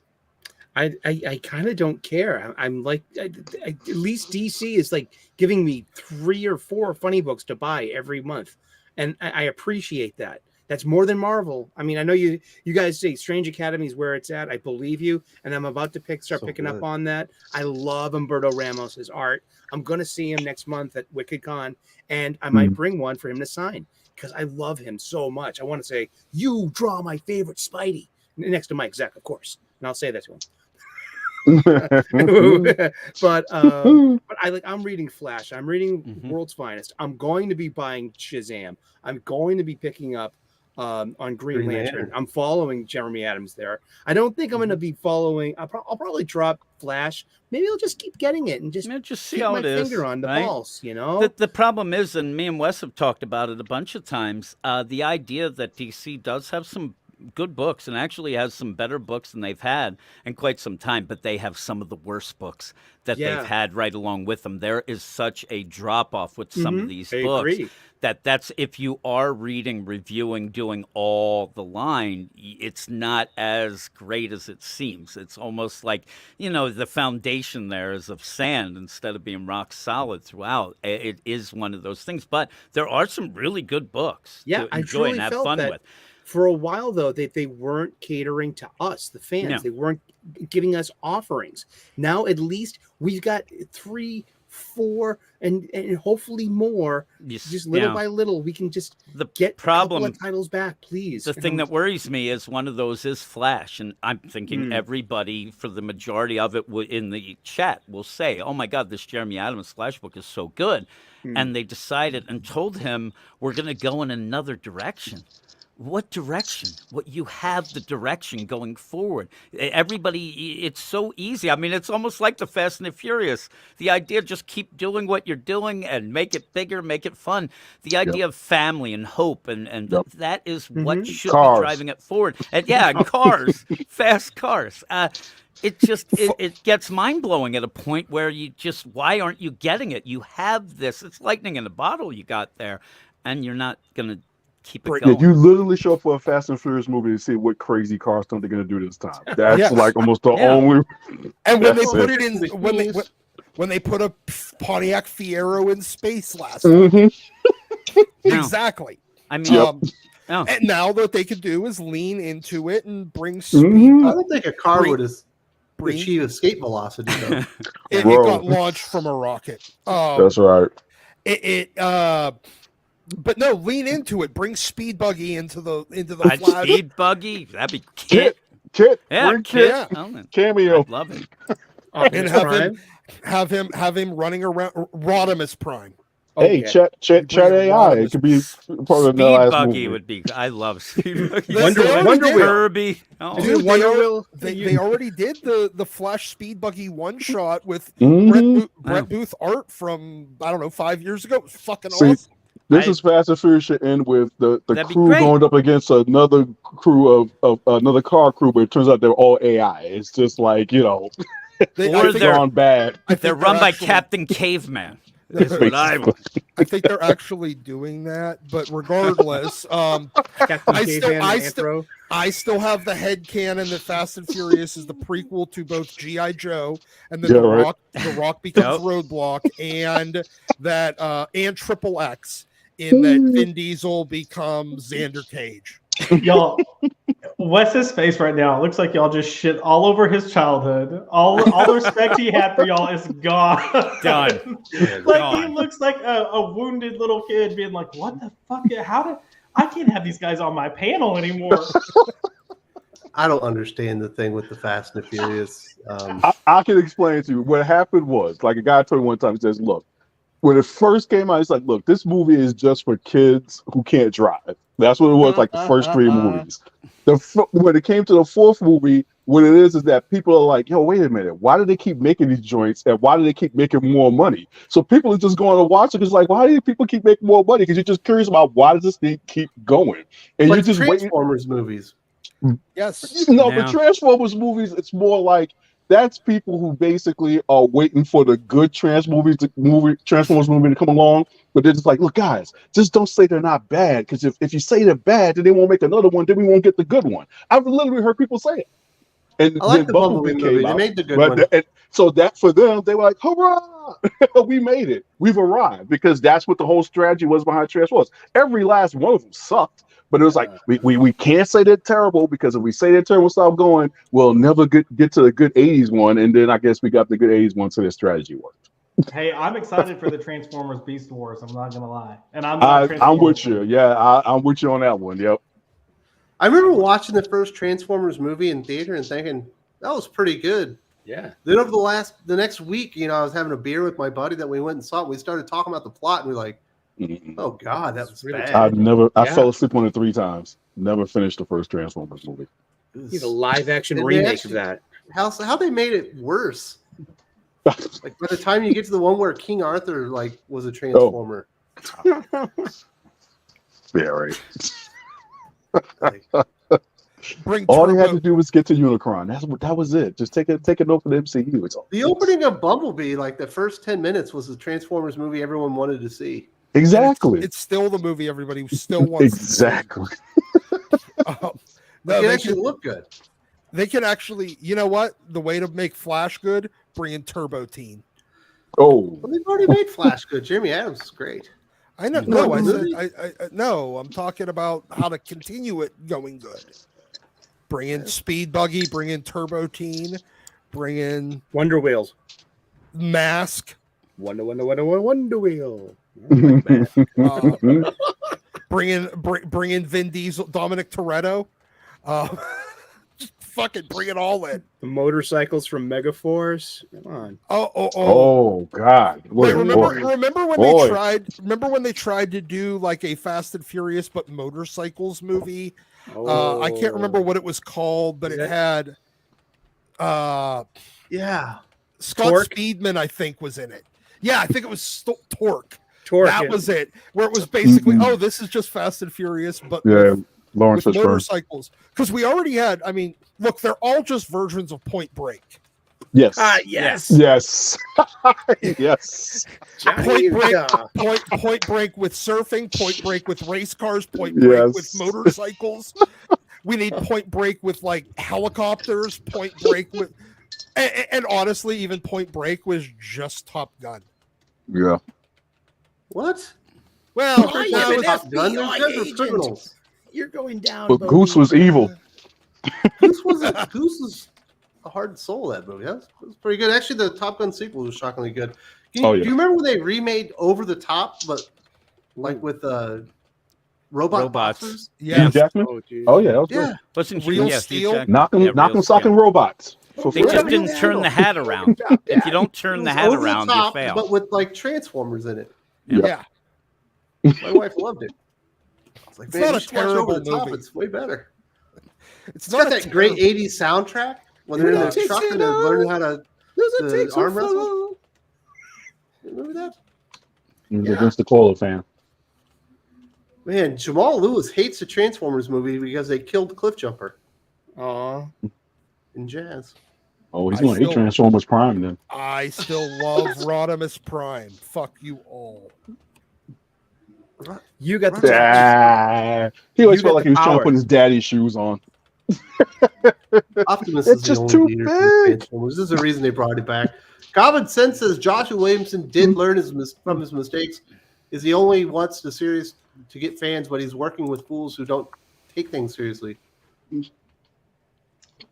Speaker 4: I kind of don't care. I'm like, at least DC is like giving me 3 or 4 funny books to buy every month, and I appreciate that. That's more than Marvel. I mean, I know you guys say Strange Academy is where it's at. I believe you, and I'm about to start picking up on that. I love Humberto Ramos's art. I'm going to see him next month at WickedCon, and I might bring one for him to sign because I love him so much. I want to say, you draw my favorite Spidey, next to Mike Zeck, of course, and I'll say that to him. but I'm reading Flash. I'm reading World's Finest. I'm going to be buying Shazam. I'm going to be picking up on Green Lantern. I'm following Jeremy Adams there. I don't think I'm going to be following. I'll probably drop Flash. Maybe I'll just keep getting it and just
Speaker 6: see how it is.
Speaker 4: Finger on the
Speaker 6: right?
Speaker 4: pulse, you know.
Speaker 6: The problem is, and me and Wes have talked about it a bunch of times. The idea that DC does have some good books and actually has some better books than they've had in quite some time, but they have some of the worst books that they've had right along with them. There is such a drop off with some of these books that's if you are reading, reviewing, doing all the line, it's not as great as it seems. It's almost like, the foundation there is of sand instead of being rock solid throughout. It is one of those things, but there are some really good books to enjoy and have fun with.
Speaker 4: For a while, though, they weren't catering to us, the fans. No. They weren't giving us offerings. Now, at least we've got 3, 4, and hopefully more. Just little by little, we can just get a couple of titles back, please.
Speaker 6: The thing that worries me is one of those is Flash, and I'm thinking everybody, for the majority of it in the chat, will say, "Oh my God, this Jeremy Adams Flash book is so good," and they decided and told him we're going to go in another direction. What direction? What you have the direction going forward. Everybody, it's so easy. I mean, it's almost like the Fast and the Furious. The idea, just keep doing what you're doing and make it bigger, make it fun. The idea of family and hope and that is what should be driving it forward. And and cars, fast cars. It just it gets mind blowing at a point where why aren't you getting it? You have this. It's lightning in a bottle you got there, and you're not gonna keep it going.
Speaker 3: You literally show up for a Fast and Furious movie to see what crazy car stunt they're going to do this time. That's like almost the only.
Speaker 5: And when they put it in, when they put a Pontiac Fiero in space last time, exactly.
Speaker 6: I mean,
Speaker 5: and now what they could do is lean into it and bring speed.
Speaker 1: I don't think a car would achieve escape velocity though.
Speaker 5: It got launched from a rocket.
Speaker 3: That's right.
Speaker 5: But no, lean into it. Bring Speed Buggy into the Flash.
Speaker 6: Speed Buggy, that'd be Kit.
Speaker 3: Bring Kit. Cameo.
Speaker 6: I'd love it.
Speaker 5: And have him running around Rodimus Prime.
Speaker 3: Hey, chat AI. It could be part of the
Speaker 6: Speed
Speaker 3: last
Speaker 6: Buggy
Speaker 3: movie.
Speaker 6: would be. I love Speed Buggy.
Speaker 5: Wonder Wheel.
Speaker 6: Kirby.
Speaker 5: Dude, they already did the Flash Speed Buggy one shot with Brett Booth art from 5 years ago. It was fucking awesome.
Speaker 3: This is Fast and Furious should end with the crew going up against another crew of another car crew, but it turns out they're all AI. It's just like,
Speaker 6: they're
Speaker 3: gone bad.
Speaker 6: They're run by Captain Caveman. That's what I
Speaker 5: think they're actually doing that, but regardless, I still have the headcanon that Fast and Furious is the prequel to both G.I. Joe and then the Rock becomes Roadblock, and that and Triple X in that Vin Diesel becomes Xander Cage.
Speaker 2: Y'all, Wes's face right now, it looks like y'all just shit all over his childhood. All the respect he had for y'all is gone.
Speaker 6: Done.
Speaker 2: He looks like a wounded little kid being like, what the fuck? I can't have these guys on my panel anymore.
Speaker 1: I don't understand the thing with the Fast and the Furious.
Speaker 3: I can explain it to you. What happened was, like a guy told me one time, he says, look, when it first came out, it's like, look, this movie is just for kids who can't drive. That's what it was, like the first 3 movies. When it came to the 4th movie, what it is that people are like, yo, wait a minute, why do they keep making these joints and why do they keep making more money? So people are just going to watch it. It's like, why do people keep making more money? Because you're just curious about why does this thing keep going? And
Speaker 1: like
Speaker 3: you're just
Speaker 1: Transformers movies.
Speaker 5: Yes.
Speaker 3: But Transformers movies, it's more like that's people who basically are waiting for the good Transformers movie to come along. But they're just like, look, guys, just don't say they're not bad. Because if you say they're bad, then they won't make another one. Then we won't get the good one. I've literally heard people say it. And
Speaker 1: I like
Speaker 3: then
Speaker 1: the Bumblebee movie. They
Speaker 3: out,
Speaker 1: made the good
Speaker 3: but
Speaker 1: one.
Speaker 3: and so that for them, they were like, "Hurrah! We made it. We've arrived." Because that's what the whole strategy was behind Transformers. Every last one of them sucked, but it was like we can't say they're terrible, because if we say they're terrible, stop going, we'll never get to the good '80s one. And then I guess we got the good '80s one, so their strategy worked.
Speaker 2: Hey, I'm excited for the Transformers Beast Wars. I'm not gonna lie, and I'm not a
Speaker 3: I'm with
Speaker 2: Transformers
Speaker 3: you.
Speaker 2: fan.
Speaker 3: Yeah, I'm with you on that one. Yep.
Speaker 1: I remember watching the first Transformers movie in theater and thinking that was pretty good.
Speaker 4: Yeah.
Speaker 1: Then over the next week, I was having a beer with my buddy that we went and saw it. We started talking about the plot, and we were like, "Oh God, that was
Speaker 4: really
Speaker 1: bad."
Speaker 3: I fell asleep on it 3 times. Never finished the first Transformers movie.
Speaker 4: Need a live action
Speaker 1: And they
Speaker 4: remake
Speaker 1: actually-
Speaker 4: of that.
Speaker 1: How they made it worse? Like by the time you get to the one where King Arthur was a Transformer.
Speaker 3: Yeah, right.
Speaker 1: Like,
Speaker 5: Bring
Speaker 3: All they had
Speaker 5: Turbo-
Speaker 3: to do was get to Unicron. That was it. Just take a note for the MCU. It's all.
Speaker 1: the opening of Bumblebee, the first 10 minutes was the Transformers movie everyone wanted to see.
Speaker 3: Exactly.
Speaker 5: It's still the movie everybody still wants.
Speaker 3: Exactly.
Speaker 5: To see. No,
Speaker 1: It
Speaker 5: they
Speaker 1: actually
Speaker 5: can,
Speaker 1: looked good.
Speaker 5: they can actually. You know what? The way to make Flash good, bring in Turbo Teen.
Speaker 3: Oh,
Speaker 1: Well, they've already made Flash good. Jeremy Adams is great.
Speaker 5: I know.
Speaker 3: You
Speaker 5: No,
Speaker 1: know
Speaker 5: I
Speaker 1: the
Speaker 5: said. No, I'm talking about how to continue it going good. Bring in Speed Buggy. Bring in Turbo Teen. Bring in
Speaker 4: Wonder Wheels.
Speaker 5: Mask.
Speaker 4: Wonder Wheel.
Speaker 5: Bring in Vin Diesel, Dominic Toretto. Just fucking bring it all in.
Speaker 4: The motorcycles from Megaforce. Come on.
Speaker 3: oh God!
Speaker 5: Wait, remember when
Speaker 3: Boy.
Speaker 5: they tried? Remember when they tried to do like a Fast and Furious but motorcycles movie? I can't remember what it was called, but
Speaker 4: Is
Speaker 5: it
Speaker 4: that-
Speaker 5: had
Speaker 1: Yeah.
Speaker 5: Scott
Speaker 4: Torque?
Speaker 5: Speedman, I think, was in it. Yeah, I think it was Torque.
Speaker 4: Torque.
Speaker 5: That was it. Where it was basically,
Speaker 3: Mhm.
Speaker 5: this is just Fast and Furious, but
Speaker 3: Yeah, Lawrence
Speaker 5: with
Speaker 3: Fishburne.
Speaker 5: motorcycles. Because we already had. I mean, look, they're all just versions of Point Break.
Speaker 3: Yes.
Speaker 4: Yes.
Speaker 3: Yes. Yes.
Speaker 4: Johnny Utah.
Speaker 5: Point Break with surfing, Point Break with race cars, Point Break
Speaker 3: Yes.
Speaker 5: with motorcycles. We need Point Break with like helicopters, Point Break with, and honestly, even Point Break was just Top Gun.
Speaker 3: Yeah.
Speaker 1: What?
Speaker 5: Well,
Speaker 4: I
Speaker 5: now
Speaker 4: am an
Speaker 5: it's-
Speaker 1: Top Gun? Those
Speaker 4: FBI
Speaker 1: guys are
Speaker 4: agent.
Speaker 1: criminals.
Speaker 4: You're going down.
Speaker 3: But
Speaker 4: Bodie.
Speaker 3: Goose was evil.
Speaker 1: Goose was a hard soul, that movie. That was pretty good. Actually, the Top Gun sequel was shockingly good. Do you
Speaker 3: Yeah.
Speaker 1: remember when they remade Over the Top, but with robots?
Speaker 2: boxers?
Speaker 5: yeah,
Speaker 3: Hugh Jackman?
Speaker 4: Oh, geez.
Speaker 3: Oh yeah, that was
Speaker 1: Yeah.
Speaker 3: good.
Speaker 6: Wasn't
Speaker 5: Real
Speaker 6: Hugh
Speaker 5: Steel?
Speaker 6: Jackman?
Speaker 3: Knocking
Speaker 6: Yeah, real
Speaker 3: socking
Speaker 6: Steel.
Speaker 3: robots. For
Speaker 6: They
Speaker 3: free.
Speaker 6: just didn't turn the hat around. If you don't turn the
Speaker 1: It was
Speaker 6: hat
Speaker 1: Over
Speaker 6: around, you
Speaker 1: Top,
Speaker 6: fail.
Speaker 1: But with Transformers in it.
Speaker 5: yeah.
Speaker 1: My wife loved it. I was like,
Speaker 5: It's
Speaker 1: man,
Speaker 5: not
Speaker 1: you
Speaker 5: a
Speaker 1: should watch
Speaker 5: terrible
Speaker 1: Over the Top.
Speaker 5: movie.
Speaker 1: It's way better.
Speaker 5: It's
Speaker 1: It's got
Speaker 5: not
Speaker 1: that great 80s soundtrack when they're in
Speaker 5: Yeah.
Speaker 1: the truck and they're learning how to
Speaker 4: There's a
Speaker 1: arm wrestle. Remember that?
Speaker 3: He was a Vince DiCola fan.
Speaker 1: Man, Jamal Lewis hates the Transformers movie because they killed Cliffjumper
Speaker 4: Aw.
Speaker 1: in Jazz.
Speaker 3: Oh, he's
Speaker 5: I
Speaker 3: going to hate
Speaker 5: still-
Speaker 3: Transformers Prime then.
Speaker 5: I still love Rodimus Prime. Fuck you all.
Speaker 4: You got the
Speaker 3: He always
Speaker 4: You
Speaker 3: felt
Speaker 4: get
Speaker 3: like
Speaker 4: the
Speaker 3: he was trying
Speaker 4: power.
Speaker 3: to put his daddy's shoes on.
Speaker 1: Optimus
Speaker 3: It's
Speaker 1: is
Speaker 3: just
Speaker 1: the
Speaker 3: too
Speaker 1: only leader for the
Speaker 3: big.
Speaker 1: Transformers. This is the reason they brought it back. Common sense says Joshua Williamson did learn from his mistakes. Is he only wants to get fans, but he's working with fools who don't take things seriously.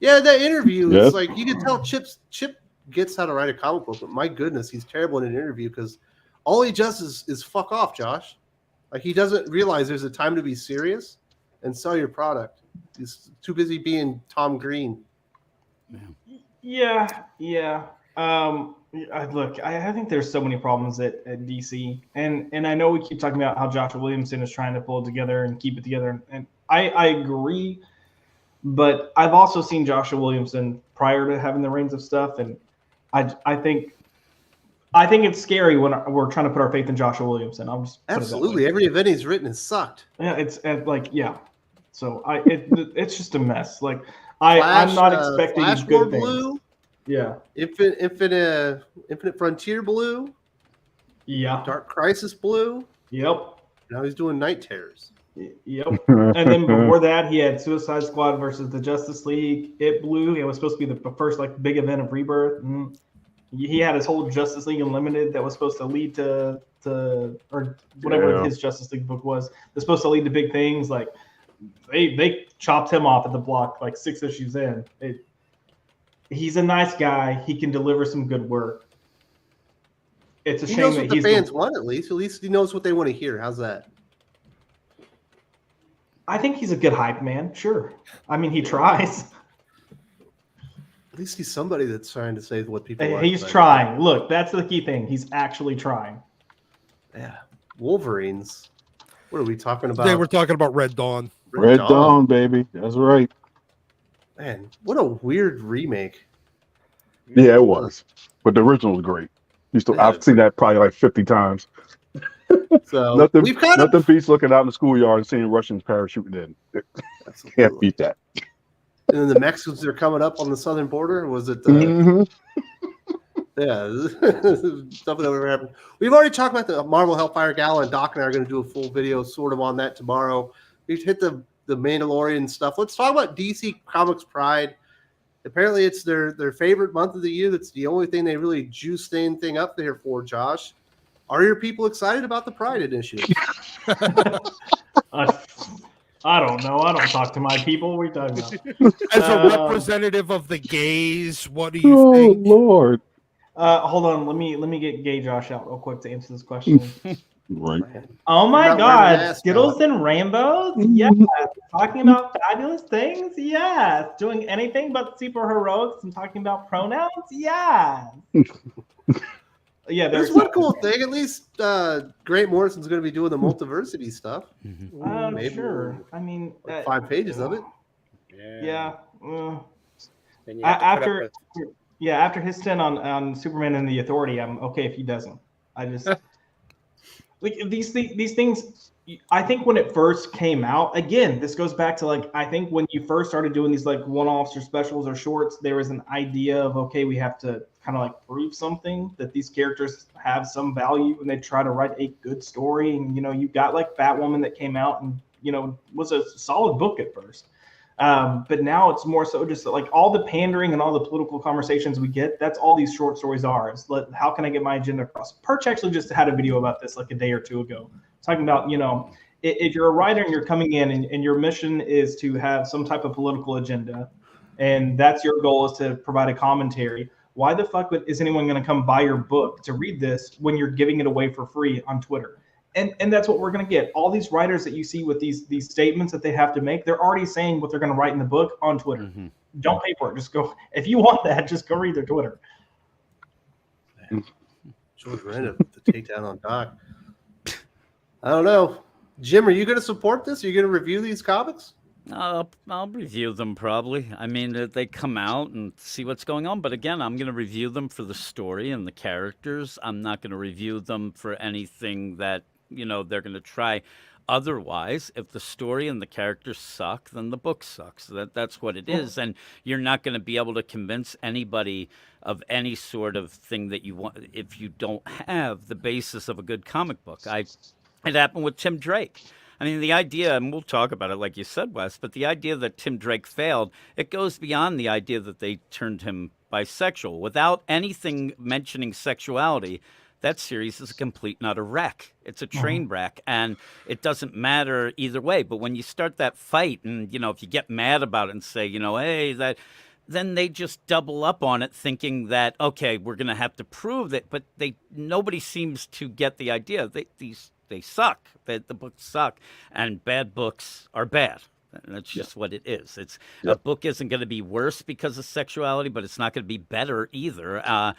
Speaker 1: Yeah, that interview,
Speaker 3: Yes.
Speaker 1: it's like you can tell Chip gets how to write a comic book, but my goodness, he's terrible in an interview because all he does is fuck off, Josh. Like he doesn't realize there's a time to be serious and sell your product. He's too busy being Tom Green.
Speaker 2: Yeah. Look, I think there's so many problems at DC, and I know we keep talking about how Joshua Williamson is trying to pull it together and keep it together, and I agree, but I've also seen Joshua Williamson prior to having the reins of stuff, and I think it's scary when we're trying to put our faith in Joshua Williamson. I'll just put it that way.
Speaker 1: Absolutely, every event he's written has sucked.
Speaker 2: Yeah, it's yeah. So it's just a mess. Like I'm not expecting
Speaker 1: Flash
Speaker 2: good
Speaker 1: War
Speaker 2: things.
Speaker 1: Blue,
Speaker 2: Yeah.
Speaker 1: Infinite Frontier Blue,
Speaker 2: Yeah.
Speaker 1: Dark Crisis Blue.
Speaker 2: Yep.
Speaker 1: Now he's doing Night Terrors.
Speaker 2: Yep. And then before that, he had Suicide Squad versus the Justice League. It blew. It was supposed to be the first like big event of Rebirth. And he had his whole Justice League Unlimited that was supposed to lead to or whatever his Justice League book was. That's supposed to lead to big things. Like they chopped him off at the block like 6 issues in. He's a nice guy. He can deliver some good work. It's a shame
Speaker 1: knows
Speaker 2: that
Speaker 1: what the
Speaker 2: he's
Speaker 1: fans want. At least he knows what they want to hear. How's that?
Speaker 2: I think he's a good hype man. Sure. I mean, he tries.
Speaker 1: At least he's somebody that's trying to say what people want.
Speaker 2: He's trying. Look, that's the key thing. He's actually trying.
Speaker 1: Yeah. Wolverines. What are we talking about?
Speaker 5: Today we're talking about Red Dawn.
Speaker 3: Red Dawn, baby. That's right.
Speaker 1: Man, what a weird remake.
Speaker 3: Yeah, it was. But the original was great. I've seen that probably like 50 times.
Speaker 1: So
Speaker 3: nothing
Speaker 1: we've
Speaker 3: beats looking out in the schoolyard and seeing Russians parachuting in. Can't beat that.
Speaker 1: And then the Mexicans are coming up on the southern border. Was it? Yeah, something that ever happened. We've already talked about the Marvel Hellfire Gala, and Doc and I are going to do a full video sort of on that tomorrow. We've hit the Mandalorian stuff. Let's talk about DC Comics Pride. Apparently, it's their favorite month of the year. That's the only thing they really juice anything up there for, Josh. Are your people excited about the Pride initiative?
Speaker 2: I don't know. I don't talk to my people. What are you talking about?
Speaker 5: As a representative of the gays, what do you think?
Speaker 3: Oh, Lord.
Speaker 2: Hold on. Let me get Gay Josh out real quick to answer this question.
Speaker 3: Right.
Speaker 2: Oh my
Speaker 1: Not
Speaker 2: God. Skittles and rainbows? Yes. Talking about fabulous things? Yes. Doing anything but super heroics and talking about pronouns? Yes. Yeah,
Speaker 1: there's one cool thing. At least Grant Morrison's going to be doing the multiversity stuff.
Speaker 2: Maybe sure. I mean,
Speaker 1: like 5 pages of it.
Speaker 2: Yeah. After his stint on Superman and the Authority, I'm okay if he doesn't. I just like these things. I think when it first came out, again, this goes back to like I think when you first started doing these like one-offs or specials or shorts, there was an idea of okay, we have to kind of like prove something that these characters have some value, and they try to write a good story. And you got like Batwoman that came out and was a solid book at first. But now it's more so just like all the pandering and all the political conversations we get, that's all these short stories are. It's how can I get my agenda across? Perch actually just had a video about this like a day or two ago, talking about, if you're a writer and you're coming in and your mission is to have some type of political agenda, and that's your goal is to provide a commentary, why the fuck is anyone going to come buy your book to read this when you're giving it away for free on Twitter? And that's what we're going to get. All these writers that you see with these statements that they have to make, they're already saying what they're going to write in the book on Twitter. Mm-hmm. Don't pay for it. Just go. If you want that, just go read their Twitter.
Speaker 1: George Renner, the takedown on Doc. I don't know. Jim, are you going to support this? Are you going to review these comics?
Speaker 6: I'll review them probably. I mean, they come out and see what's going on. But again, I'm going to review them for the story and the characters. I'm not going to review them for anything that they're going to try. Otherwise, if the story and the characters suck, then the book sucks. That's what it is. And you're not going to be able to convince anybody of any sort of thing that you want if you don't have the basis of a good comic book. It happened with Tim Drake. I mean, the idea, and we'll talk about it like you said, Wes, but the idea that Tim Drake failed, it goes beyond the idea that they turned him bisexual. Without anything mentioning sexuality, that series is a complete and utter wreck. It's a train wreck, and it doesn't matter either way. But when you start that fight, and if you get mad about it and say, hey, that, then they just double up on it, thinking that okay, we're going to have to prove it. But nobody seems to get the idea. They suck. The books suck, and bad books are bad. That's just what it is. A book isn't going to be worse because of sexuality, but it's not going to be better either.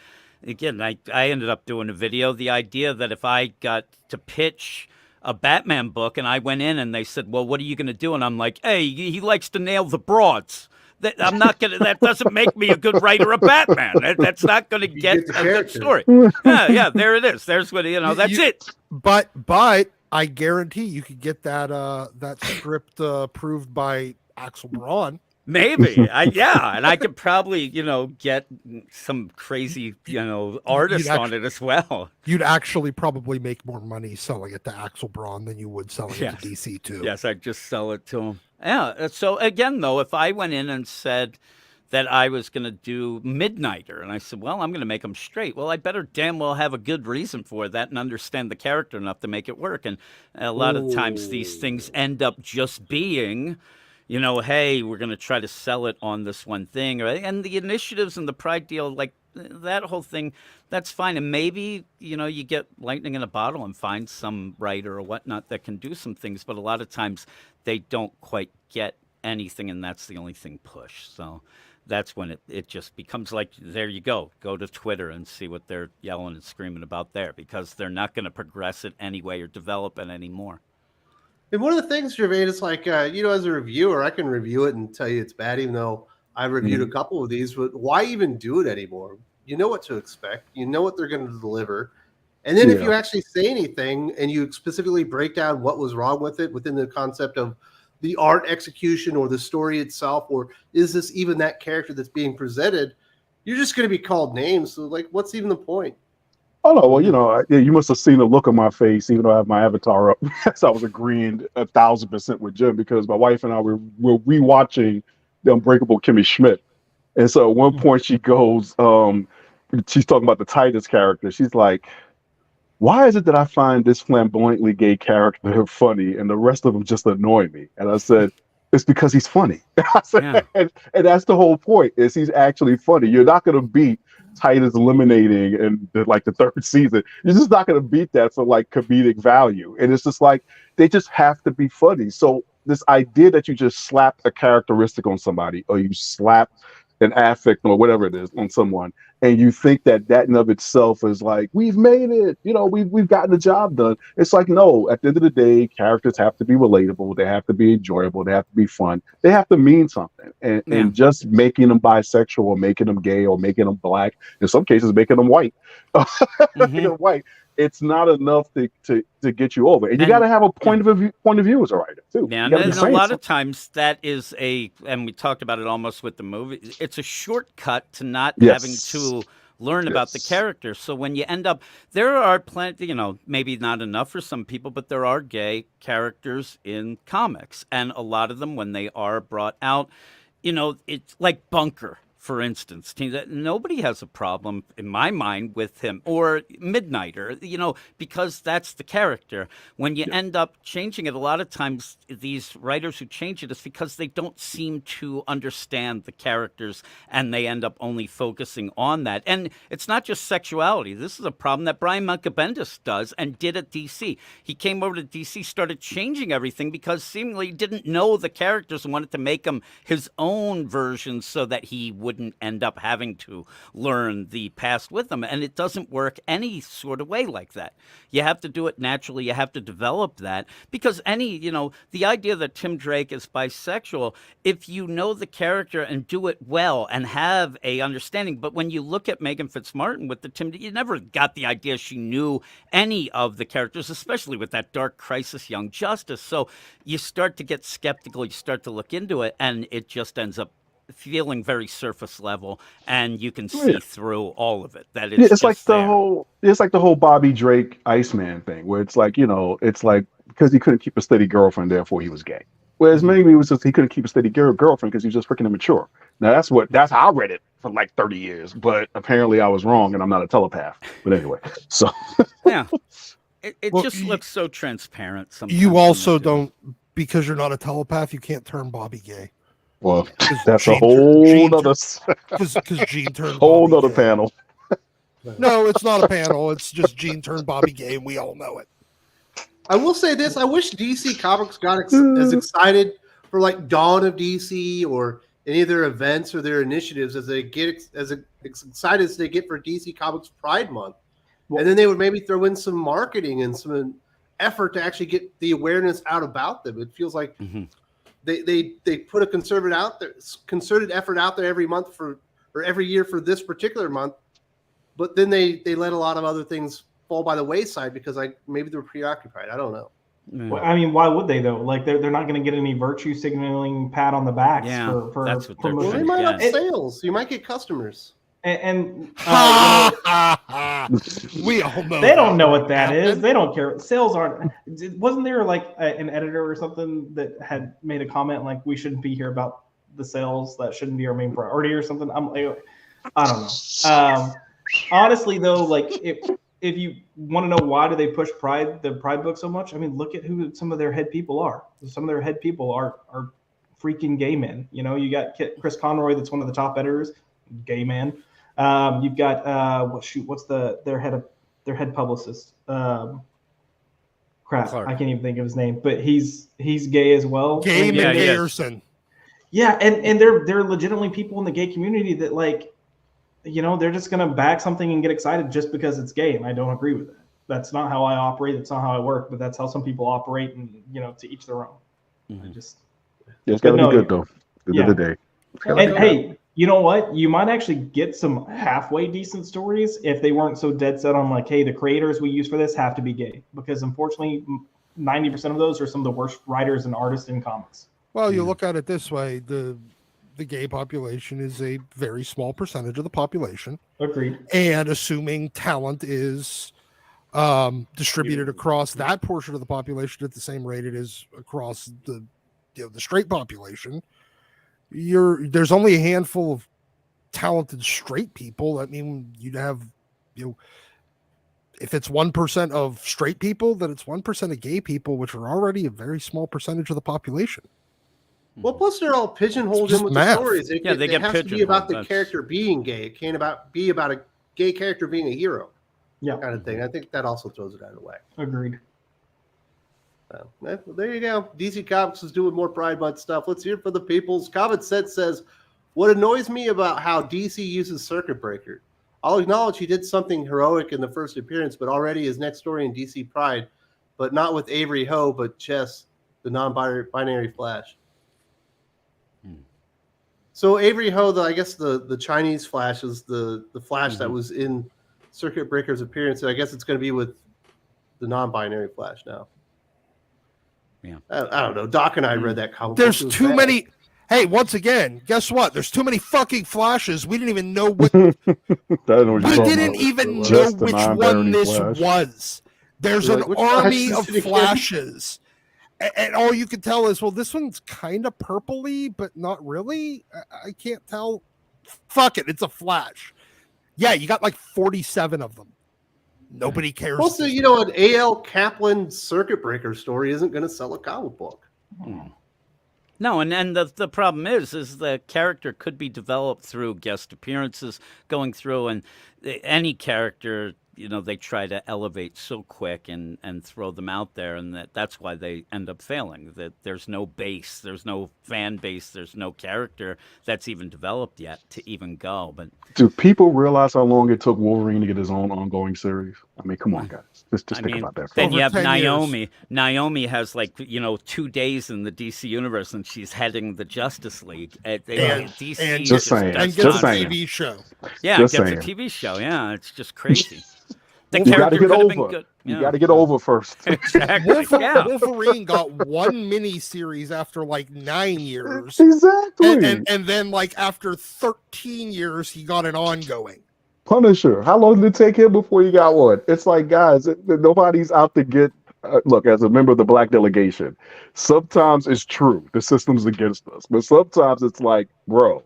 Speaker 6: Again, I ended up doing a video. The idea that if I got to pitch a Batman book and I went in and they said, well, what are you going to do? And I'm like, hey, he likes to nail the broads. I'm not going to, that doesn't make me a good writer of Batman. That's not going to get a good story. Yeah, there it is. There's what, that's it.
Speaker 5: But I guarantee you could get that script approved by Axel Braun.
Speaker 6: Maybe. And I could probably, get some crazy, artist on it as well.
Speaker 5: You'd actually probably make more money selling it to Axel Braun than you would selling it to DC too.
Speaker 6: Yes, I'd just sell it to him. Yeah. So again, though, if I went in and said that I was going to do Midnighter, and I said, well, I'm going to make him straight. Well, I better damn well have a good reason for that and understand the character enough to make it work. And a lot of times these things end up just being, hey, we're going to try to sell it on this one thing. And the initiatives and the Pride deal, like that whole thing, that's fine. And maybe, you get lightning in a bottle and find some writer or whatnot that can do some things. But a lot of times they don't quite get anything, and that's the only thing pushed. So that's when it just becomes like, there you go to Twitter and see what they're yelling and screaming about there, because they're not going to progress it anyway or develop it anymore.
Speaker 1: And one of the things, Jermaine, is like, as a reviewer, I can review it and tell you it's bad, even though I reviewed a couple of these. But why even do it anymore? You know what to expect. You know what they're going to deliver. And then if you actually say anything and you specifically break down what was wrong with it within the concept of the art execution or the story itself, or is this even that character that's being presented, you're just going to be called names. So, like, what's even the point?
Speaker 3: Oh, no. Well, you must have seen the look on my face, even though I have my avatar up. So I was agreeing 1,000% with Jim, because my wife and I were rewatching The Unbreakable Kimmy Schmidt. And so at one point she goes, she's talking about the Titus character. She's like, why is it that I find this flamboyantly gay character funny and the rest of them just annoy me? And I said, it's because he's funny. I said, and that's the whole point, is he's actually funny. You're not going to beat Titus eliminating in the third season. You're just not going to beat that for like comedic value. And it's just like, they just have to be funny. So this idea that you just slap a characteristic on somebody, or you slap an affect or whatever it is on someone, and you think that in of itself is like, we've made it, we've gotten the job done. It's like, no, at the end of the day, characters have to be relatable, they have to be enjoyable, they have to be fun, they have to mean something. And just making them bisexual or making them gay or making them black, in some cases making them white, making them white, it's not enough to get you over. And you got to have a point of view as a writer too.
Speaker 6: Yeah, and a lot of times that is and we talked about it almost with the movie, it's a shortcut to not having to learn about the character. So when you end up, there are plenty, maybe not enough for some people, but there are gay characters in comics. And a lot of them, when they are brought out, it's like Bunker, for instance. Nobody has a problem, in my mind, with him, or Midnighter, because that's the character. When you end up changing it, a lot of times these writers who change it is because they don't seem to understand the characters, and they end up only focusing on that. And it's not just sexuality. This is a problem that Brian Michael Bendis does and did at DC. He came over to DC, started changing everything because seemingly he didn't know the characters and wanted to make them his own versions so that he wouldn't end up having to learn the past with them. And it doesn't work any sort of way like that. You have to do it naturally. You have to develop that, because the idea that Tim Drake is bisexual, if you know the character and do it well and have a understanding. But when you look at Megan Fitzmartin with the Tim, you never got the idea she knew any of the characters, especially with that Dark Crisis Young Justice. So you start to get skeptical, you start to look into it, and it just ends up feeling very surface level, and you can see through all of it. That it's
Speaker 3: like the whole Bobby Drake Iceman thing, where it's like, it's like because he couldn't keep a steady girlfriend, therefore he was gay. Whereas maybe it was just he couldn't keep a steady girlfriend because he was just freaking immature. Now that's how I read it for like 30 years, but apparently I was wrong, and I'm not a telepath. But anyway, so
Speaker 6: it just looks so transparent. Sometimes
Speaker 5: you also don't, because you're not a telepath, you can't turn Bobby gay.
Speaker 3: Well, that's a whole nother
Speaker 5: because Gene turned
Speaker 3: whole
Speaker 5: Bobby
Speaker 3: nother
Speaker 5: gay.
Speaker 3: panel.
Speaker 5: No, it's not a panel. It's just Gene turned Bobby gay, and we all know it.
Speaker 1: I will say this: I wish DC Comics got as excited for like Dawn of DC or any of their events or their initiatives as they get as excited as they get for DC Comics Pride Month, and then they would maybe throw in some marketing and some effort to actually get the awareness out about them. It feels like. They put a concerted effort out there every month or every year for this particular month, but then they let a lot of other things fall by the wayside because maybe they're preoccupied. I don't know.
Speaker 2: Well, I mean, why would they though? Like they're not going to get any virtue signaling pat on the backs for
Speaker 6: that's what they're
Speaker 1: Well,
Speaker 2: promotion.
Speaker 1: they might have
Speaker 6: Yeah.
Speaker 1: sales. You might get customers.
Speaker 2: And
Speaker 5: We all know
Speaker 2: they don't know what that
Speaker 5: happened.
Speaker 2: is. They don't care. Sales aren't. Wasn't there like an editor or something that had made a comment like we shouldn't be here about the sales? That shouldn't be our main priority or something. I don't know. Honestly, though, like if you want to know why do they push the Pride book so much? I mean, look at who some of their head people are. Some of their head people are freaking gay men. You know, you got Chris Conroy, that's one of the top editors, gay man. You've got what's their head publicist? Crap,
Speaker 6: Clark.
Speaker 2: I can't even think of his name, but he's gay as well.
Speaker 5: Gay
Speaker 2: And-
Speaker 5: McGayerson.
Speaker 2: yeah, and they're legitimately people in the gay community that like, you know, they're just gonna back something and get excited just because it's gay, and I don't agree with that. That's not how I operate. That's not how I work. But that's how some people operate, and you know, to each their own. I just
Speaker 3: It's gotta
Speaker 2: no,
Speaker 3: be good though. End of the day.
Speaker 2: and hey, you know what? You might actually get some halfway decent stories if they weren't so dead set on like, hey, the creators we use for this have to be gay, because unfortunately, 90% of those are some of the worst writers and artists in comics.
Speaker 5: Well, you look at it this way: the gay population is a very small percentage of the population,
Speaker 2: Agreed.
Speaker 5: and assuming talent is distributed across that portion of the population at the same rate it is across the straight population, there's only a handful of talented straight people. I mean, you'd have, if it's 1% of straight people, then it's 1% of gay people, which are already a very small percentage of the population.
Speaker 1: Well, plus they're all pigeonholed
Speaker 5: It's
Speaker 1: in with
Speaker 5: just
Speaker 1: the
Speaker 5: math.
Speaker 1: stories.
Speaker 6: They
Speaker 1: It
Speaker 6: get
Speaker 1: has to be about the
Speaker 6: pigeonholed,
Speaker 1: character being gay. It can't be about a gay character being a hero.
Speaker 2: Yeah.
Speaker 1: Kind of thing. I think that also throws it out of whack.
Speaker 2: Agreed.
Speaker 1: So, well, there you go. DC Comics is doing more Pride Month stuff. Let's hear it for the people's. Common Sense says, what annoys me about how DC uses Circuit Breaker. I'll acknowledge he did something heroic in the first appearance, but already his next story in DC Pride, but not with Avery Ho, but Chess, the non-binary Flash. So Avery Ho, I guess the Chinese Flash is the Flash that was in Circuit Breaker's appearance. And I guess it's going to be with the non-binary Flash now.
Speaker 6: Yeah.
Speaker 1: I don't know. Doc and I read that comic.
Speaker 5: There's
Speaker 1: book. It was
Speaker 5: too
Speaker 1: bad.
Speaker 5: many. Hey, once again, guess what? There's too many fucking Flashes. We didn't even know what.
Speaker 3: That is what you're
Speaker 5: We
Speaker 3: talking
Speaker 5: didn't
Speaker 3: about.
Speaker 5: even know
Speaker 3: Just the
Speaker 5: which one
Speaker 3: non-binary
Speaker 5: this
Speaker 3: Flash.
Speaker 5: was. There's
Speaker 1: You're
Speaker 5: an
Speaker 1: like, which
Speaker 5: army
Speaker 1: Flash
Speaker 5: of
Speaker 1: is it again?
Speaker 5: Flashes. And all you can tell is, well, this one's kind of purpley, but not really. I can't tell. Fuck it. It's a Flash. Yeah, you got like 47 of them. Nobody cares.
Speaker 1: Also, an A.L. Kaplan Circuit Breaker story isn't going to sell a comic book.
Speaker 6: No, and the problem is the character could be developed through guest appearances, going through, and any character, they try to elevate so quick and throw them out there, and that's why they end up failing. That there's no base, there's no fan base, there's no character that's even developed yet to even go. But
Speaker 3: do people realize how long it took Wolverine to get his own ongoing series? I mean, come on, guys. Just think about that.
Speaker 6: Then
Speaker 5: Over
Speaker 6: you have
Speaker 5: 10
Speaker 6: Naomi.
Speaker 5: years.
Speaker 6: Naomi has 2 days in the DC universe, and she's heading the Justice League. DC
Speaker 5: and
Speaker 3: just saying.
Speaker 5: and
Speaker 3: Just
Speaker 5: get a
Speaker 3: saying.
Speaker 5: TV show.
Speaker 6: Yeah,
Speaker 3: Just
Speaker 6: it gets
Speaker 3: saying.
Speaker 6: a TV show. Yeah, it's just crazy. The
Speaker 3: You got to
Speaker 6: character
Speaker 3: get
Speaker 6: could have been
Speaker 3: over.
Speaker 6: good.
Speaker 3: You
Speaker 6: Yeah.
Speaker 3: got to get over first.
Speaker 6: Exactly. Yeah.
Speaker 5: Wolverine got one mini series after like 9 years.
Speaker 3: Exactly.
Speaker 5: And then like after 13 years, he got an ongoing.
Speaker 3: Punisher. How long did it take him before he got one? It's like, guys, nobody's out to get. Look, as a member of the Black delegation, sometimes it's true. The system's against us. But sometimes it's like, bro,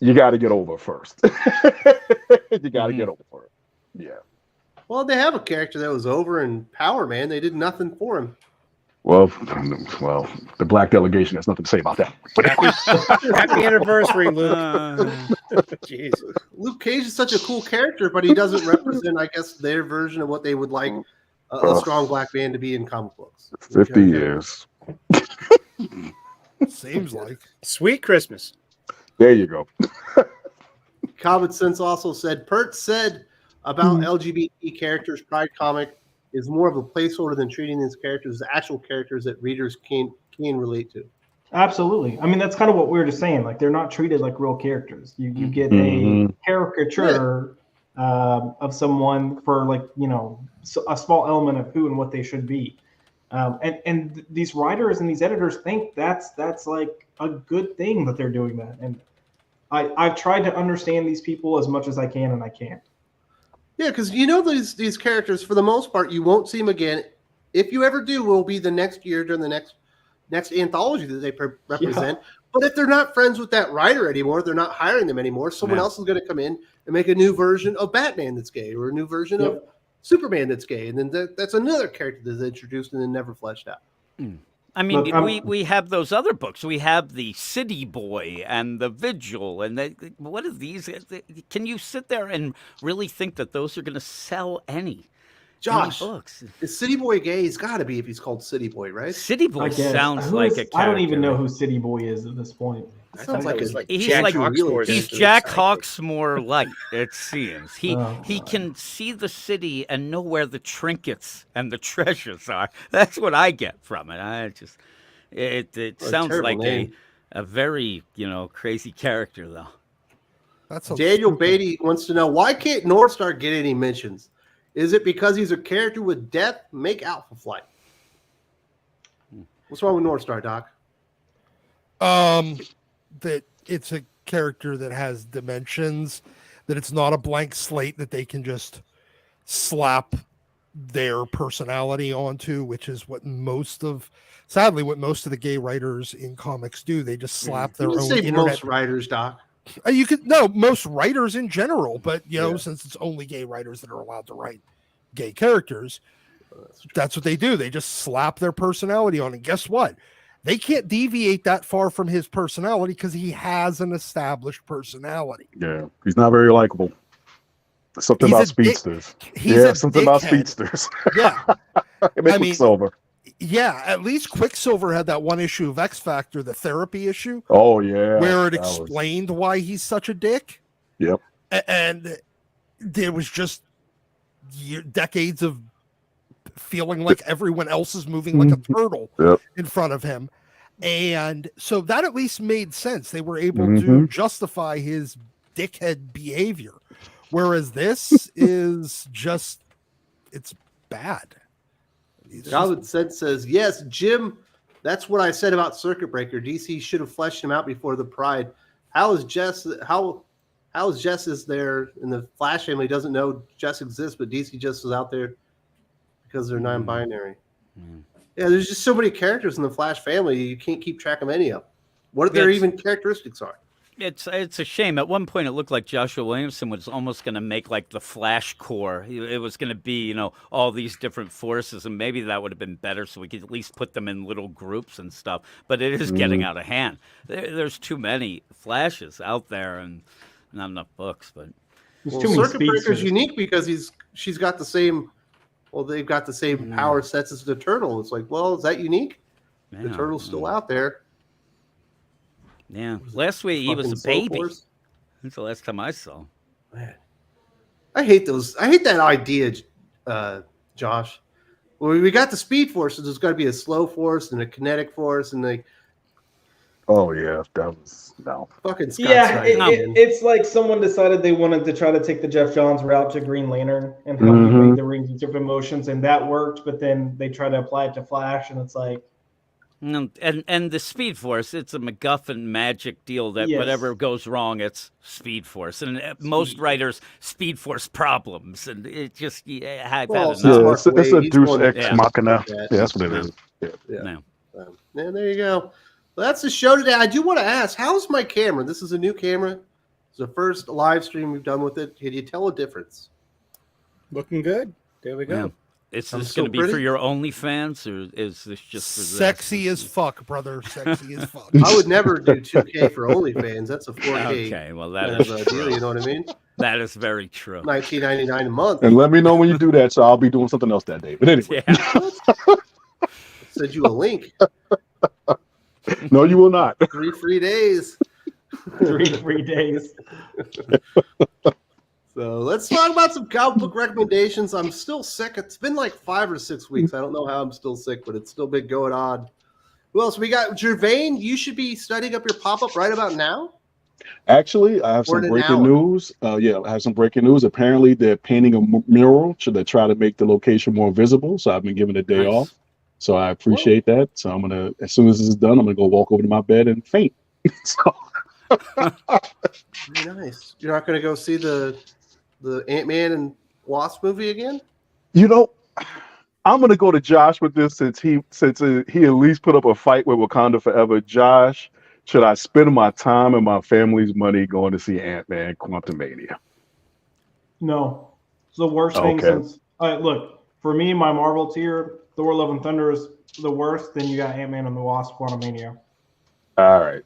Speaker 3: you got to get over first. You got to get over it. Yeah.
Speaker 1: Well, they have a character that was over in Power Man. They did nothing for him.
Speaker 3: Well, the Black delegation has nothing to say about that.
Speaker 4: Happy anniversary, Luke. Jeez.
Speaker 1: Luke Cage is such a cool character, but he doesn't represent, I guess, their version of what they would like a strong black man to be in comic books.
Speaker 3: 50 years.
Speaker 5: Seems like.
Speaker 4: Sweet Christmas.
Speaker 3: There you go.
Speaker 1: Common Sense also said, Pert said about LGBT characters, Pride comic is more of a placeholder than treating these characters as actual characters that readers can relate to.
Speaker 2: Absolutely. I mean, that's kind of what we were just saying. Like, they're not treated like real characters. You get a caricature of someone for, like, a small element of who and what they should be. And these writers and these editors think that's like a good thing that they're doing that. And I've tried to understand these people as much as I can, and I can't.
Speaker 1: Yeah, because these characters, for the most part, you won't see them again. If you ever do, will be the next year during the next anthology that they represent. Yeah. But if they're not friends with that writer anymore, they're not hiring them anymore. Someone else is going to come in and make a new version of Batman that's gay, or a new version of Superman that's gay, and then that's another character that's introduced and then never fleshed out.
Speaker 6: I mean, we have those other books. We have the City Boy and the Vigil, and what are these? Can you sit there and really think that those are going to sell any books?
Speaker 1: Is City Boy gay? He's got to be if he's called City Boy, right?
Speaker 6: City Boy sounds like a character.
Speaker 2: I don't even know who City Boy is at this point.
Speaker 1: Sounds like
Speaker 6: he's Jack Hawksmoor light. It seems he can see the city and know where the trinkets and the treasures are. That's what I get from it. It sounds like a very crazy character though.
Speaker 1: That's Daniel Beatty wants to know, why can't North Star get any mentions? Is it because he's a character with death? Make Alpha Flight. What's wrong with North Star, Doc?
Speaker 5: That it's a character that has dimensions, that it's not a blank slate that they can just slap their personality onto, which is what most of the gay writers in comics do. They just slap their own internet.
Speaker 1: Most writers, Doc.
Speaker 5: You could most writers in general, but since it's only gay writers that are allowed to write gay characters, that's what they do. They just slap their personality on, and guess what? They can't deviate that far from his personality because he has an established personalty.
Speaker 3: Yeah, he's not very likable. Something about speedsters. Something about speedsters.
Speaker 5: Yeah.
Speaker 3: Quicksilver.
Speaker 5: Yeah, at least Quicksilver had that one issue of X Factor, the therapy issue.
Speaker 3: Oh, yeah.
Speaker 5: Where it explained why he's such a dick.
Speaker 3: Yep.
Speaker 5: And there was just decades of feeling like everyone else is moving like a turtle in front of him. And so that at least made sense. They were able to justify his dickhead behavior. Whereas this is just, it's bad.
Speaker 1: Calvin says, yes, Jim, that's what I said about Circuit Breaker. DC should have fleshed him out before the Pride. How is Jess is there in the Flash family doesn't know Jess exists, but DC just is out there because they're non-binary. Yeah, there's just so many characters in the Flash family, you can't keep track of any of them. What their even characteristics are.
Speaker 6: It's a shame. At one point, it looked like Joshua Williamson was almost going to make like the Flash Corps. It was going to be, all these different forces, and maybe that would have been better, so we could at least put them in little groups and stuff. But it is getting out of hand. There's too many Flashes out there, and not enough books. But
Speaker 1: Circuit Breaker's unique because she's got the same. Well, they've got the same power sets as the Turtle. It's like, well, is that unique? The Turtle's still out there.
Speaker 6: Yeah. Last week he was a baby. That's the last time I saw.
Speaker 1: Man. I hate those. I hate that idea, Josh. Well, we got the Speed Force, so there's got to be a slow force and a kinetic force, and like.
Speaker 3: Oh yeah, that was
Speaker 1: fucking Scott
Speaker 2: it's like someone decided they wanted to try to take the Jeff Johns route to Green Lantern and how he made the rings of emotions, and that worked. But then they try to apply it to Flash, and it's like.
Speaker 6: And the Speed Force, it's a MacGuffin magic deal that whatever goes wrong, it's Speed Force. And most writers, Speed Force problems. And it just, I've had enough.
Speaker 3: It's a Deus Ex Machina. Yeah, that's what it is.
Speaker 1: Yeah. And there you go. Well, that's the show today. I do want to ask, how's my camera? This is a new camera. It's the first live stream we've done with it. Can you tell a difference?
Speaker 4: Looking good. There we go.
Speaker 6: Yeah. Is this going to be for your OnlyFans, or is this just for
Speaker 5: sexy as fuck, brother? Sexy as fuck.
Speaker 1: I would never do 2K for OnlyFans. That's a 4K.
Speaker 6: Okay, well that is
Speaker 1: deal. You know what I mean?
Speaker 6: That is very true.
Speaker 1: $19.99 a month.
Speaker 3: And let me know when you do that, so I'll be doing something else that day. But anyway,
Speaker 1: I'll send you a link.
Speaker 3: No, you will not.
Speaker 1: 3 free days.
Speaker 2: 3 free days.
Speaker 1: So let's talk about some comic book recommendations. I'm still sick. It's been like 5 or 6 weeks. I don't know how I'm still sick, but it's still been going on. Who else? We got Jervain. You should be studying up your pop-up right about now.
Speaker 3: Actually, I have some breaking news. I have some breaking news. Apparently, they're painting a mural to try to make the location more visible. So I've been given a day off. So I appreciate that. So I'm gonna, as soon as this is done, I'm gonna go walk over to my bed and faint. So
Speaker 1: Very nice. You're not going to go see the Ant-Man and Wasp movie again?
Speaker 3: you know, I'm gonna go to Josh with this since he at least put up a fight with Wakanda Forever. Josh, should I spend my time and my family's money going to see Ant-Man Quantumania?
Speaker 2: No, it's the worst thing
Speaker 3: Okay.
Speaker 2: since. Look, for me, my Marvel tier, Thor: Love and Thunder is the worst. Then you got Ant-Man and the Wasp: Quantumania.
Speaker 3: All right.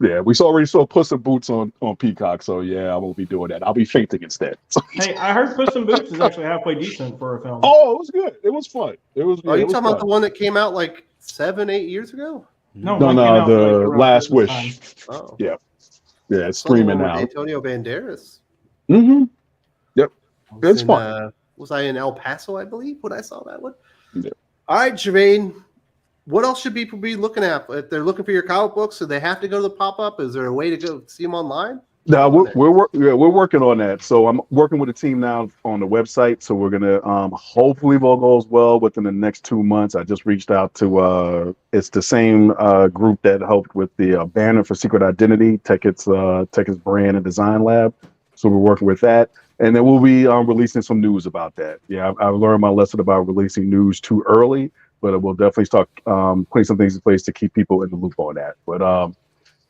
Speaker 3: Yeah, we already saw Puss in Boots on Peacock, so yeah, I won't be doing that. I'll be fainting instead.
Speaker 2: Hey, I heard Puss in Boots is actually halfway decent for a film.
Speaker 3: Oh, it was good. It was fun. It was.
Speaker 1: Are
Speaker 3: it
Speaker 1: you
Speaker 3: was
Speaker 1: talking about
Speaker 3: fun.
Speaker 1: the one that came out like 7-8 years ago?
Speaker 2: No,
Speaker 3: No,
Speaker 2: one came out, like,
Speaker 3: the
Speaker 2: around
Speaker 3: Last
Speaker 2: Christmas
Speaker 3: Wish.
Speaker 2: time.
Speaker 1: Oh.
Speaker 3: Yeah, it's
Speaker 1: Saw the
Speaker 3: streaming
Speaker 1: one with
Speaker 3: now.
Speaker 1: Antonio Banderas.
Speaker 3: Mm-hmm. Yep.
Speaker 1: Was
Speaker 3: It's
Speaker 1: in,
Speaker 3: fun.
Speaker 1: Was I in El Paso, I believe, when I saw that one?
Speaker 3: Yeah.
Speaker 1: All right, Jermaine. What else should people be looking at? If they're looking for your comic books, do they have to go to the pop-up? Is there a way to go see them online?
Speaker 3: No, we're working on that. So I'm working with a team now on the website. So we're gonna hopefully, if all goes well, within the next 2 months. I just reached out to it's the same group that helped with the banner for Secret Identity, Tekkett's brand and design lab. So we're working with that, and then we'll be releasing some news about that. Yeah, I've learned my lesson about releasing news too early, but we'll definitely start putting some things in place to keep people in the loop on that. But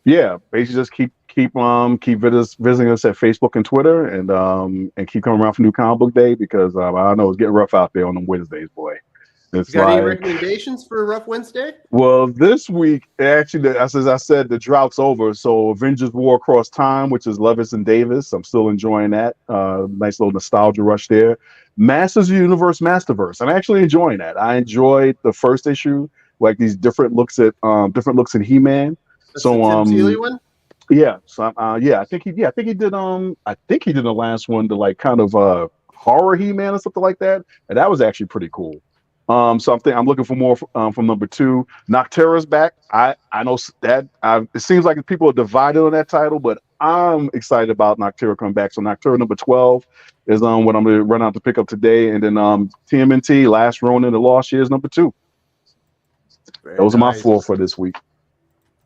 Speaker 3: yeah, basically just keep visiting us at Facebook and Twitter, and keep coming around for New Comic Book Day, because I know it's getting rough out there on them Wednesdays, boy. It's
Speaker 1: You got any
Speaker 3: like,
Speaker 1: recommendations for a rough Wednesday?
Speaker 3: well, this week actually, as I said, the drought's over. So Avengers: War Across Time, which is Levis and Davis, I'm still enjoying that. Nice little nostalgia rush there. Masters of the Universe, Masterverse, I'm actually enjoying that. I enjoyed the first issue, like these different looks at He-Man.
Speaker 1: That's
Speaker 3: So
Speaker 1: the Tim Seeley one?
Speaker 3: yeah, so I think he did the last one, to like kind of horror He-Man or something like that, and that was actually pretty cool. So I'm looking for more from number 2. Noctera's back. I know that it seems like people are divided on that title, but I'm excited about Noctera coming back. So Noctera number 12 is what I'm going to run out to pick up today, and then TMNT Last Ronin: The Lost Years number 2.
Speaker 1: Very
Speaker 3: Those are my
Speaker 1: nice.
Speaker 3: 4 for this week.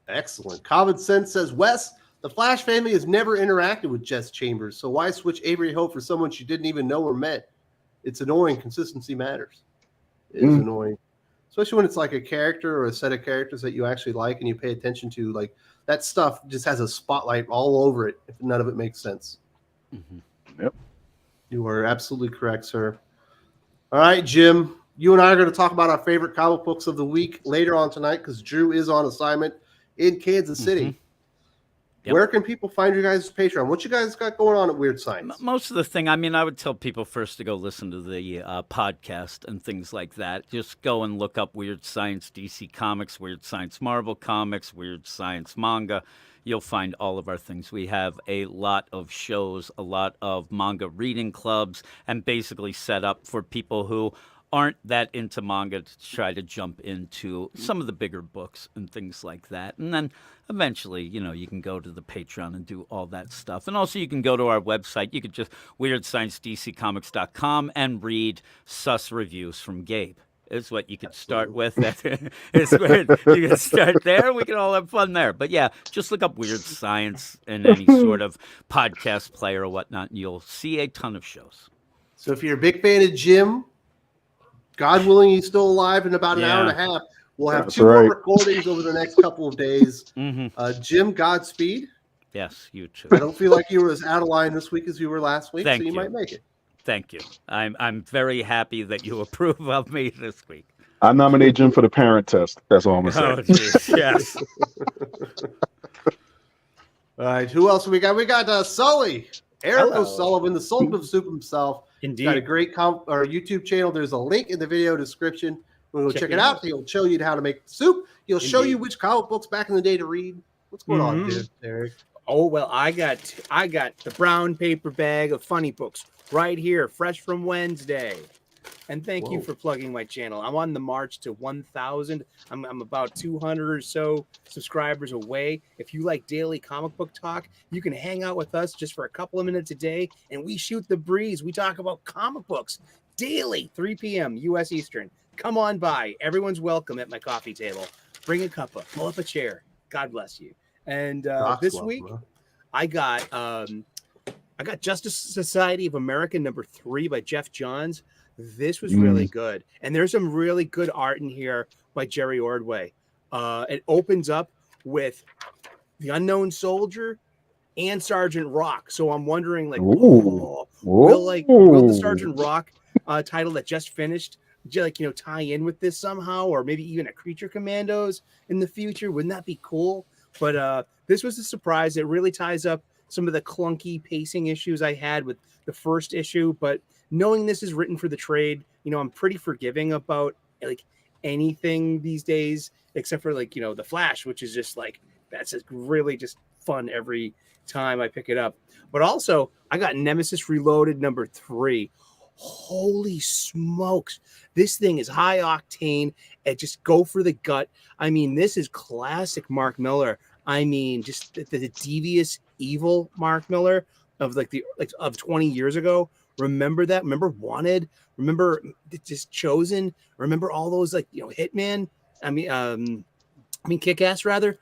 Speaker 1: Excellent. Common Sense says, Wes, the Flash family has never interacted with Jess Chambers, so why switch Avery Hope for someone she didn't even know or met? It's annoying. Consistency matters. It is annoying, especially when it's like a character or a set of characters that you actually like and you pay attention to. Like, that stuff just has a spotlight all over it if none of it makes sense.
Speaker 3: Mm-hmm. Yep.
Speaker 1: You are absolutely correct, sir. All right, Jim, you and I are going to talk about our favorite comic books of the week later on tonight, because Drew is on assignment in Kansas City.
Speaker 6: Mm-hmm. Yep.
Speaker 1: Where can people find your guys' Patreon? What you guys got going on at Weird Science?
Speaker 6: Most of the thing, I mean, I would tell people first to go listen to the podcast and things like that. Just go and look up Weird Science DC Comics, Weird Science Marvel Comics, Weird Science Manga. You'll find all of our things. We have a lot of shows, a lot of manga reading clubs, and basically set up for people who aren't that into manga to try to jump into some of the bigger books and things like that. And then eventually, you can go to the Patreon and do all that stuff. And also you can go to our website. You could just WeirdScienceDCComics.com and read sus reviews from Gabe. Is what you could start with. It's weird. You can start there. We can all have fun there. But yeah, just look up Weird Science in any sort of podcast player or whatnot, and you'll see a ton of shows.
Speaker 1: So if you're a big fan of Jim, God willing, he's still alive in about an hour and a half. We'll have
Speaker 3: That's
Speaker 1: 2 more
Speaker 3: right.
Speaker 1: recordings over the next couple of days.
Speaker 6: Mm-hmm.
Speaker 1: Jim, Godspeed.
Speaker 6: Yes, you too.
Speaker 1: I don't feel like you were as out of line this week as you were last week,
Speaker 6: Thank
Speaker 1: so you
Speaker 6: you.
Speaker 1: might make it.
Speaker 6: Thank you. I'm very happy that you approve of me this week.
Speaker 3: I nominate Jim for the parent test. That's all I'm gonna say.
Speaker 6: Oh, geez. Yes.
Speaker 1: All right, who else we got? We got Sully, Eric
Speaker 4: Hello.
Speaker 1: O'Sullivan, the Sultan of Soup himself.
Speaker 4: Indeed.
Speaker 1: Got a great YouTube channel. There's a link in the video description. We'll go check it out. He'll show you how to make soup. He'll show you which comic books back in the day to read. What's going on, dude, Eric?
Speaker 4: Oh, well, I got the brown paper bag of funny books right here, fresh from Wednesday. And thank you for plugging my channel. I'm on the march to 1,000. I'm about 200 or so subscribers away. If you like daily comic book talk, you can hang out with us just for a couple of minutes a day, and we shoot the breeze. We talk about comic books daily, 3 p.m. U.S. Eastern. come on by. Everyone's welcome at my coffee table. Bring a cuppa, pull up a chair. God bless you. And this week, I got Justice Society of America #3 by Jeff Johns. This was really good, and there's some really good art in here by Jerry Ordway. It opens up with the Unknown Soldier and Sergeant Rock. So I'm wondering, like, will the Sergeant Rock title that just finished, like, tie in with this somehow, or maybe even a Creature Commandos in the future? Wouldn't that be cool? But this was a surprise. It really ties up some of the clunky pacing issues I had with the first issue. But knowing this is written for the trade, I'm pretty forgiving about like anything these days, except for like, the Flash, which is just like, that's just really just fun every time I pick it up. But also I got Nemesis Reloaded #3. Holy smokes, this thing is high octane and just go for the gut. I mean, this is classic Mark Miller. I mean, just the devious evil Mark Miller of of 20 years ago. Remember that? Remember Wanted? Remember just Chosen? Remember all those Hitman? I mean Kick-Ass rather.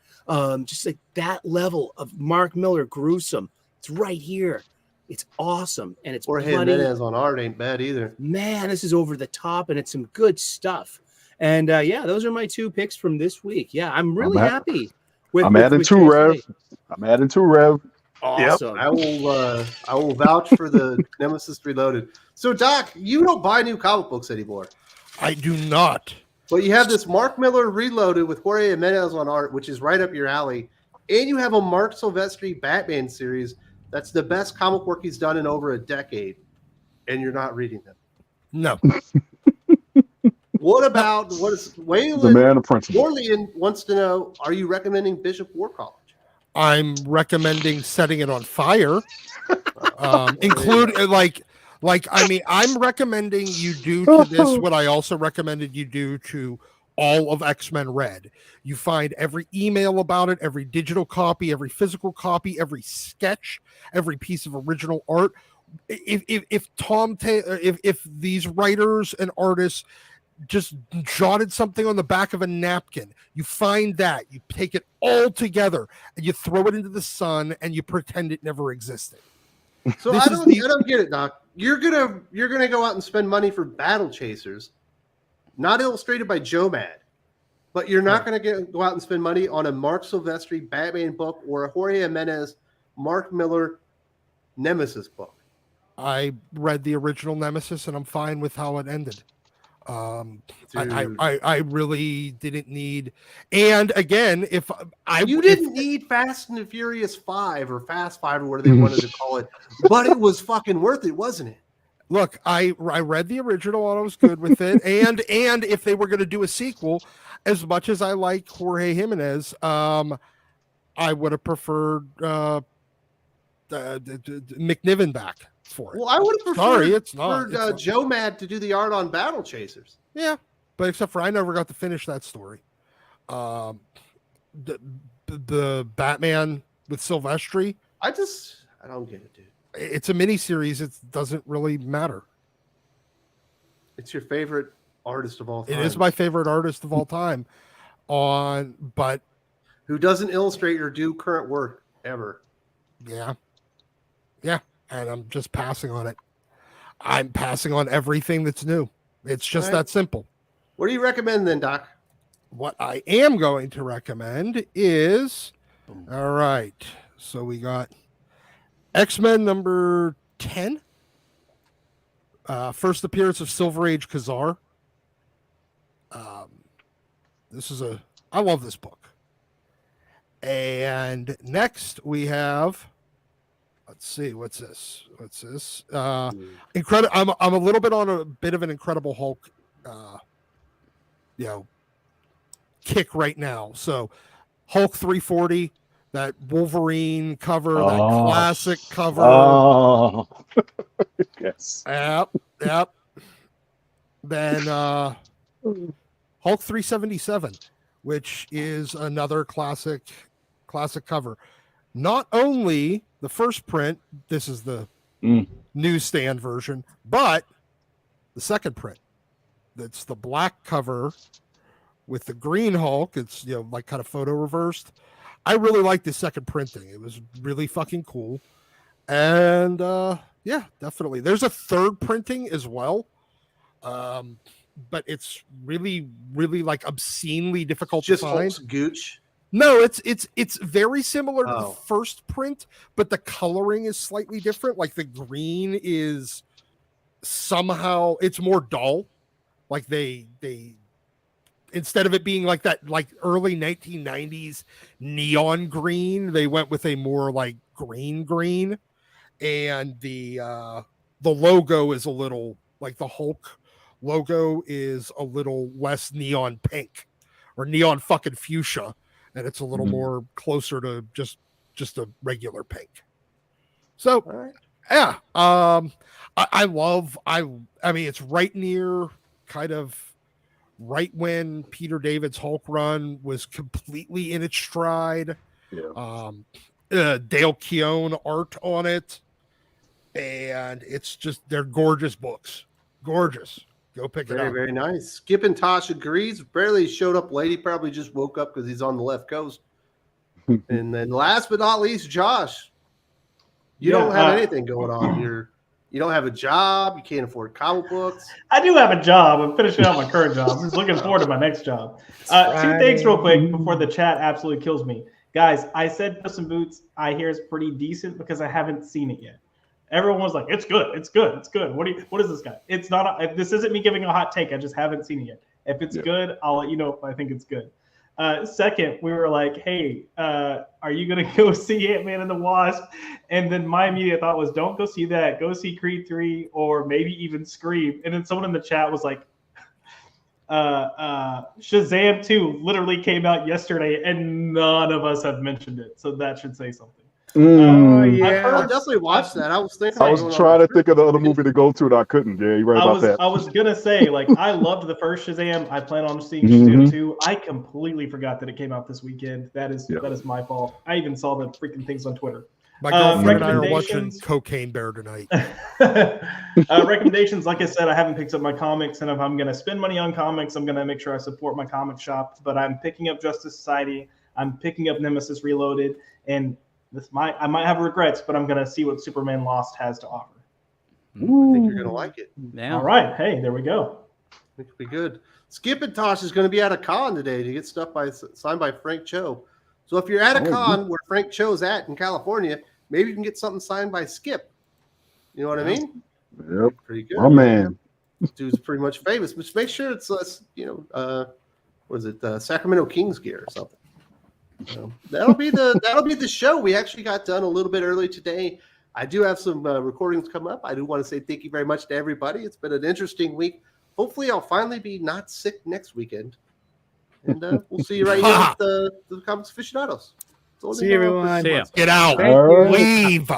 Speaker 4: Just like that level of Mark Miller gruesome. It's right here. It's awesome, and it's
Speaker 1: Jorge Jimenez on art ain't bad either.
Speaker 4: Man, this is over the top, and it's some good stuff. And those are my 2 picks from this week. Yeah, I'm really happy.
Speaker 3: I'm adding 2, Rev. I'm adding 2, Rev.
Speaker 4: Awesome.
Speaker 1: Yep. I will vouch for the Nemesis Reloaded. So, Doc, you don't buy new comic books anymore.
Speaker 5: I do not.
Speaker 1: But you have this Mark Miller Reloaded with Jorge Jimenez on art, which is right up your alley. And you have a Mark Silvestri Batman series that's the best comic work he's done in over a decade. And you're not reading them.
Speaker 5: No.
Speaker 1: What is Waylon?
Speaker 3: The man of principle.
Speaker 1: Warlian wants to know, are you recommending Bishop War College?
Speaker 5: I'm recommending setting it on fire. Include I'm recommending you do to this what I also recommended you do to all of X-Men Red. You find every email about it, every digital copy, every physical copy, every sketch, every piece of original art. If these writers and artists just jotted something on the back of a napkin, you find that, you take it all together and you throw it into the sun and you pretend it never existed.
Speaker 1: So I don't get it, Doc. You're gonna go out and spend money for Battle Chasers, not illustrated by Joe Mad, but you're not gonna go out and spend money on a Mark Silvestri Batman book or a Jorge Jimenez Mark Miller Nemesis book.
Speaker 5: I read the original Nemesis and I'm fine with how it ended. I really didn't need, and again, you didn't
Speaker 1: need Fast and the Furious 5 or Fast 5 or whatever they wanted to call it, but it was fucking worth it, wasn't it?
Speaker 5: Look, I read the original and I was good with it, and if they were going to do a sequel, as much as I like Jorge Jimenez, I would have preferred McNiven back for it.
Speaker 1: Well, I would have preferred
Speaker 5: it's not.
Speaker 1: Joe Mad to do the art on Battle Chasers.
Speaker 5: Yeah, but except for I never got to finish that story. The Batman with Silvestri.
Speaker 1: I don't get it, dude.
Speaker 5: It's a mini series. It doesn't really matter.
Speaker 1: It's your favorite artist of all time.
Speaker 5: It is my favorite artist of all time. But
Speaker 1: who doesn't illustrate or do current work ever?
Speaker 5: Yeah. And I'm just passing on it. I'm passing on everything that's new. It's just that simple.
Speaker 1: What do you recommend then, Doc?
Speaker 5: What I am going to recommend is, all right, so we got X-Men #10. First appearance of Silver Age Khazar. I love this book. And next we have, let's see, what's this? Incredible. I'm a little bit on a bit of an Incredible Hulk, kick right now. So Hulk 340, that Wolverine cover, that classic cover.
Speaker 3: Oh, yes.
Speaker 5: Yep. Then Hulk 377, which is another classic cover. Not only the first print, this is the newsstand version, but the second print. That's the black cover with the green Hulk. It's like kind of photo reversed. I really like the second printing. It was really fucking cool. And yeah, definitely. There's a third printing as well. But it's really, really like obscenely difficult
Speaker 1: Just
Speaker 5: to find.
Speaker 1: Hulk's gooch.
Speaker 5: No, it's very similar to the
Speaker 1: Oh.
Speaker 5: first print, but the coloring is slightly different. Like the green is somehow it's more dull. Like they instead of it being like that like early 1990s neon green, they went with a more like green, and the logo is a little like the Hulk logo is a little less neon pink or neon fucking fuchsia, and it's a little more closer to just a regular pink. So
Speaker 1: All right.
Speaker 5: yeah, I mean it's right near kind of right when Peter David's Hulk run was completely in its stride.
Speaker 3: Yeah.
Speaker 5: Dale Keown art on it, and it's just they're gorgeous books. Gorgeous. Go pick it
Speaker 1: Very,
Speaker 5: up.
Speaker 1: very nice. Skip and Tosh agrees. Barely showed up late. He probably just woke up because he's on the left coast. And then last but not least, Josh. You don't have anything going on here. You don't have a job. You can't afford comic books.
Speaker 2: I do have a job. I'm finishing out my current job. I'm just looking forward to my next job. Two things real quick before the chat absolutely kills me. Guys, I said Puss in Boots I hear is pretty decent because I haven't seen it yet. Everyone was like, it's good. It's good. It's good. What is this guy? It's not. This isn't me giving a hot take. I just haven't seen it yet. If it's good, I'll let you know if I think it's good. Second, we were like, hey, are you going to go see Ant-Man and the Wasp? And then my immediate thought was, don't go see that. Go see Creed 3 or maybe even Scream. And then someone in the chat was like, Shazam 2 literally came out yesterday and none of us have mentioned it. So that should say something.
Speaker 1: I'll definitely watch that. I was thinking.
Speaker 3: I was trying to think of the other movie to go to, and I couldn't. Yeah, you're right about that.
Speaker 2: I was gonna say, like, I loved the first Shazam. I plan on seeing Shazam 2. I completely forgot that it came out this weekend. That is my fault. I even saw the freaking things on Twitter.
Speaker 5: My girlfriend and I are watching Cocaine Bear tonight.
Speaker 2: Recommendations, like I said, I haven't picked up my comics, and if I'm gonna spend money on comics, I'm gonna make sure I support my comic shop. But I'm picking up Justice Society. I'm picking up Nemesis Reloaded, and I might have regrets, but I'm gonna see what Superman Lost has to offer.
Speaker 1: I think you're gonna like it.
Speaker 6: Yeah.
Speaker 2: All right, hey, there we go.
Speaker 1: It could be good. Skip and Tosh is going to be at a con today to get stuff signed by Frank Cho. So if you're at a con where Frank Cho's at in California, maybe you can get something signed by Skip. You know what I mean?
Speaker 3: Yep.
Speaker 1: Pretty good.
Speaker 3: Oh man,
Speaker 1: Dude's pretty much famous. But make sure it's less, what is it? Sacramento Kings gear or something. That'll be the show. We actually got done a little bit early today. I do have some recordings come up. I do want to say thank you very much to everybody. It's been an interesting week. Hopefully, I'll finally be not sick next weekend, and we'll see you right here with the Comics Aficionados.
Speaker 4: See you, everyone.
Speaker 6: See ya.
Speaker 5: Get out.
Speaker 3: All right.
Speaker 5: Leave.